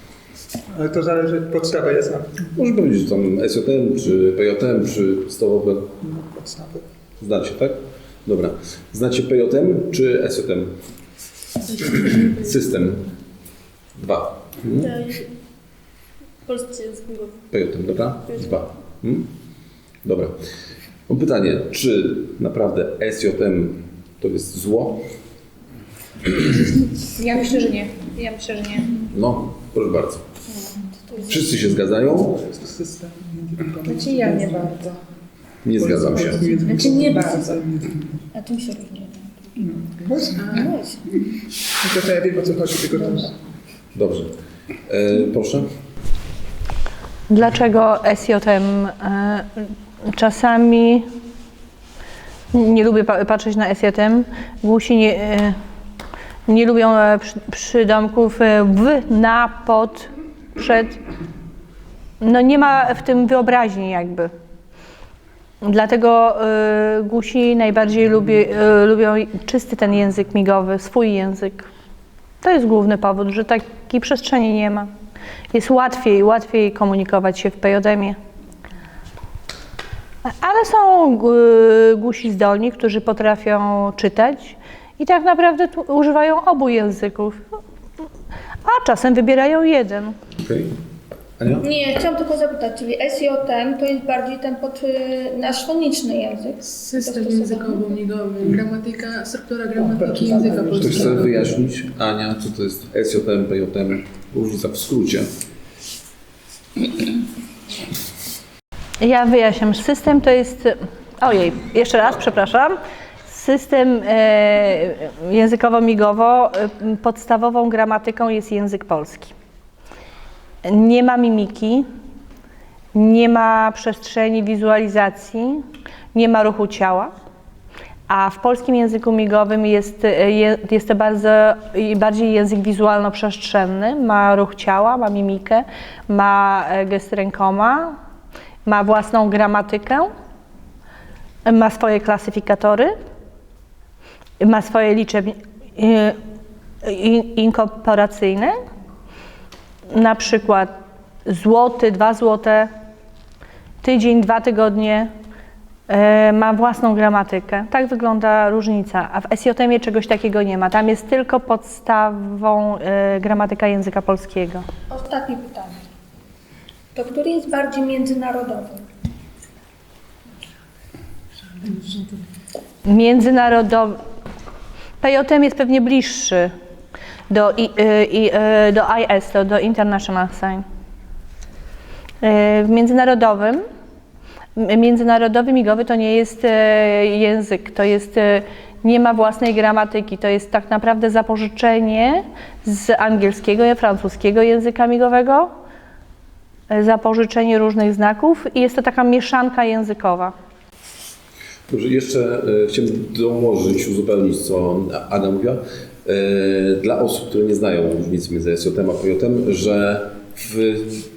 Ale to zależy od podstawy jest. Może powiedzieć tam SJM, czy PJM, czy podstawowe? Podstawy. Znacie, tak? Dobra. Znacie PJM czy SJM? System. 2. Polski język migowy. PJM, dobra? 2. Dobra. Mam pytanie, czy naprawdę SJM to jest zło? Ja myślę, że nie. No, proszę bardzo. Wszyscy się zgadzają? Znaczy ja nie bardzo. Nie zgadzam się. Znaczy nie bardzo. A tym się różni. To ja wiem, o co chodzi, tylko to jest... Dobrze. Proszę. Dlaczego SJM czasami nie lubię patrzeć na SJM, głusi nie lubią przydomków w, na, pod, przed. No nie ma w tym wyobraźni jakby. Dlatego głusi najbardziej lubią czysty ten język migowy, swój język. To jest główny powód, że takiej przestrzeni nie ma. Jest łatwiej komunikować się w PJM-ie. Ale są głusi zdolni, którzy potrafią czytać i tak naprawdę używają obu języków, a czasem wybierają jeden. Okej. Ania? Nie, chciałam tylko zapytać, czyli SJM to jest bardziej ten nasz foniczny język? System językowo-migowy, gramatyka, struktura gramatyki języka Ktoś polskiego. chce wyjaśnić, Ania, co to jest SJM, PJM? Różnica w skrócie. Ja wyjaśniam. System to jest... Ojej, jeszcze raz, przepraszam. System językowo-migowo, podstawową gramatyką jest język polski. Nie ma mimiki, nie ma przestrzeni wizualizacji, nie ma ruchu ciała, a w polskim języku migowym jest to bardziej język wizualno-przestrzenny, ma ruch ciała, ma mimikę, ma gest rękoma, ma własną gramatykę, ma swoje klasyfikatory, ma swoje liczby inkorporacyjne, na przykład złoty, 2 złote, tydzień, 2 tygodnie, ma własną gramatykę. Tak wygląda różnica, a w SJM-ie czegoś takiego nie ma. Tam jest tylko podstawą gramatyka języka polskiego. Ostatnie pytanie. To który jest bardziej międzynarodowy? Międzynarodowy. PJM jest pewnie bliższy do IS, do International Sign. W międzynarodowy migowy to nie jest język, to jest, nie ma własnej gramatyki, to jest tak naprawdę zapożyczenie z angielskiego i francuskiego języka migowego, zapożyczenie różnych znaków i jest to taka mieszanka językowa. Dobrze, jeszcze chciałbym dołożyć, uzupełnić, co Aga mówiła. Dla osób, które nie znają różnicy między SJM a PJM, że w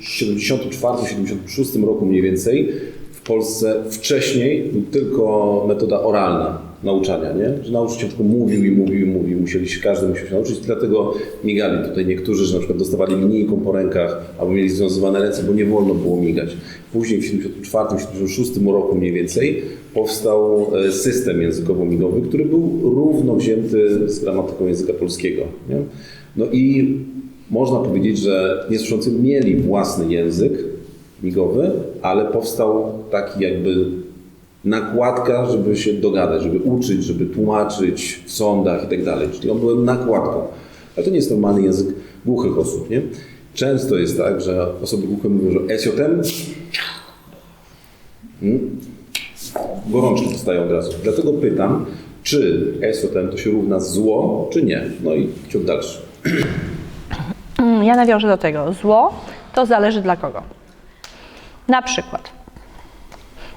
1974-1976 roku mniej więcej w Polsce wcześniej tylko metoda oralna nauczania, nie? Że nauczyciel tylko mówił i mówił i mówił, każdy musiał się nauczyć, dlatego migali tutaj niektórzy, że na przykład dostawali linijką po rękach albo mieli związywane ręce, bo nie wolno było migać. Później w 1974-1976 roku mniej więcej powstał system językowo-migowy, który był równo wzięty z gramatyką języka polskiego. Nie? No i można powiedzieć, że niesłyszący mieli własny język migowy, ale powstał taki jakby nakładka, żeby się dogadać, żeby uczyć, żeby tłumaczyć w sądach i tak dalej. Czyli on był nakładką. Ale to nie jest normalny język głuchych osób. Nie? Często jest tak, że osoby głuche mówią, że SJM gorączki dostają od razu. Dlatego pytam, czy SJM to się równa zło, czy nie? No i ciąg dalszy. Ja nawiążę do tego. Zło to zależy dla kogo. Na przykład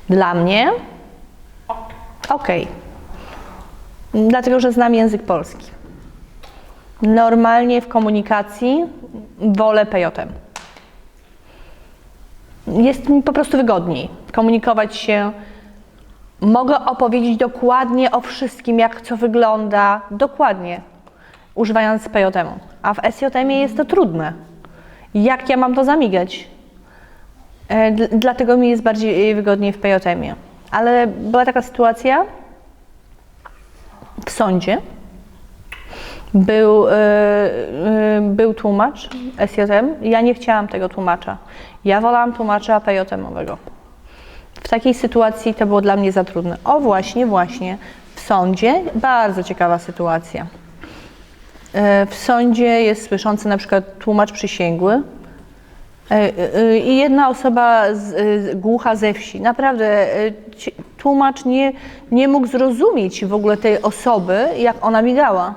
dla mnie okej. Dlatego, że znam język polski. Normalnie w komunikacji wolę PJM. Jest mi po prostu wygodniej komunikować się. Mogę opowiedzieć dokładnie o wszystkim, jak co wygląda, dokładnie, używając PJM-u. A w SJM-ie jest to trudne. Jak ja mam to zamigać? Dlatego mi jest bardziej wygodniej w PJM-ie. Ale była taka sytuacja w sądzie. Był tłumacz SJM. Ja nie chciałam tego tłumacza. Ja wolałam tłumacza PJM-owego. W takiej sytuacji to było dla mnie za trudne. O właśnie, w sądzie bardzo ciekawa sytuacja. W sądzie jest słyszący na przykład tłumacz przysięgły i jedna osoba głucha ze wsi. Naprawdę tłumacz nie mógł zrozumieć w ogóle tej osoby, jak ona migała.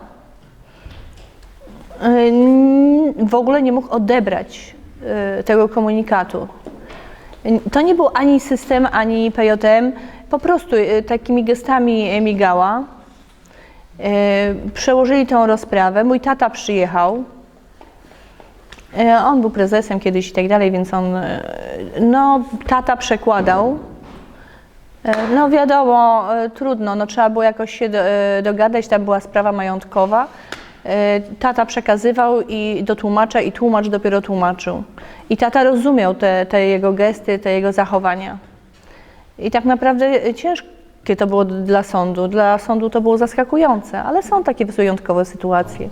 W ogóle nie mógł odebrać tego komunikatu. To nie był ani system, ani PJM, po prostu takimi gestami migała. Przełożyli tą rozprawę, mój tata przyjechał, on był prezesem kiedyś i tak dalej, więc tata przekładał. No wiadomo, trudno, trzeba było jakoś się dogadać, tam była sprawa majątkowa. Tata przekazywał do tłumacza i tłumacz dopiero tłumaczył. I tata rozumiał te jego gesty, te jego zachowania. I tak naprawdę ciężkie to było dla sądu. Dla sądu to było zaskakujące, ale są takie wyjątkowe sytuacje.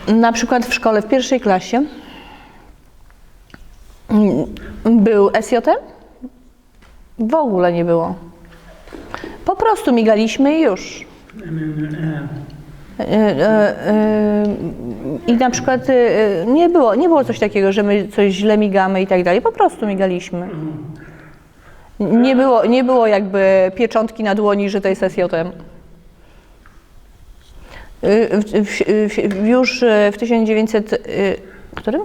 Na przykład w szkole w pierwszej klasie był SJM? W ogóle nie było. Po prostu migaliśmy i już. I na przykład nie było coś takiego, że my coś źle migamy i tak dalej. Po prostu migaliśmy. Nie było jakby pieczątki na dłoni, że to jest SJM. Już w 1974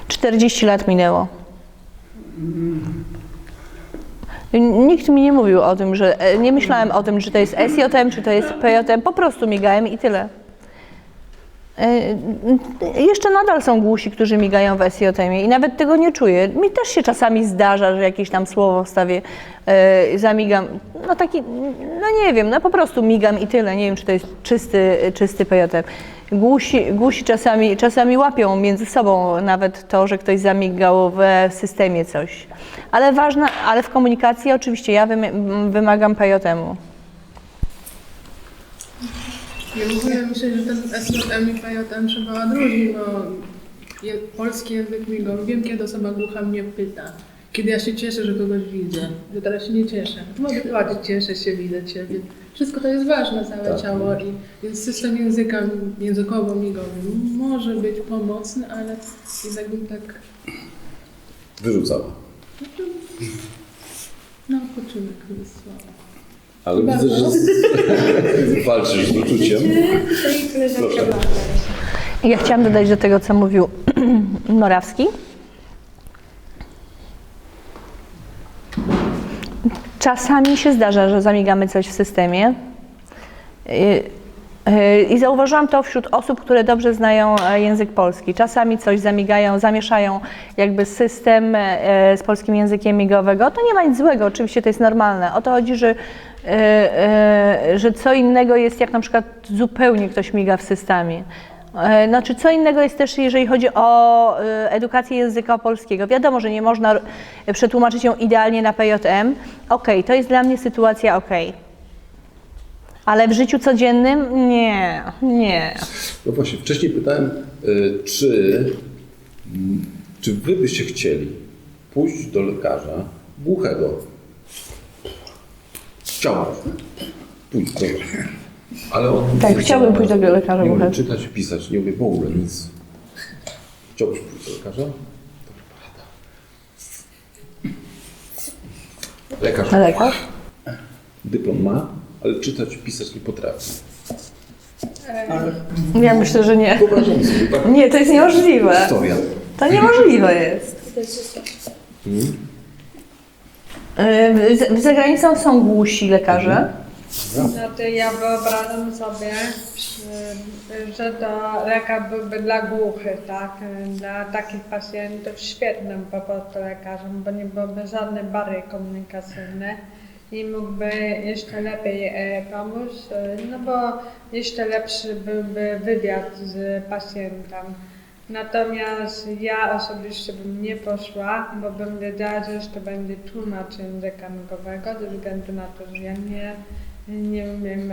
40 lat minęło. Nikt mi nie mówił o tym, że nie myślałem o tym, czy to jest SJM, czy to jest PJM, po prostu migałem i tyle. Jeszcze nadal są głusi, którzy migają w SJM-ie i nawet tego nie czuję. Mi też się czasami zdarza, że jakieś tam słowo wstawię, zamigam. Nie wiem, po prostu migam i tyle. Nie wiem, czy to jest czysty PJM. Głusi czasami łapią między sobą nawet to, że ktoś zamigał w systemie coś. Ale w komunikacji oczywiście ja wymagam PJM-u. Ja w ogóle myślę, że ten SJM i PJM trzeba odróżnić, bo polski język migowy, wiem kiedy osoba głucha mnie pyta, kiedy ja się cieszę, że kogoś widzę, że teraz się nie cieszę. Mogę powiedzieć, cieszę się, widzę Ciebie. Wszystko to jest ważne, całe ciało, więc system języka językowo-migowy może być pomocny, ale jednak bym tak... Wyrzucała. No, odpoczynek wysłała. Ale widzę, że walczysz z uczuciem. Proszę. Ja chciałam dodać do tego, co mówił Morawski. Czasami się zdarza, że zamigamy coś w systemie. I zauważyłam to wśród osób, które dobrze znają język polski. Czasami coś zamigają, zamieszają jakby system z polskim językiem migowego. To nie ma nic złego, oczywiście to jest normalne. O to chodzi, że co innego jest, jak na przykład zupełnie ktoś miga w systemie. Znaczy, co innego jest też, jeżeli chodzi o edukację języka polskiego. Wiadomo, że nie można przetłumaczyć ją idealnie na PJM. Okej, to jest dla mnie sytuacja okej. Ale w życiu codziennym nie. No właśnie, wcześniej pytałem, czy wy byście chcieli pójść do lekarza głuchego? Chciałbym pójść do lekarza. Ale on Tak, chciałbym pójść do lekarza nie umie głuchego. czytać, pisać, nie umie w ogóle nic. Chciałbyś pójść do lekarza? Dobra porada. Lekarz? Dyplom ma, ale czytać, pisać nie potrafi. Ja myślę, że nie. Wyobrażam sobie, tak? Nie, to jest niemożliwe. Historia. To niemożliwe jest. Za granicą są głusi lekarze. Znaczy ja wyobrażam sobie, że to lekarz byłby dla głuchych, tak? Dla takich pacjentów świetnym po prostu lekarzem, bo nie byłoby żadnej barier komunikacyjnej i mógłby jeszcze lepiej pomóc, no bo jeszcze lepszy byłby wywiad z pacjentem. Natomiast ja osobiście bym nie poszła, bo bym wiedziała, że jeszcze będzie tłumacz języka migowego, ze względu na to, że ja nie umiem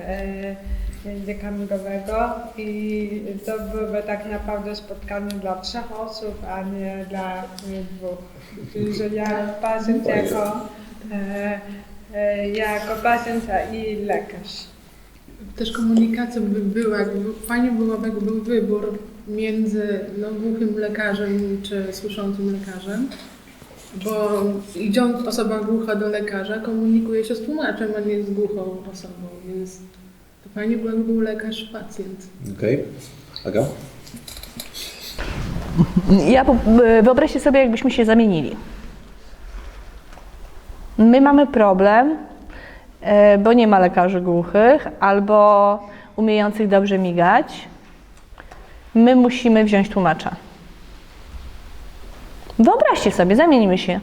języka migowego i to byłoby tak naprawdę spotkanie dla 3 osób, a nie dla 2. Czyli że ja pacjent jako pacjent i lekarz. Też komunikacja by była, fajnie byłoby, jakby był wybór między głuchym lekarzem czy słyszącym lekarzem, bo idąc osoba głucha do lekarza komunikuje się z tłumaczem, a nie z głuchą osobą, więc to fajnie byłoby, jakby był lekarz-pacjent. Okej. Aga? Wyobraźcie sobie, jakbyśmy się zamienili. My mamy problem, bo nie ma lekarzy głuchych albo umiejących dobrze migać. My musimy wziąć tłumacza. Wyobraźcie sobie, zamienimy się.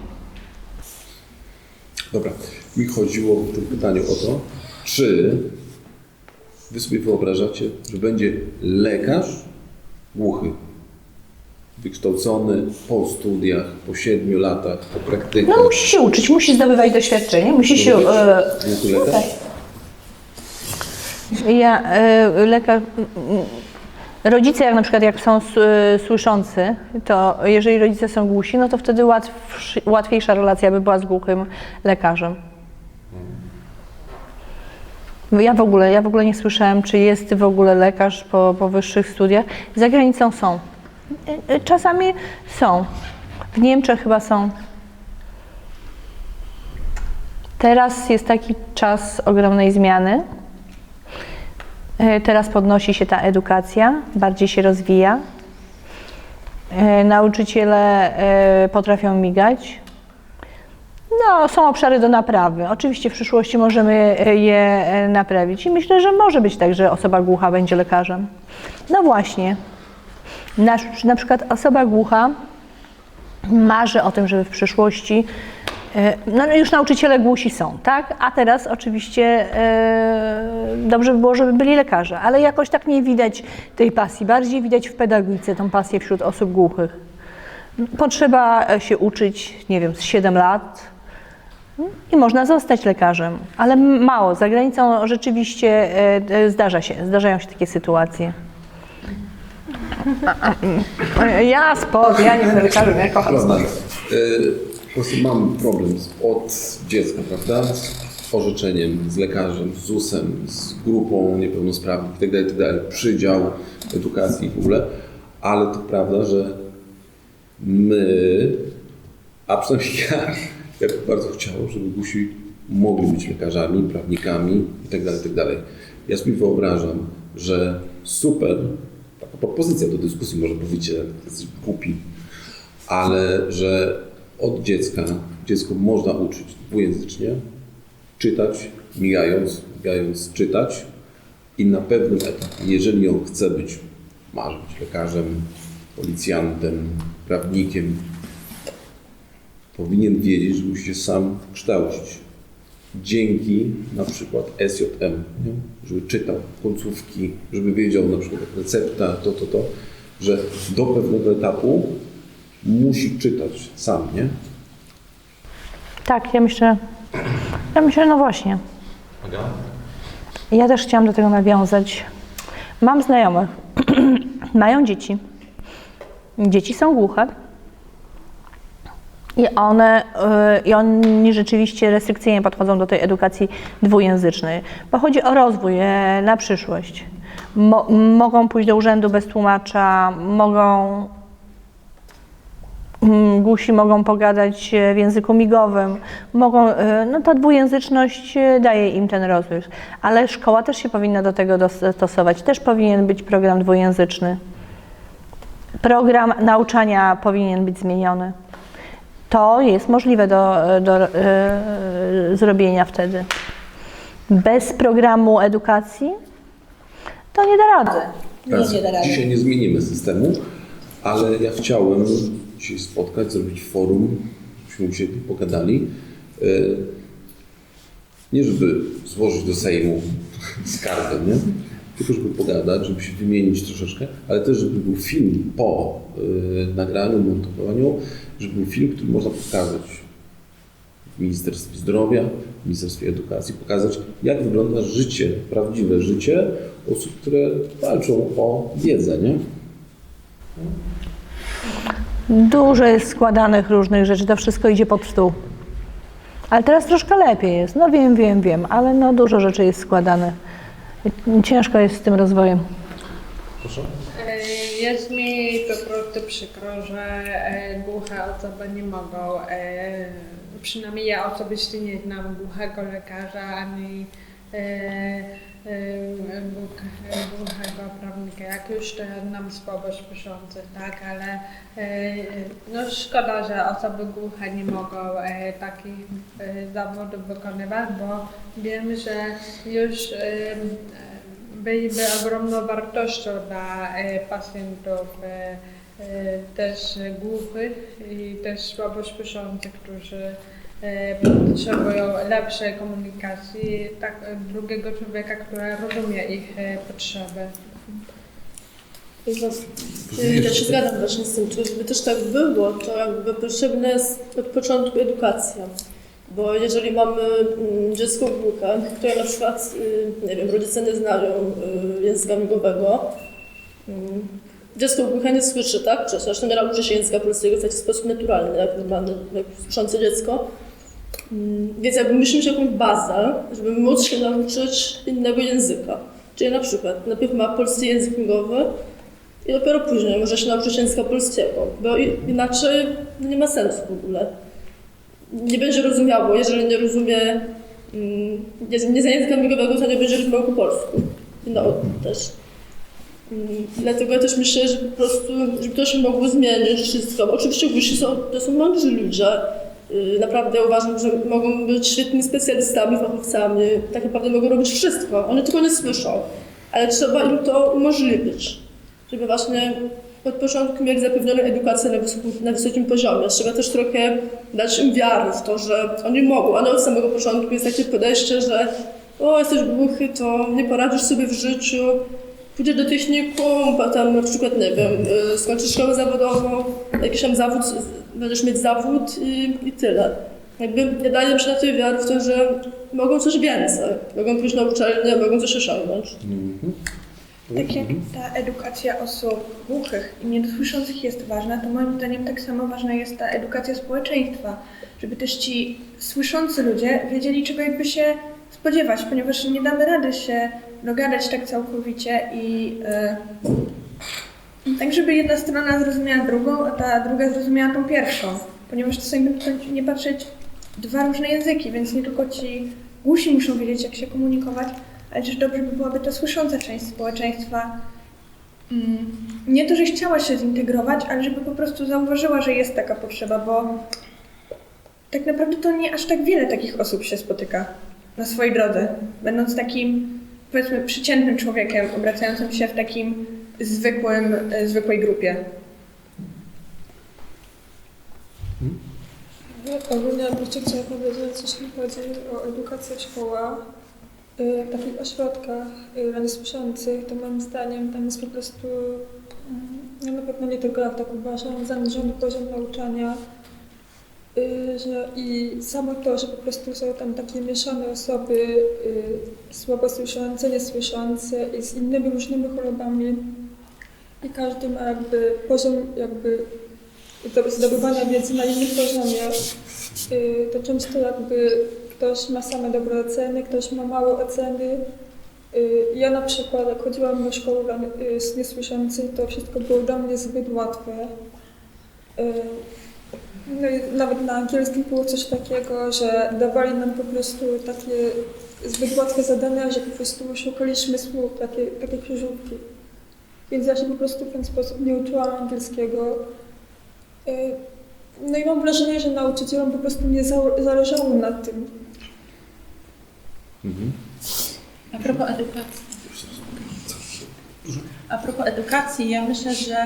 Dobra. Mi chodziło w tym pytaniu o to, czy wy sobie wyobrażacie, że będzie lekarz głuchy, wykształcony po studiach, po 7 latach, po praktykach. No musi się uczyć, musi zdobywać doświadczenie, musi się... Głuchy lekarz? Rodzice, jak na przykład jak są słyszący, to jeżeli rodzice są głusi, no to wtedy łatwiejsza relacja by była z głuchym lekarzem. Ja w ogóle nie słyszałam, czy jest w ogóle lekarz po wyższych studiach. Za granicą są. Czasami są. W Niemczech chyba są. Teraz jest taki czas ogromnej zmiany. Teraz podnosi się ta edukacja, bardziej się rozwija. Nauczyciele potrafią migać. No, są obszary do naprawy. Oczywiście w przyszłości możemy je naprawić i myślę, że może być tak, że osoba głucha będzie lekarzem. No właśnie. Na przykład osoba głucha marzy o tym, żeby w przyszłości No już nauczyciele głusi są, tak? A teraz oczywiście dobrze by było, żeby byli lekarze, ale jakoś tak nie widać tej pasji. Bardziej widać w pedagogice tą pasję wśród osób głuchych. Potrzeba się uczyć, nie wiem, z 7 lat i można zostać lekarzem, ale mało. Za granicą rzeczywiście zdarzają się takie sytuacje. Ja nie będę lekarzem, ja kocham sport. Po prostu mam problem od dziecka, prawda? Z orzeczeniem, z lekarzem, z ZUS-em, z grupą niepełnosprawnych itd., przydział edukacji w ogóle, ale to prawda, że my, a przynajmniej ja bym bardzo chciał, żeby głusi mogli być lekarzami, prawnikami itd. Ja sobie wyobrażam, że super, taka propozycja do dyskusji, może powiecie, jesteś głupi, ale że od dziecka dziecko można uczyć dwujęzycznie, czytać, migając czytać i na pewnym etapie, jeżeli on chce być, marzy być lekarzem, policjantem, prawnikiem, powinien wiedzieć, że musi się sam kształcić. Dzięki na przykład SJM, nie? Żeby czytał końcówki, żeby wiedział na przykład recepta, to, że do pewnego etapu musi czytać sam, nie? Tak, ja myślę, no właśnie. Ja też chciałam do tego nawiązać. Mam znajomych, mają dzieci. Dzieci są głuche. I oni rzeczywiście restrykcyjnie podchodzą do tej edukacji dwujęzycznej, bo chodzi o rozwój na przyszłość. Mogą pójść do urzędu bez tłumacza, głusi mogą pogadać w języku migowym, ta dwujęzyczność daje im ten rozwój, ale szkoła też się powinna do tego dostosować, też powinien być program dwujęzyczny. Program nauczania powinien być zmieniony. To jest możliwe do zrobienia wtedy. Bez programu edukacji to nie da rady. Nie da rady. Dzisiaj nie zmienimy systemu, ale ja chciałem się spotkać, zrobić forum, żebyśmy usiedli, pogadali. Nie żeby złożyć do Sejmu skargę, nie? Tylko żeby pogadać, żeby się wymienić troszeczkę, ale też żeby był film po nagraniu, montowaniu, żeby był film, który można pokazać w Ministerstwie Zdrowia, w Ministerstwie Edukacji, pokazać, jak wygląda życie, prawdziwe życie osób, które walczą o wiedzę, nie? Dużo jest składanych różnych rzeczy, to wszystko idzie pod stół. Ale teraz troszkę lepiej jest. No wiem, ale no dużo rzeczy jest składanych. Ciężko jest z tym rozwojem. Proszę. Jest mi po prostu przykro, że głuche osoby nie mogą, przynajmniej ja osobiście nie znam głuchego lekarza ani głuchego prawnika. Jak już to ja znam słabość piszących, tak, ale no szkoda, że osoby głuche nie mogą takich zawodów wykonywać, bo wiem, że już byliby ogromną wartością dla pacjentów też głuchych i też słabość słyszących, którzy potrzebują lepszej komunikacji, drugiego człowieka, który rozumie ich potrzeby. Ja się zgadzam właśnie z tym, żeby też tak było, to jakby potrzebna jest od początku edukacja. Bo jeżeli mamy dziecko głuche, które na przykład, nie wiem, rodzice nie znają języka migowego, dziecko głuche nie słyszy, tak? Zresztą nie nauczy się języka polskiego w taki sposób naturalny, jak normalne, jak słyszące dziecko. Więc jakby musimy mieć jakąś bazę, żeby móc się nauczyć innego języka. Czyli na przykład najpierw ma polski język migowy i dopiero później może się nauczyć języka polskiego, bo inaczej nie ma sensu w ogóle. Nie będzie rozumiało, jeżeli nie rozumie, nie zna języka migowego, to nie będzie rozumiał po polsku. No też. Dlatego ja też myślę, że po prostu, żeby to się mogło zmienić wszystko. Oczywiście głusi to są mądrzy ludzie. Naprawdę uważam, że mogą być świetnymi specjalistami, fachowcami. Tak naprawdę mogą robić wszystko. Oni tylko nie słyszą. Ale trzeba im to umożliwić. Żeby właśnie od początku mieli zapewnioną edukację na wysokim poziomie. Trzeba też trochę dać im wiarę w to, że oni mogą, a nie od samego początku jest takie podejście, że jesteś głuchy, to nie poradzisz sobie w życiu, pójdziesz do technikum, potem na przykład, nie wiem, skończysz szkołę zawodową, jakiś tam zawód, będziesz mieć zawód i tyle. Jakby nie daje mi się na tej wiary w to, że mogą coś więcej, mogą pójść na uczelnię, mogą coś osiągnąć. Tak jak ta edukacja osób głuchych i niedosłyszących jest ważna, to moim zdaniem tak samo ważna jest ta edukacja społeczeństwa, żeby też ci słyszący ludzie wiedzieli, czego jakby się spodziewać, ponieważ nie damy rady się dogadać tak całkowicie i tak, żeby jedna strona zrozumiała drugą, a ta druga zrozumiała tą pierwszą, ponieważ to są nie patrzeć dwa różne języki, więc nie tylko ci głusi muszą wiedzieć, jak się komunikować, ale też dobrze by byłaby ta słysząca część społeczeństwa. Nie to, że chciała się zintegrować, ale żeby po prostu zauważyła, że jest taka potrzeba, bo tak naprawdę to nie aż tak wiele takich osób się spotyka na swojej drodze, będąc takim, powiedzmy, przeciętnym człowiekiem, obracającym się w takim zwykłej grupie. Ogólnie jeszcze chciałam powiedzieć, jeśli chodzi o edukację w szkołach, w takich ośrodkach dla niesłyszących, to moim zdaniem tam jest po prostu, na pewno nie tylko ja tak uważam, zaniżony poziom nauczania, i samo to, że po prostu są tam takie mieszane osoby słabosłyszące, niesłyszące i z innymi różnymi chorobami i każdy ma jakby poziom zdobywania wiedzy na innym poziomie, to często jakby ktoś ma same dobre oceny, ktoś ma małe oceny. Ja na przykład, jak chodziłam do szkoły dla niesłyszących, to wszystko było dla mnie zbyt łatwe. No i nawet na angielskim było coś takiego, że dawali nam po prostu takie zbyt łatwe zadania, że po prostu szukaliśmy słów, takie krzyżówki. Więc ja się po prostu w ten sposób nie uczyłam angielskiego. No i mam wrażenie, że nauczycielom po prostu nie zależało na tym. A propos edukacji, ja myślę, że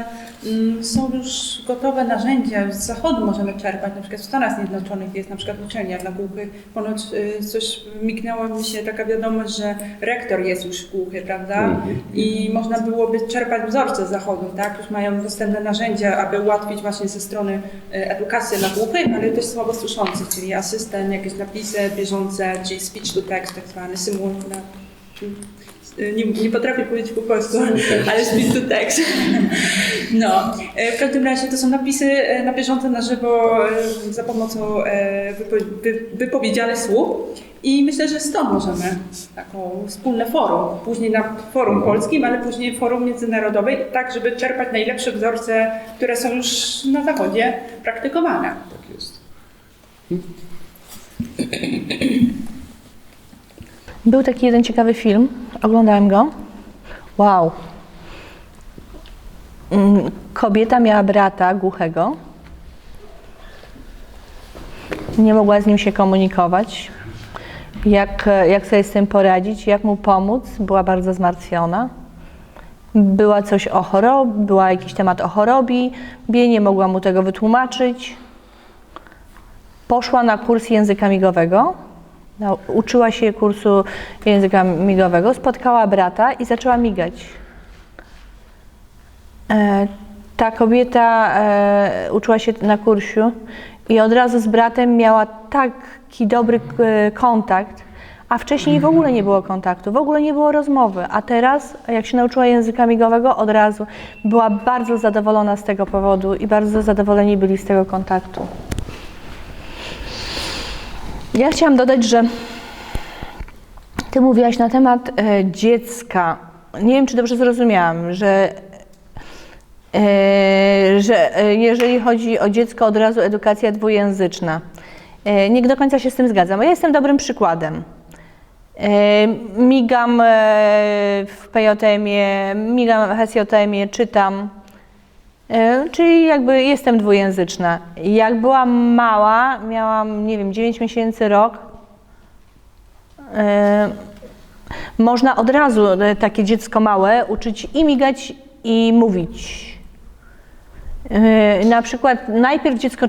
są już gotowe narzędzia, z zachodu możemy czerpać, na przykład w Stanach Zjednoczonych jest na przykład uczelnia dla głuchych, ponoć coś mignęła mi się taka wiadomość, że rektor jest już głuchy, prawda? I można byłoby czerpać wzorce z zachodu, tak? Już mają dostępne narzędzia, aby ułatwić właśnie ze strony edukację dla głuchych, ale też słabosłyszących, czyli asystent, jakieś napisy bieżące, czyli speech to text, tak zwany symulator. Nie potrafię powiedzieć po polsku, ale speech to text. No, w każdym razie to są napisy na bieżąco, na żywo, za pomocą wypowiedzianych słów i myślę, że stąd możemy taką wspólne forum, później na forum polskim, ale później forum międzynarodowej, tak żeby czerpać najlepsze wzorce, które są już na zachodzie praktykowane. Tak jest. Był taki jeden ciekawy film, oglądałem go. Wow. Kobieta miała brata głuchego. Nie mogła z nim się komunikować. Jak sobie z tym poradzić, jak mu pomóc. Była bardzo zmartwiona. Była jakiś temat o chorobie, nie mogła mu tego wytłumaczyć. Poszła na kurs języka migowego. Uczyła się kursu języka migowego, spotkała brata i zaczęła migać. Ta kobieta uczyła się na kursie i od razu z bratem miała taki dobry kontakt, a wcześniej w ogóle nie było kontaktu, w ogóle nie było rozmowy, a teraz, jak się nauczyła języka migowego, od razu była bardzo zadowolona z tego powodu i bardzo zadowoleni byli z tego kontaktu. Ja chciałam dodać, że Ty mówiłaś na temat dziecka. Nie wiem, czy dobrze zrozumiałam, że jeżeli chodzi o dziecko, od razu edukacja dwujęzyczna. Nie do końca się z tym zgadzam. Ja jestem dobrym przykładem. Migam w PJM-ie, migam w SJM-ie, czytam. Czyli jakby jestem dwujęzyczna. Jak byłam mała, miałam, nie wiem, 9 miesięcy, rok, można od razu takie dziecko małe uczyć i migać, i mówić. Na przykład najpierw dziecko,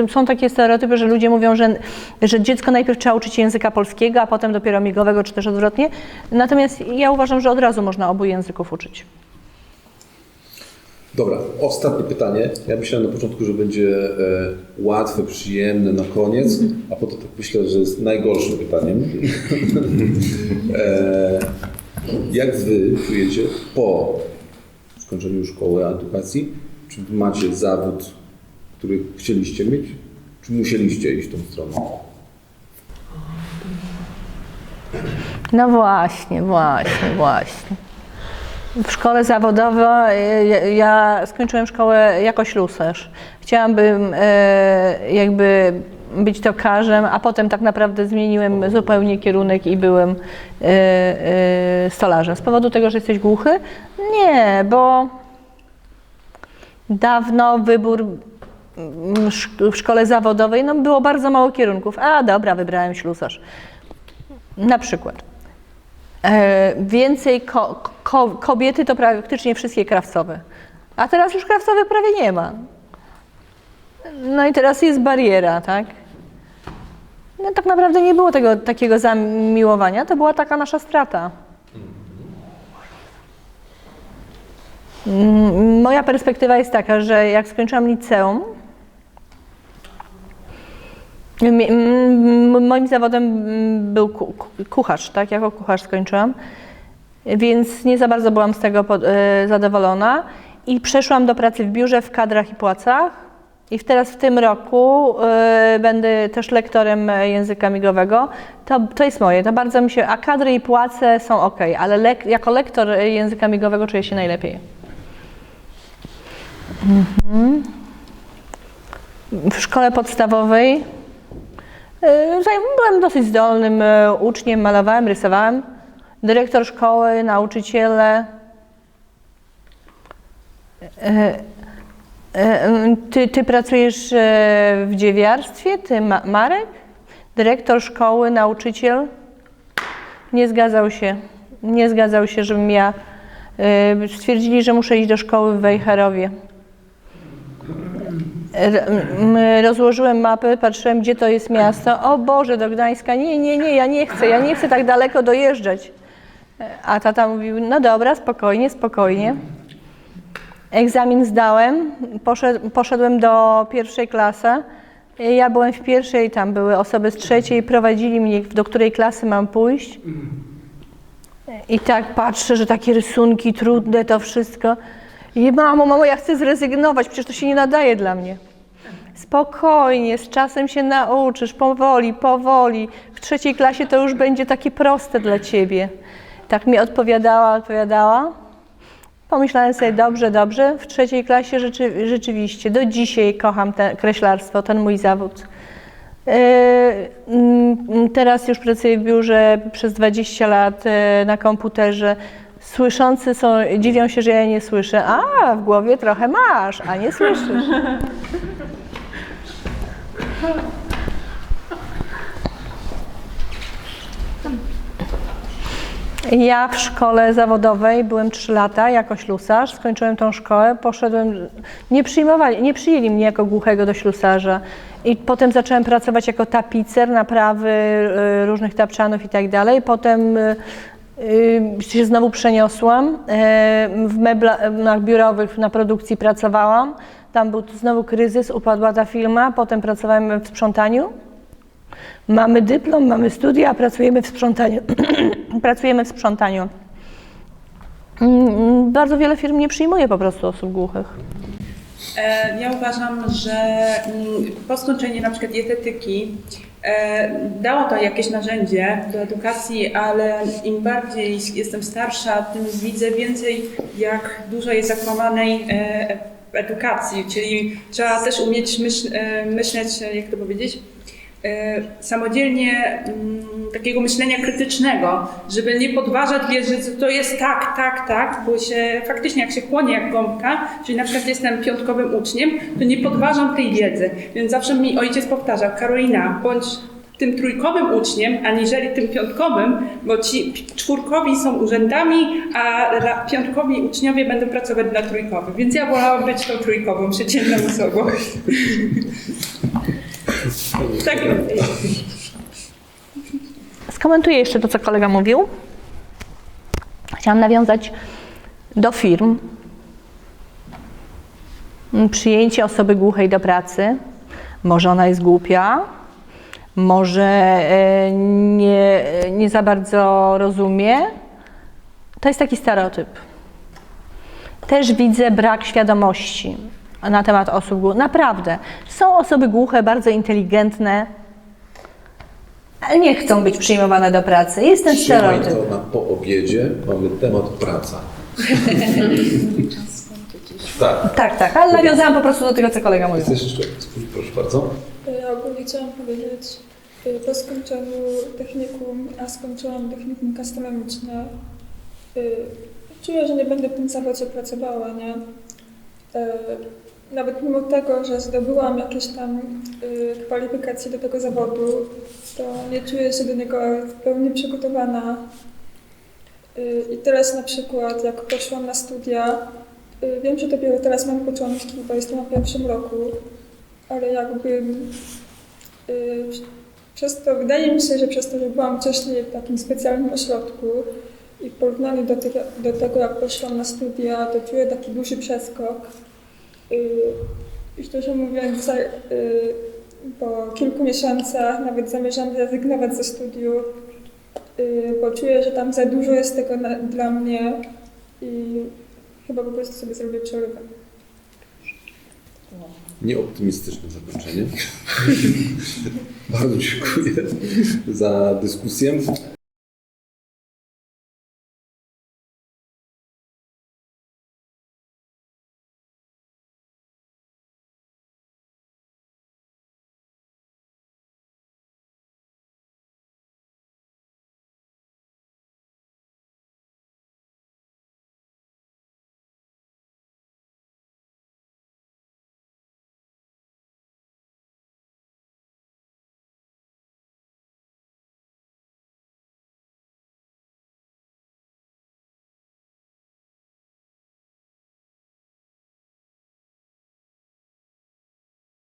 są takie stereotypy, że ludzie mówią, że dziecko najpierw trzeba uczyć języka polskiego, a potem dopiero migowego, czy też odwrotnie. Natomiast ja uważam, że od razu można obu języków uczyć. Dobra, ostatnie pytanie. Ja myślałem na początku, że będzie łatwe, przyjemne na koniec, a potem tak myślę, że jest najgorszym pytaniem. Jak wy czujecie po skończeniu szkoły, edukacji? Czy macie zawód, który chcieliście mieć? Czy musieliście iść tą stroną? No właśnie. W szkole zawodowej ja skończyłem szkołę jako ślusarz. Chciałabym jakby być tokarzem, a potem tak naprawdę zmieniłem zupełnie kierunek i byłem stolarzem. Z powodu tego, że jesteś głuchy? Nie, bo dawno wybór w szkole zawodowej, no było bardzo mało kierunków. A dobra, wybrałem ślusarz. Na przykład. Więcej kobiety to praktycznie wszystkie krawcowe. A teraz już krawcowych prawie nie ma. No i teraz jest bariera, tak? No tak naprawdę nie było tego takiego zamiłowania, to była taka nasza strata. Moja perspektywa jest taka, że jak skończyłam liceum, moim zawodem był kucharz, tak? Jako kucharz skończyłam, więc nie za bardzo byłam z tego zadowolona i przeszłam do pracy w biurze w kadrach i płacach i teraz w tym roku będę też lektorem języka migowego. To jest moje, to bardzo mi się, a kadry i płace są ok, ale jako lektor języka migowego czuję się najlepiej. W szkole podstawowej byłem dosyć zdolnym uczniem, malowałem, rysowałem. Dyrektor szkoły, nauczyciele. Ty pracujesz w dziewiarstwie, ty Marek? Dyrektor szkoły, nauczyciel. Nie zgadzał się, żebym ja... Stwierdzili, że muszę iść do szkoły w Wejherowie. Rozłożyłem mapy, patrzyłem, gdzie to jest miasto. O Boże, do Gdańska. Nie, ja nie chcę tak daleko dojeżdżać. A tata mówił, no dobra, spokojnie. Egzamin zdałem, poszedłem do pierwszej klasy. Ja byłem w pierwszej, tam były osoby z trzeciej, prowadzili mnie, do której klasy mam pójść. I tak patrzę, że takie rysunki trudne, to wszystko. I mamo, ja chcę zrezygnować, przecież to się nie nadaje dla mnie. Spokojnie, z czasem się nauczysz, powoli. W trzeciej klasie to już będzie takie proste dla ciebie. Tak mi odpowiadała. Pomyślałem sobie, dobrze. W trzeciej klasie rzeczywiście, do dzisiaj kocham kreślarstwo, ten mój zawód. Teraz już pracuję w biurze przez 20 lat na komputerze. Słyszący dziwią się, że ja nie słyszę. A, w głowie trochę masz, a nie słyszysz. Ja w szkole zawodowej byłem 3 lata jako ślusarz, skończyłem tą szkołę, poszedłem, nie przyjęli mnie jako głuchego do ślusarza i potem zacząłem pracować jako tapicer, naprawy różnych tapczanów i tak dalej. Potem się znowu przeniosłam, w meblach biurowych na produkcji pracowałam, tam był znowu kryzys, upadła ta firma, potem pracowałem w sprzątaniu. Mamy dyplom, mamy studia, a pracujemy w sprzątaniu. Bardzo wiele firm nie przyjmuje po prostu osób głuchych. Ja uważam, że po skończeniu na przykład dietetyki dało to jakieś narzędzie do edukacji, ale im bardziej jestem starsza, tym widzę więcej, jak dużo jest zakłamanej edukacji, czyli trzeba też umieć myśleć, jak to powiedzieć, samodzielnie takiego myślenia krytycznego, żeby nie podważać wiedzy, że to jest tak, bo się faktycznie jak się chłonie jak gąbka, czyli na przykład jestem piątkowym uczniem, to nie podważam tej wiedzy. Więc zawsze mi ojciec powtarzał, Karolina, bądź tym trójkowym uczniem, aniżeli tym piątkowym, bo ci czwórkowi są urzędami, a piątkowi uczniowie będą pracować dla trójkowych. Więc ja wolałam być tą trójkową, przeciętną osobą. Tak. Skomentuję jeszcze to, co kolega mówił. Chciałam nawiązać do firm. Przyjęcie osoby głuchej do pracy. Może ona jest głupia, może nie za bardzo rozumie. To jest taki stereotyp. Też widzę brak świadomości na temat osób głuchych. Naprawdę. Są osoby głuche, bardzo inteligentne, ale nie chcą być przyjmowane do pracy. Jest ten Trzymaj stereotyp. to po obiedzie, mamy temat praca. Tak, ale nawiązałam po prostu do tego, co kolega mówił. Chcesz jeszcze? Proszę bardzo. Ja ogólnie chciałam powiedzieć, po skończeniu technikum, a skończyłam technikum gastronomiczne, czuję, że nie będę w tym zawodzie pracowała, nie? Nawet mimo tego, że zdobyłam jakieś tam kwalifikacje do tego zawodu, to nie czuję się do niego w pełni przygotowana. I teraz na przykład, jak poszłam na studia, wiem, że dopiero teraz mam początki, bo jestem na pierwszym roku, ale jakby przez to, wydaje mi się, że przez to, że byłam wcześniej w takim specjalnym ośrodku i w porównaniu do tego, jak poszłam na studia, to czuję taki duży przeskok. I szczerze mówiąc, po kilku miesiącach nawet zamierzam zrezygnować ze studiów, bo czuję, że tam za dużo jest tego dla mnie i chyba po prostu sobie zrobię przerwę. Nieoptymistyczne zakończenie. Bardzo dziękuję za dyskusję.